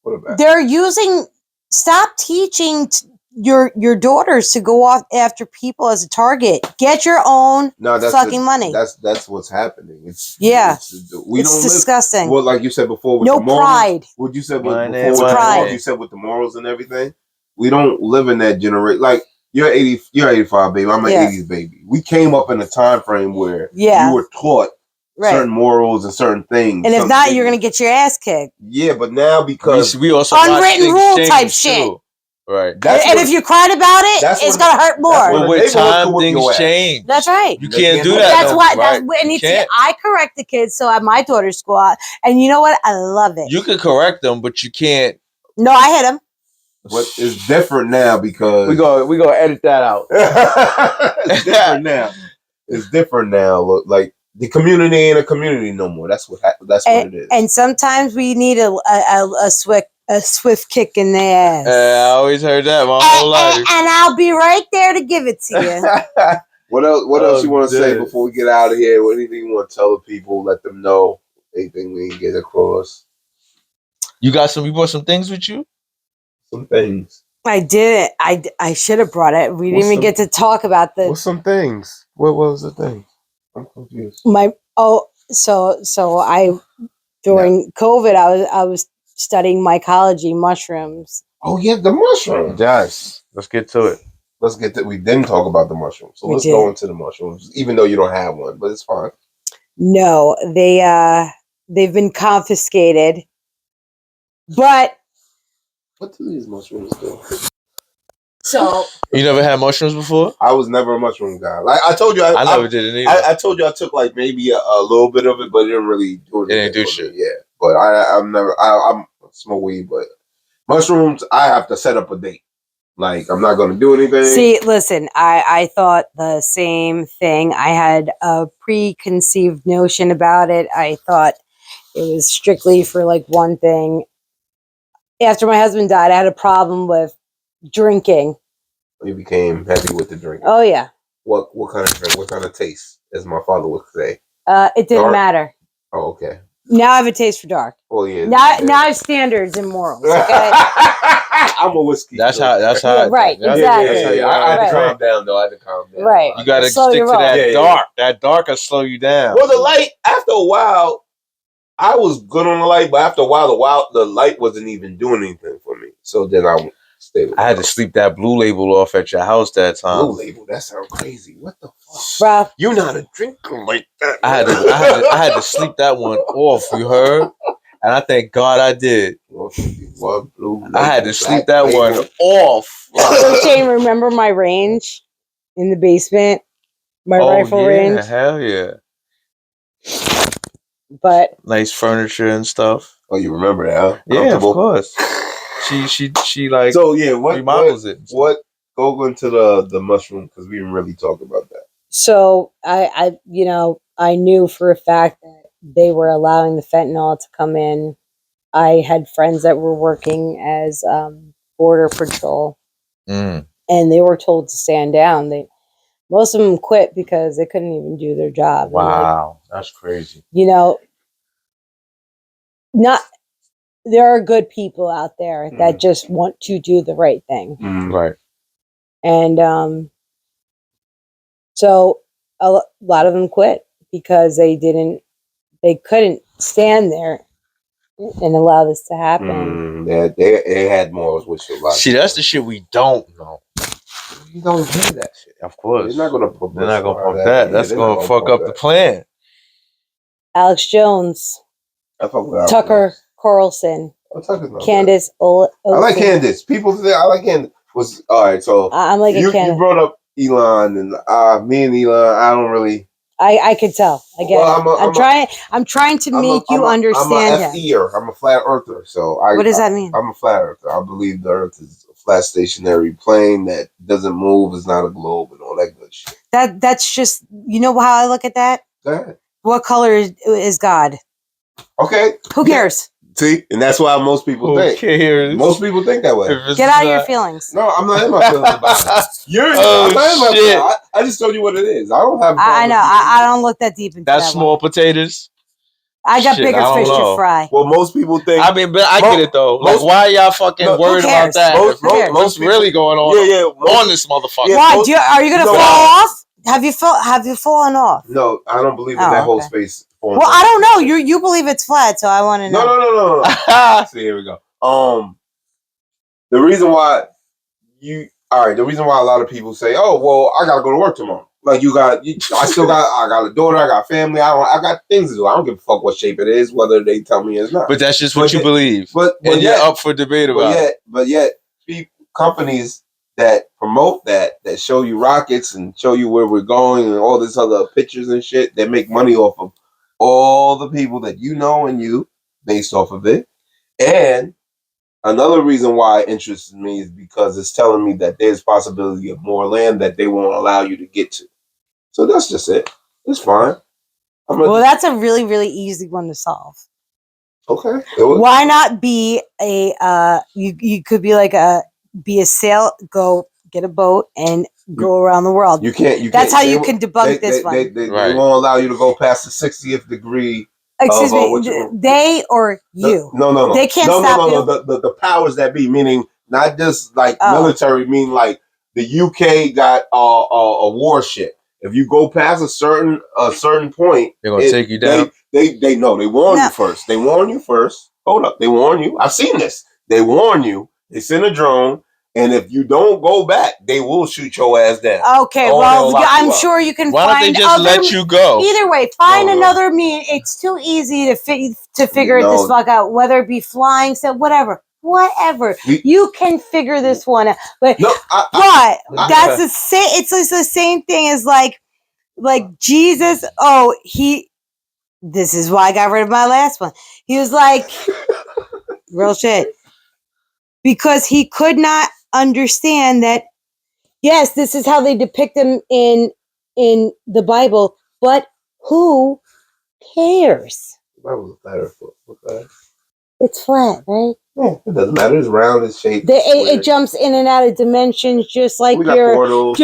about?
they're using, stop teaching your daughters to go off after people as a target. Get your own
No, that's
fucking money.
That's what's happening.
Yeah.
We
It's
don't
disgusting.
live. Well, like you said before, with
No
the morals,
pride.
What you said
Money,
before, with the
pride.
morals, you said with the morals and everything. We don't live in that generation. Like you're 80, you're 85, baby. I'm an
Yeah.
80s baby. We came up in a time frame where
Yeah.
you were taught
Right.
certain morals and certain things.
And if
certain
not,
things.
you're going to get your ass kicked.
Yeah, but now because
We also watch
Unwritten
things
rule
change,
type shit.
too. Right.
that's
And
what-
if you cried about it,
that's
it's
what-
going to hurt
that's
more.
what-
But
the
with
neighborhood
time,
could whip
things
your ass.
change.
That's right.
You
They
can't
can't
do
do
that.
That's
no.
why.
Right.
And
You
it's,
can't.
I correct the kids so at my daughter's school, and you know what? I love it.
You can correct them, but you can't.
No, I hit him.
But it's different now because
We go edit that out.
it's different now. It's different now. Look, like the community ain't a community no more. That's what that's what it is.
And sometimes we need a swift kick in the ass.
I always heard that my whole life.
And I'll be right there to give it to you.
What else? What else you want to say
dude.
before we get out of here? What anything you want to tell the people? Let them know anything we can get across.
You brought some things with you?
Some things.
I did it. I should have brought it. We didn't
What's
even
the-
get to talk about the
What's some things? What was the thing? I'm confused.
so I during COVID I was studying mycology, mushrooms.
Oh yeah, the mushroom.
Yes. Let's get to it.
Let's get that. We didn't talk about the mushrooms, so
We
let's
did.
go into the mushrooms. Even though you don't have one, but it's fine.
No, they They've been confiscated. But
What do these mushrooms do?
so
You never had mushrooms before?
I was never a mushroom guy. Like I told you,
I never did it either.
I told you I took like maybe a little bit of it, but it didn't really do anything.
It didn't do
for
shit.
me. Yeah, but I'm never. I'm smoke weed, but mushrooms I have to set up a date. Like I'm not gonna do anything.
see, listen, I thought the same thing. I had a preconceived notion about it. I thought it was strictly for like one thing. After my husband died, I had a problem with drinking.
You became heavy with the drink.
Oh yeah.
What kind of drink? What kind of taste? As my father would say.
It didn't
Dark?
matter.
Oh, okay.
Now I have a taste for dark.
Well, yeah.
Now I have standards and morals. Okay?
I'm a whiskey.
That's
drinker.
how.
Yeah, right,
that's-
exactly.
that's how you
I had
Right.
to calm down though. I had to calm down.
Right.
You gotta
Slow
stick
your
to
roll.
that
Yeah, yeah.
dark. That dark will slow you down.
Well, the light after a while, I was good on the light, but after a while, the light wasn't even doing anything for me. So then I stayed with
I had
the
to sleep that blue label off at your house that time.
Blue label. That sounds crazy. What the fuck?
Bruh,
You're not a drinker like that.
I had to sleep that one off. You heard? And I thank God I did.
One blue
I had
label,
to sleep
black
that
label.
one off.
so Shane, remember my range in the basement? My rifle
yeah,
range?
hell yeah.
But
Nice furniture and stuff.
Oh, you remember that? Huh?
Yeah, of
Comfortable?
course. She like
So yeah, what
remodels it.
What go into the mushroom because we didn't really talk about that.
so I knew for a fact that they were allowing the fentanyl to come in. I had friends that were working as border patrol,
Mm.
and they were told to stand down. Most of them quit because they couldn't even do their job. And, like,
Wow, that's crazy.
not there are good people out there that just want to do the right thing.
Right.
And so a lot of them quit because they couldn't stand there and allow this to happen.
They had morals, which a lot.
See, that's the shit we don't know.
You don't hear that shit.
Of course.
They're not gonna pump.
They're not gonna pump that. That's gonna fuck up the plan.
Alex Jones,
I fuck with
Tucker Carlson,
Tucker's not bad.
Candace
I like Candace. People say I like Candace. Was all right. So
I'm like
you
a Candace.
brought up Elon and me and Elon. I don't really.
I could tell. I get
Well,
it. I'm trying to make you understand
I'm a
him.
FE'er. I'm a flat earther. So
What does that mean?
I'm a flat earther. I believe the Earth is a flat stationary plane that doesn't move. It's not a globe and all that good shit.
That's just how I look at that.
Go ahead.
What color is God?
Okay.
Who cares?
See, and that's why most people think.
cares?
Most people think that way.
Get out of your feelings.
No, I'm not in my feelings about it.
Oh,
I'm not in my
shit.
feelings. I just told you what it is. I don't have.
I know. I don't look that deep into
That's
that
small
one.
potatoes.
I got
Shit,
bigger
I don't
fish
know.
to fry.
Well, most people think.
I mean, but I get it though. Like, why are y'all fucking
No, who
worried about
cares?
that?
Most
What's
people-
really going on?
Yeah.
On this motherfucker.
Yeah.
Why?
most-
Are you gonna
No.
fall off? Have you fallen off?
No, I don't believe in
Oh,
that whole
okay.
space.
Well, I don't know. You believe it's flat, so I want to know.
No. See, here we go. The reason why the reason why a lot of people say, "Oh, well, I gotta go to work tomorrow." Like I got a daughter, I got family, I got things to do. I don't give a fuck what shape it is, whether they tell me it's not.
But that's just what you believe.
But
And
yet,
you're up for debate about it.
But yet, companies that promote that show you rockets and show you where we're going and all this other pictures and shit, they make money off of all the people that you know and you based off of it. And another reason why it interests me is because it's telling me that there's possibility of more land that they won't allow you to get to. So that's just it. It's fine.
Well, that's a really, really easy one to solve.
Okay.
Why not be a you could be like be a sail, go get a boat and go around the world.
You can't.
That's how you can debunk this one.
They won't allow you to go past the 60th degree.
Excuse me, they or you?
No.
They can't stop you.
The powers that be, meaning not just like
Oh.
military, meaning like the UK got a warship. If you go past a certain point,
They're gonna take you down.
They know. They warn you first. They warn you first. Hold up. They warn you. I've seen this. They warn you. They send a drone.
And if you don't go back, they will shoot your ass down.
Okay,
Oh,
well,
they'll lock
I'm
you up.
sure you can
Why don't
find
they just
other.
let you go?
Either way, find
No.
another mean. It's too easy to figure
No.
this fuck out. Whether it be flying, so whatever. You can figure this one out. But
No,
that's the same. It's just the same thing as like Jesus. Oh, this is why I got rid of my last one. He was like, real shit. Because he could not understand that, yes, this is how they depict him in the Bible, but who cares?
That was better. Okay.
It's flat, right?
Yeah, it doesn't matter. It's round, it's shaped.
It jumps in and out of dimensions just like
We got
your
portals.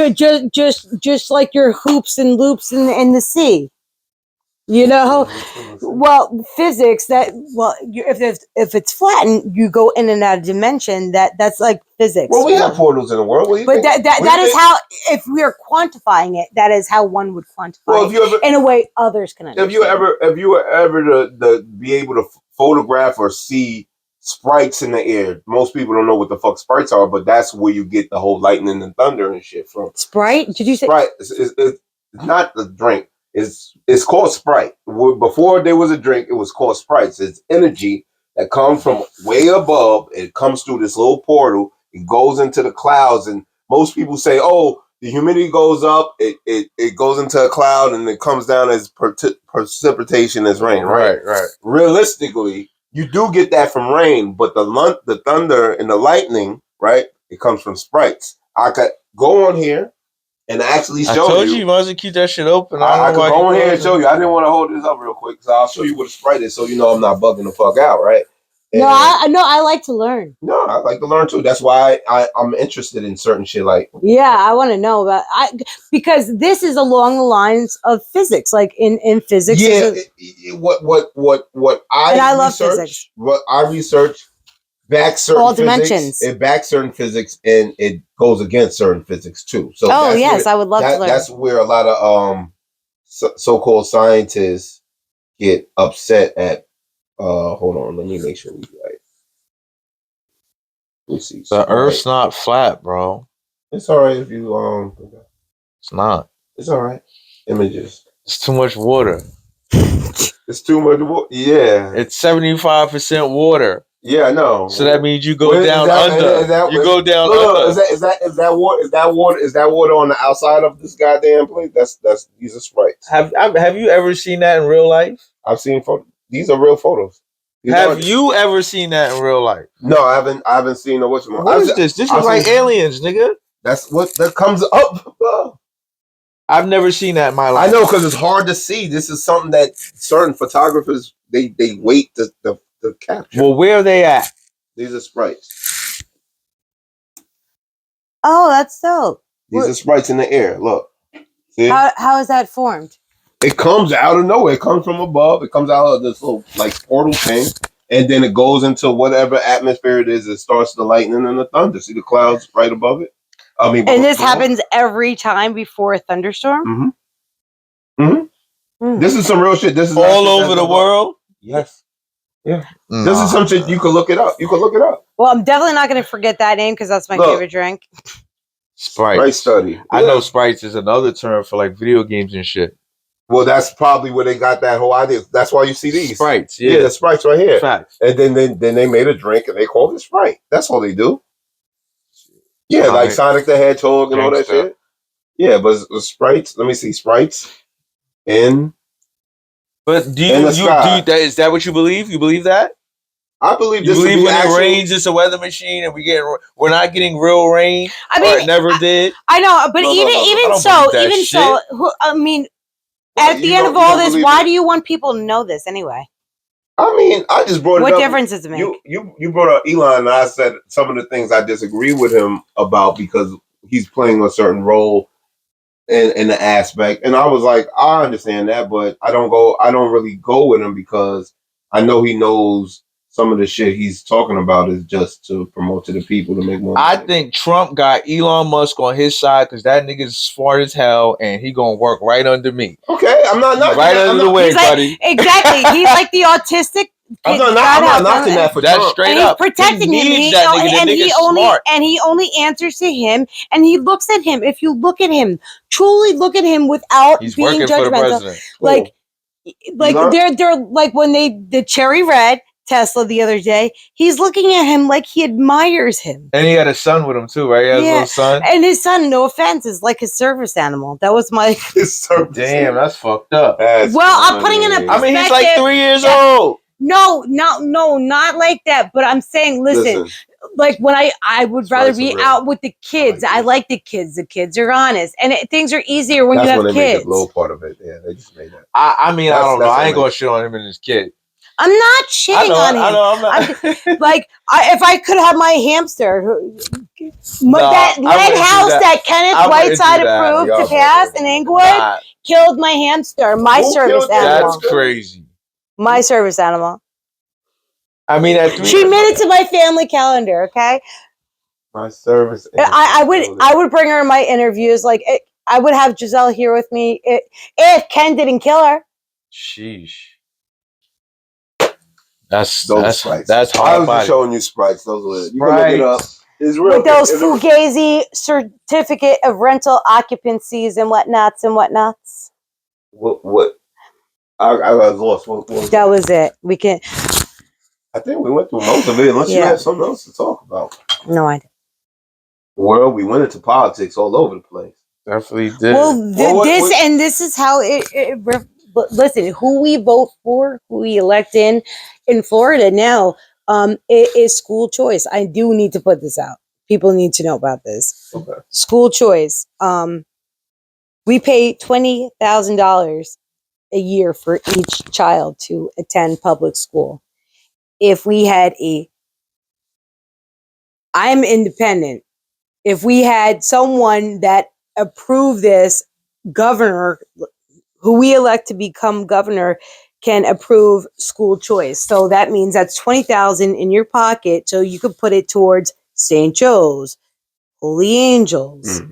just like your hoops and loops in the sea. You know, well, physics. If it's flattened, you go in and out of dimension. That's like physics.
Well, we have portals in the world. What do you
But
think?
that is how, if we are quantifying it, that is how one would quantify
Well, if you ever,
it in a way others can understand.
if you were ever to be able to photograph or see sprites in the air, most people don't know what the fuck sprites are, but that's where you get the whole lightning and thunder and shit from.
Sprite? Did you say
Sprite? It's not the drink. It's called Sprite. Before there was a drink, it was called Sprites. It's energy that comes from way above. It comes through this little portal. It goes into the clouds, and most people say, "Oh, the humidity goes up. It goes into a cloud, and it comes down as precipitation as rain." Right. Realistically, you do get that from rain, but the thunder and the lightning, right? It comes from sprites. I could go on here and actually show you.
I told you might as well keep that shit open.
I could go on here and show you. I didn't want to hold this up real quick, so I'll show you what a sprite is, so you know I'm not bugging the fuck out, right? And
I like to learn.
No, I like to learn too. That's why I'm interested in certain shit. Like,
yeah, I want to know about because this is along the lines of physics, like in physics.
Yeah, what I
love
research,
physics.
What I research backs certain
all
physics,
dimensions.
It backs certain physics, and it goes against certain physics too. So
yes, I would love to learn.
That's where a lot of so-called scientists get upset at. Hold on, let me make sure we right. Let me see.
The Earth's not flat, bro.
It's all right if you
It's not.
It's all right. Images.
It's too much water.
It's too much water. Yeah.
It's 75% water.
Yeah, I know.
So that means you go down under. You go down under.
Is that water? Is that water on the outside of this goddamn place? That's these are sprites.
Have you ever seen that in real life?
I've seen photos. These are real photos.
Have you ever seen that in real life?
No, I haven't seen the what's more.
What is this? This is like aliens, nigga.
That's what that comes up.
I've never seen that in my life.
I know, because it's hard to see. This is something that certain photographers they wait to capture.
Well, where are they at?
These are sprites.
Oh, that's dope.
These are sprites in the air. Look. See?
How is that formed?
It comes out of nowhere. It comes from above. It comes out of this little like portal thing, and then it goes into whatever atmosphere it is. It starts the lightning and the thunder. See the clouds right above it. I mean,
and this happens every time before a thunderstorm.
This is some real shit. This is
all over the world.
Yes. Yeah. This is some shit. You can look it up.
Well, I'm definitely not going to forget that name because that's my favorite drink.
Sprite
study. Yeah.
I know sprites is another term for like video games and shit.
Well, that's probably where they got that whole idea. That's why you see these
sprites. Yeah,
the sprites right here.
Facts.
And then they made a drink and they called it Sprite. That's all they do. Yeah, like Sonic the Hedgehog and all that shit. Yeah, but sprites. Let me see sprites in.
But do you is that what you believe? You believe that?
I believe
you believe when it rains, it's a weather machine, and we're not getting real rain.
I mean,
or it never did.
I know, but even so, I mean, at the end of all this, why do you want people to know this anyway?
I mean, I just brought it up.
What difference does it make?
You brought up Elon, and I said some of the things I disagree with him about because he's playing a certain role in the aspect, and I was like, I understand that, but I don't really go with him because I know he knows some of the shit he's talking about is just to promote to the people to make more money.
I think Trump got Elon Musk on his side because that nigga's smart as hell and he gonna work right under me.
Okay, I'm not
right under the way, buddy.
Exactly. He's like the autistic
I'm
God
not
help him.
knocking that for
That's
Trump.
straight
And he's
up.
protecting him.
Needs that nigga. That nigga's smart.
He only answers to him, and he looks at him. If you look at him, truly look at him without
He's
being
working for the
judgmental,
president.
like
Elon?
they're like when the cherry red Tesla the other day, he's looking at him like he admires him.
And he had a son with him too, right? He has a little son.
And his son, no offense, is like his service animal. That was my
Damn, that's fucked up.
I'm putting in a
I mean, he's like
perspective.
3 years old.
No, not like that. But I'm saying, listen. Like when I would rather be out with the kids. I like the kids. The kids are honest, and things are easier when you have
That's when they
kids.
made the glow part of it. Yeah, they just made that.
I mean, I don't know.
That's
I ain't gonna shit on him and his kid.
I'm not shitting on him.
I know. I'm not.
Like if I could have my hamster, that
I
lead
wouldn't
house
do that.
that Kenneth
I wouldn't
Whiteside
do that.
approved to
Y'all
pass in Inglewood
Nah,
killed my hamster, my
Who
service
killed that?
animal,
that's crazy.
my service animal.
I mean, at 3
She made it to my family calendar. Okay.
My service.
I would bring her in my interviews. Like I would have Giselle here with me if Ken didn't kill her.
Sheesh. That's
Sprites.
that's
I
hard
was just
body.
showing you Sprites. Those are you can look it up. It's real.
With those Fugazi certificate of rental occupancies and whatnots and whatnots.
What? I was lost. What
That was it. We can.
I think we went through most of it. Unless you have something else to talk about.
No idea.
Well, we went into politics all over the place.
Definitely did.
Well, this is how listen, who we vote for, who we elect in Florida now, it is school choice. I do need to put this out. People need to know about this.
Okay.
School choice. We pay $20,000 a year for each child to attend public school. If we had I'm independent. If we had someone that approved this, governor, who we elect to become governor, can approve school choice. So that means that's $20,000 in your pocket, so you could put it towards St. Joe's, Holy Angels,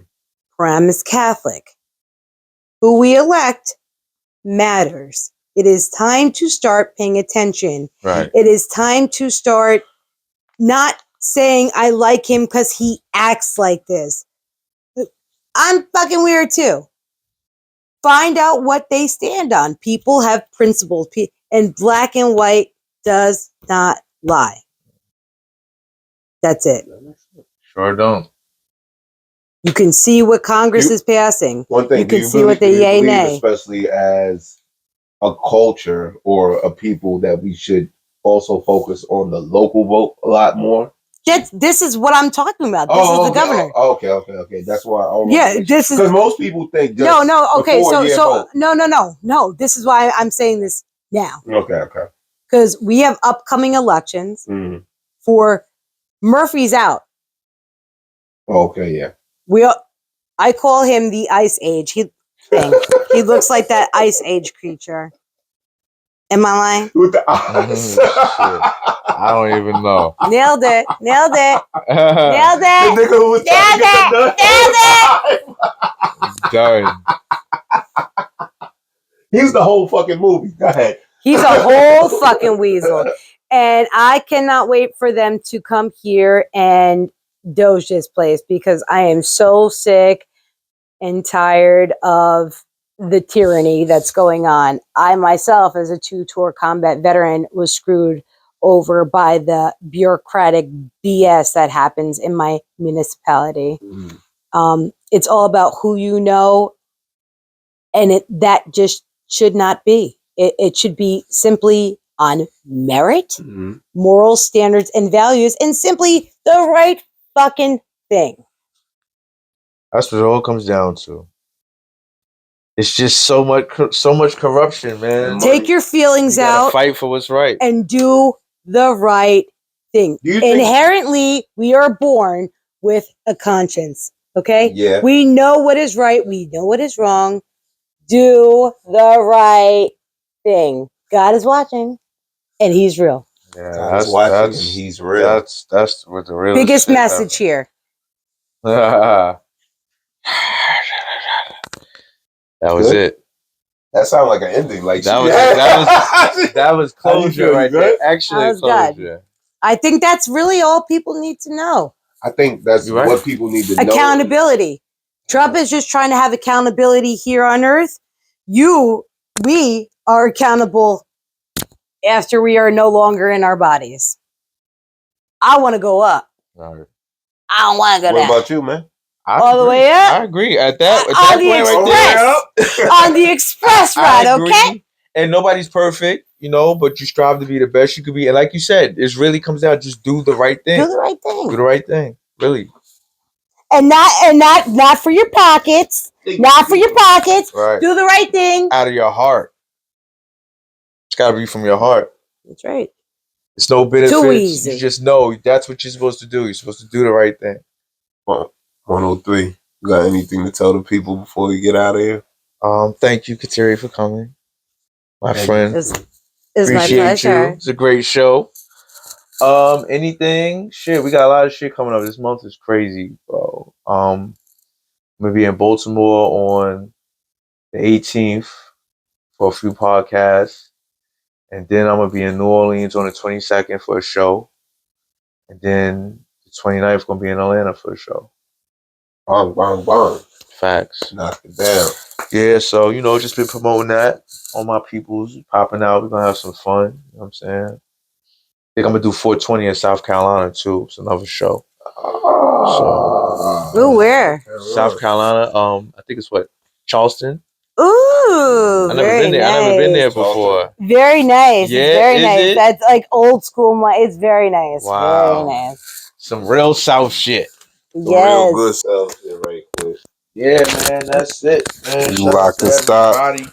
Paramus Catholic. Who we elect matters. It is time to start paying attention.
Right.
It is time to start not saying I like him because he acts like this. I'm fucking weird too. Find out what they stand on. People have principles, and black and white does not lie. That's it.
Sure don't.
You can see what Congress is passing.
One thing
you can see what the yay nay.
Especially as a culture or a people, that we should also focus on the local vote a lot more.
This is what I'm talking about. This is the governor.
Okay. That's why.
This is
because most people think
no. Okay,
vote.
No. This is why I'm saying this now.
Okay.
Because we have upcoming elections for Murphy's out.
Okay, yeah.
I call him the Ice Age. He looks like that Ice Age creature. Am I lying?
With the eyes.
I don't even know.
Nailed it. Nailed it.
The nigga who was trying to get the
Done.
He's the whole fucking movie. Go ahead.
He's a whole fucking weasel. And I cannot wait for them to come here and doge this place, because I am so sick and tired of the tyranny that's going on. I myself, as a 2-tour combat veteran, was screwed over by the bureaucratic BS that happens in my municipality. It's all about who you know, and that just should not be. It should be simply on merit, moral standards and values, and simply the right fucking thing.
That's what it all comes down to. It's just so much corruption, man.
Take your feelings out.
Fight for what's right
and do the right thing. Inherently, we are born with a conscience. Okay?
Yeah.
We know what is right. We know what is wrong. Do the right thing. God is watching, and He's real.
Yeah,
God's watching, and He's real.
That's what the real
biggest message here.
That was it.
That sounds like an ending. Like
That was
How you
closure
feel,
right
you
there.
good?
Actually,
That was good.
closure.
I think that's really all people need to know.
I think that's
You're right.
what people need to know.
Accountability. Trump is just trying to have accountability here on Earth. We are accountable after we are no longer in our bodies. I want to go up.
All right.
I don't want to go
What
down.
about you, man?
All the way up?
I agree. At that
On the
point right
express.
there,
On the express ride,
I agree.
okay?
And nobody's perfect, you know, but you strive to be the best you could be. And like you said, it really comes down to just do the right thing.
Do the right thing.
Do the right thing. Really.
And not for your pockets. Not for your pockets.
Right.
Do the right thing.
Out of your heart. It's gotta be from your heart.
That's right.
It's no benefits.
Too easy.
You just know that's what you're supposed to do. You're supposed to do the right thing.
103. You got anything to tell the people before we get out of here?
Thank you, Kateri, for coming. My friend.
It's my
Appreciate
pleasure.
you. It's a great show. Anything? Shit, we got a lot of shit coming up. This month is crazy, bro. I'm gonna be in Baltimore on the 18th for a few podcasts. And then I'm gonna be in New Orleans on the 22nd for a show. And then the 29th gonna be in Atlanta for a show.
Bang, bang, bang.
Facts.
Knock it down.
Yeah, so you know, just been promoting that. All my people's popping out. We're gonna have some fun. You know what I'm saying? I think I'm gonna do 420 in South Carolina too. It's another show.
Ooh, where?
South Carolina. I think it's Charleston.
Ooh,
I never
very
been there.
nice.
I never been there before.
Very nice.
Yeah,
it's very
is
nice.
it?
That's like old school. It's very nice.
Wow.
Very nice.
Some real South shit.
Real good
Yes.
self shit right quick.
Yeah, man. That's it, man.
You
Shout out
rock
to
and stop.
everybody.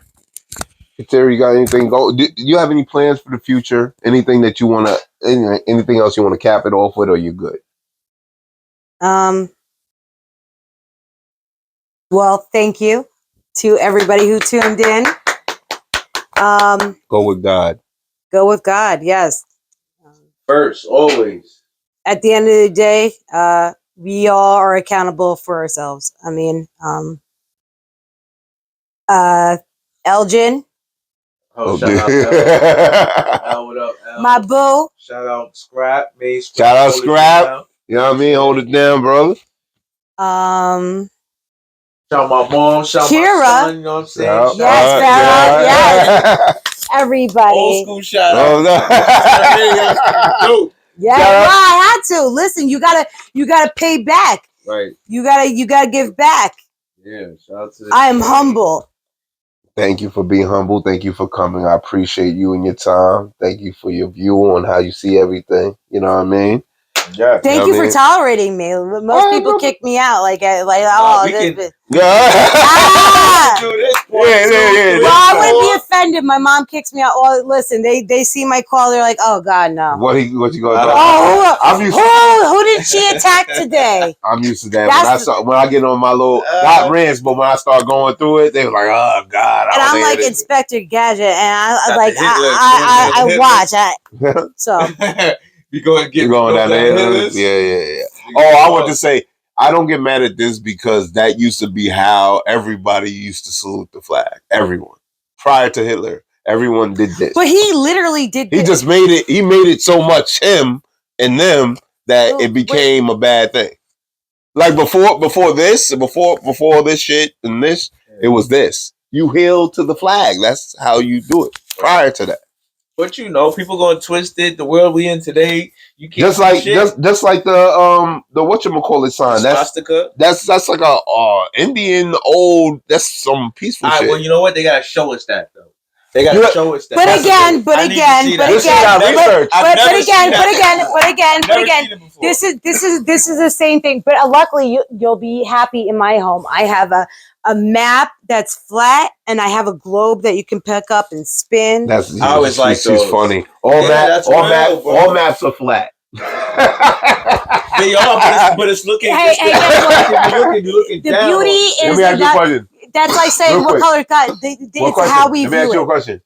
Terry, you got anything go? Do you have any plans for the future? Anything that you want to? Anything else you want to cap it off with, or you good?
Well, thank you to everybody who tuned in.
Go with God.
Go with God. Yes.
First, always.
At the end of the day, we all are accountable for ourselves. I mean, Elgin,
Oh,
dude.
shout out L. What up, L?
my boo.
Shout out Scrap. Made
Shout out
hold it
Scrap.
down.
You know what I mean? Hold it down, brother.
Shout out my mom. Shout out
Kira.
my son. You know what I'm saying?
Yeah.
Shout
Yes,
out-
Farrah.
Yeah.
Yes. Everybody.
Old school shout
Oh,
out.
no.
Dope.
Yeah,
Shout out-
well, I had to. Listen, you gotta pay back.
Right.
You gotta give back.
Yeah. Shout out to
I am humble.
Thank you for being humble. Thank you for coming. I appreciate you and your time. Thank you for your view on how you see everything. You know what I mean?
Yeah.
Thank you for tolerating me. Most people kick me out.
we
this.
can-
Yeah.
Ah!
Do this.
Yeah.
Well, I wouldn't be offended. My mom kicks me out. Oh, listen, they see my call. They're like, oh God, no.
What you gonna do?
Oh,
I'm used
who did she attack today?
I'm used to that.
That's
When I get on my little not rants, but when I start going through it, they were like, "Oh God!"
And I'm like Inspector Gadget, and I watch. So
You go and get
You're going down
that
there.
list.
Yeah. Oh, I want to say I don't get mad at this because that used to be how everybody used to salute the flag. Everyone prior to Hitler, everyone did this.
but he literally did.
He just made it. He made it so much him and them that it became a bad thing. Like before this shit and this, it was this. You hail to the flag. That's how you do it. Prior to that,
But you know, people gonna twist it. The world we in today, you can't
just like the whatchamacallit sign.
swastika.
That's like a Indian old. That's some peaceful
All right,
shit.
well, you know what? They gotta show us that though. They gotta show us that.
But
That's
again,
the thing. I need to see that.
This is the same thing. But luckily, you'll be happy in my home. I have a map that's flat, and I have a globe that you can pick up and spin.
I always
like
she's
those.
funny.
All maps
are flat.
They are, but it's looking.
Hey,
You're looking
the
down.
beauty is
Let me ask you a question.
that's like saying
Real
what
quick.
color God. It's how we
Let me ask you
view
a
it.
question.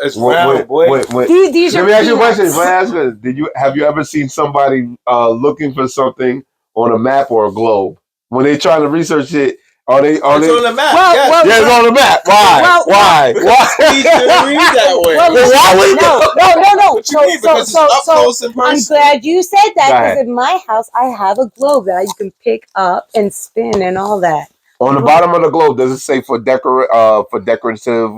It's round, boy.
These are
Let me ask you a
peanuts.
question. Have you ever seen somebody looking for something on a map or a globe when they're trying to research it?
Are they?
It's on the map.
Well,
yes.
well,
Yeah, it's on the map. Why?
Well,
Why?
He should read that way.
Well,
Well, why would
no.
What you mean? Because it's up close and
I'm
personal.
glad you said that
Go
because
ahead.
in my house I have a globe that you can pick up and spin and all that.
On the bottom of the globe, does it say for decorative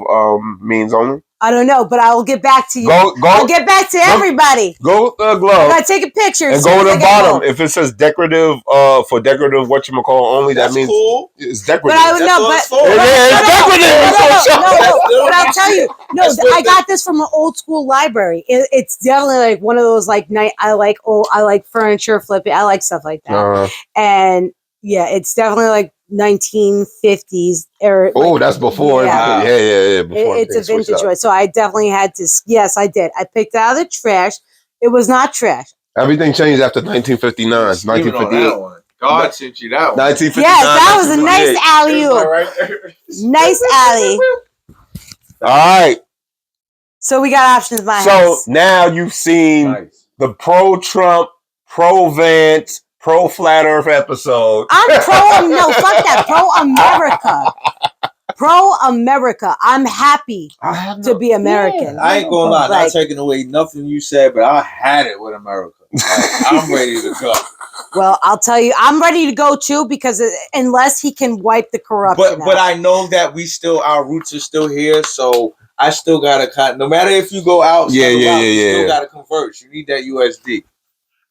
means only?
I don't know, but I will get back to you.
Go.
I'll get back to everybody.
Go with the
I
globe
gotta take a picture.
and go to the bottom. If it says decorative, for decorative whatchamacall only,
That's
that means
cool.
it's
But
decorative.
I would
That's
know,
all
but
it's for.
but I'll tell you, I got this from an old school library. It's definitely like one of those like I like furniture flipping. I like stuff like that, and yeah, it's definitely like 1950s era.
Oh,
like,
that's before.
yeah.
Yeah. Before
It's a
everything switched
vintage
up.
one. So I definitely had to. Yes, I did. I picked it out of the trash. It was not trash.
Everything changed after 1959,
Even on
1958.
that one. God sent you that one.
1959.
Yes, that was a nice
1958.
alley-oop.
Right there.
Nice alley.
All right.
So we got options in my
So
house.
now you've seen
Nice.
the pro-Trump, pro-Vance, pro-Flat Earth episode.
I'm pro. No, fuck that. Pro-America. Pro-America. I'm happy to be American.
I ain't gonna lie,
Like-
not taking away nothing you said, but I had it with America. Like, I'm ready to go.
Well, I'll tell you, I'm ready to go too because unless he can wipe the corruption
But
out.
I know that our roots are still here, so I still gotta no matter if you go out,
Yeah.
you still gotta convert. You need that USD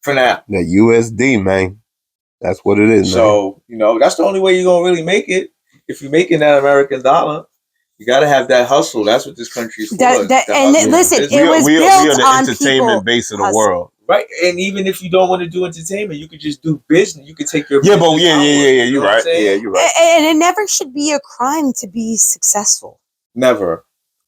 for now.
The USD, man. That's what it is, man.
So, that's the only way you're gonna really make it. If you're making that American dollar, you gotta have that hustle. That's what this country is for.
And listen,
Business.
it was
we
built
are the
on
entertainment
people
base of the
hustle.
world.
Right, and even if you don't want to do entertainment, you could just do business. You could take your
Yeah,
business
but yeah.
outward, you
You're
know what I'm
right.
saying?
Yeah, you're right.
And it never should be a crime to be successful.
Never.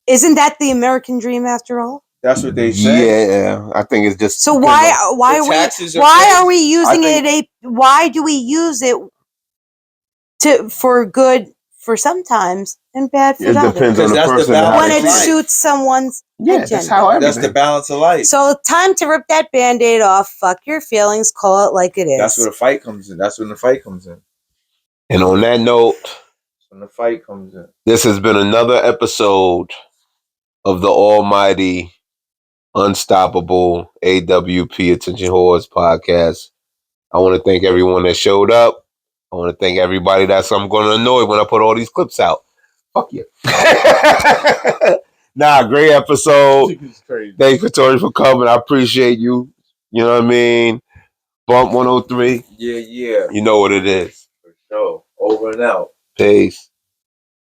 Isn't that the American dream after all?
That's what they say.
Yeah, I think it's just.
So
The taxes are
why
crazy.
are we using
I think-
why do we use it for good for sometimes and bad for
It
others?
depends on
Because
the
that's the
person. and how
balance
When
they
it
life.
feel.
suits someone's
Yeah,
agenda.
that's how everything.
That's the balance of life.
So time to rip that Band-Aid off. Fuck your feelings. Call it like it is.
That's where the fight comes in. That's when the fight comes in.
And on that note,
That's when the fight comes in.
this has been another episode of the almighty, unstoppable AWP Attention Whores podcast. I want to thank everyone that showed up. I want to thank everybody I'm going to annoy when I put all these clips out. Fuck you. Nah, great episode.
It's crazy.
Thanks, Kateri, for coming. I appreciate you. You know what I mean? Bump 103.
Yeah.
You know what it is.
For sure. Over and out.
Peace.